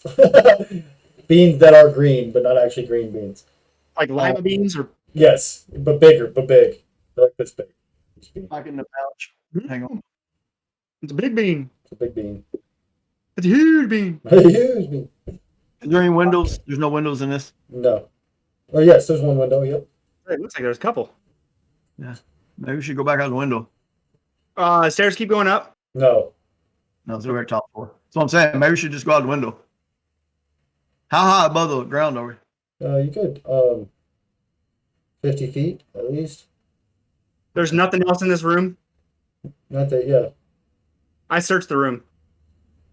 Beans that are green, but not actually green beans. Like lima beans or Yes, but bigger, but big. They're like this big. Back in the pouch. Hang on. it's a big bean. It's a big bean. It's a huge bean. Huge bean. Is there any windows? There's no windows in this. No. Oh yes, there's one window. Yep. It looks like there's a couple. Maybe we should go back out the window. Stairs keep going up. No. No, it's over at top floor. That's what I'm saying. Maybe we should just go out the window. How high above the ground are we? You could 50 feet at least. There's nothing else in this room. Not that. Yeah. I searched the room.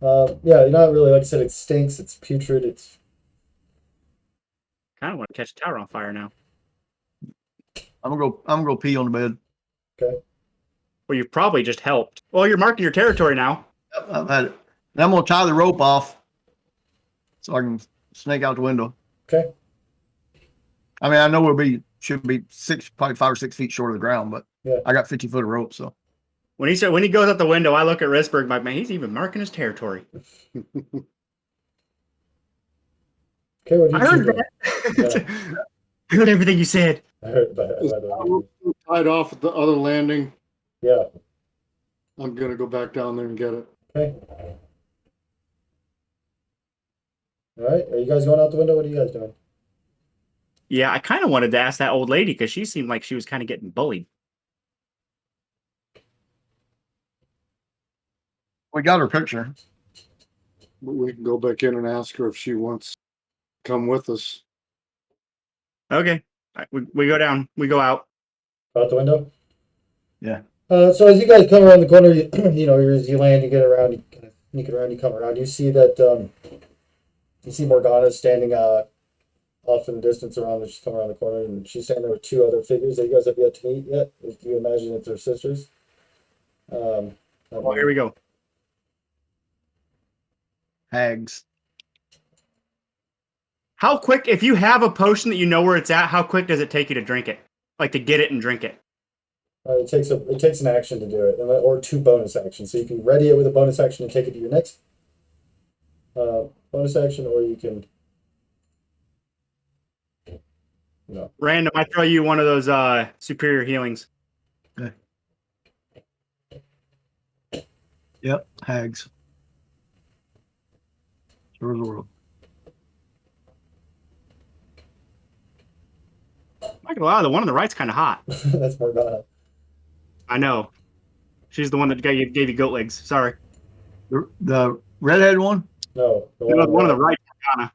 Yeah. You're not really, like I said. It stinks. It's putrid. It's. Kind of want to catch a tower on fire now. I'm gonna go pee on the bed. Okay. Well, you've probably just helped. Well, you're marking your territory now. Yep, I've had it. And I'm gonna tie the rope off so I can snake out the window. Okay. I mean, I know should be probably 5 or 6 feet short of the ground, but Yeah. I got 50 foot of rope, so. When he goes out the window, I look at Ristberg, like, man, he's even marking his territory. Okay. What do I you heard two that. do? I heard everything you said. I heard by the way. Tied off at the other landing. Yeah. I'm gonna go back down there and get it. Okay. All right. Are you guys going out the window? What are you guys doing? Yeah, I kind of wanted to ask that old lady because she seemed like she was kind of getting bullied. We got her picture. But we can go back in and ask her if she wants to come with us. Okay. We go down. We go out. Out the window? Yeah. So as you guys come around the corner, as you land, you get around, you kind of sneak it around, you come around, you see that, you see Morgana standing off in the distance around, she's come around the corner, and she's standing there with 2 other figures that you guys have yet to meet yet. If you imagine it's her sisters. Well, here we go. Hags. How quick, if you have a potion that you know where it's at, how quick does it take you to drink it? Like to get it and drink it? It takes an action to do it, or 2 bonus actions. So you can ready it with a bonus action and take it to your next bonus action, or you can. No. Random, I throw you one of those superior healings. Yep, hags. Sure the world. Not gonna lie, the one on the right's kind of hot. That's Morgana. I know. She's the one that gave you goat legs. Sorry. The redhead one? No, the You know, the one on the right. right, Morgana.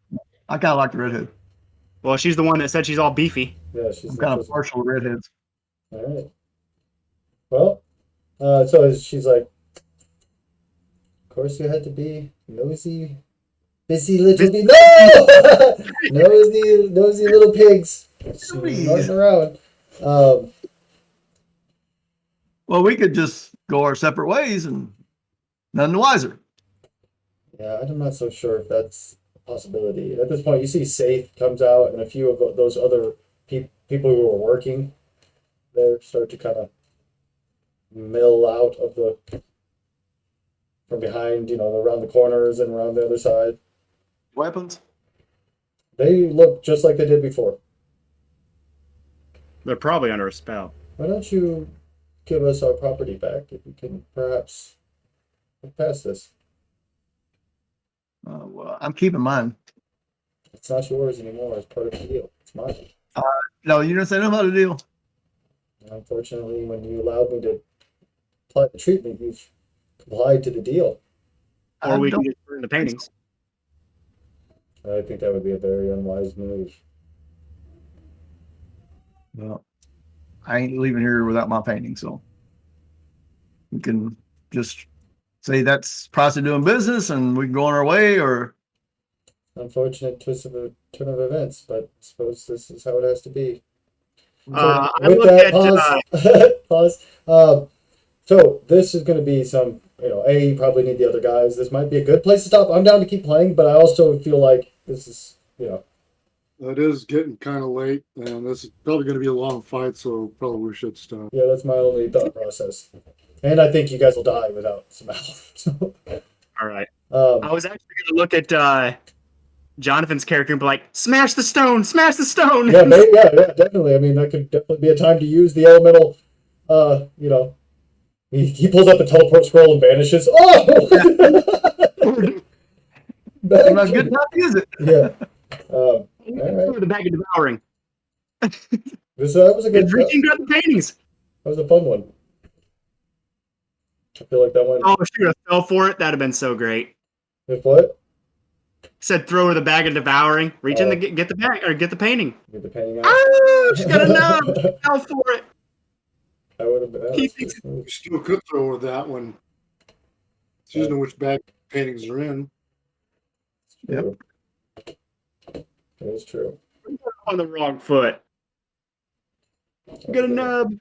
I kind of like the redhead. Well, she's the one that said she's all beefy. Yeah, she's I'm kind of partial to redheads. All right. Well, so she's like, of course you had to be nosy, busy little no, nosy little pigs, running around. Well, we could just go our separate ways and none the wiser. Yeah, I'm not so sure if that's a possibility. At this point, you see Safe comes out, and a few of those other people who are working there start to kind of mill out of from behind, around the corners and around the other side. Weapons? They look just like they did before. They're probably under a spell. Why don't you give us our property back if we can perhaps look past this? Well, I'm keeping mine. It's not yours anymore. It's part of the deal. It's mine. No, you didn't say nothing about the deal. Unfortunately, when you allowed me to apply the treatment, you've complied to the deal. Or we can just burn the paintings. I think that would be a very unwise move. Well, I ain't leaving here without my painting, so we can just say that's price of doing business and we can go on our way, or Unfortunate turn of events, but I suppose this is how it has to be. I With look that, at pause. So this is going to be some, you probably need the other guys. This might be a good place to stop. I'm down to keep playing, but I also feel like this is, It is getting kind of late, and this is probably going to be a long fight, so probably we should stop. yeah, that's my only thought process. And I think you guys will die without some help. So, all right. I was actually going to look at Jonathan's character and be like, smash the stone, smash the stone. yeah, definitely. I mean, that could definitely be a time to use the elemental, he pulls out the teleport scroll and vanishes. Oh! I'm not good enough to use it. Yeah. All right. The bag of devouring. That was a good. It's reaching got the paintings. That was a fun one. I feel like that one. Oh, she would have fell for it. That'd have been so great. If what? Said throw her the bag of devouring. Reach in the get the bag or get the painting. Get the painting out. Oh, she's got a nub. Fell for it. I would have been. You still could throw her that one. She doesn't know which bag paintings are in. Yep. That is true. On the wrong foot. Got a nub.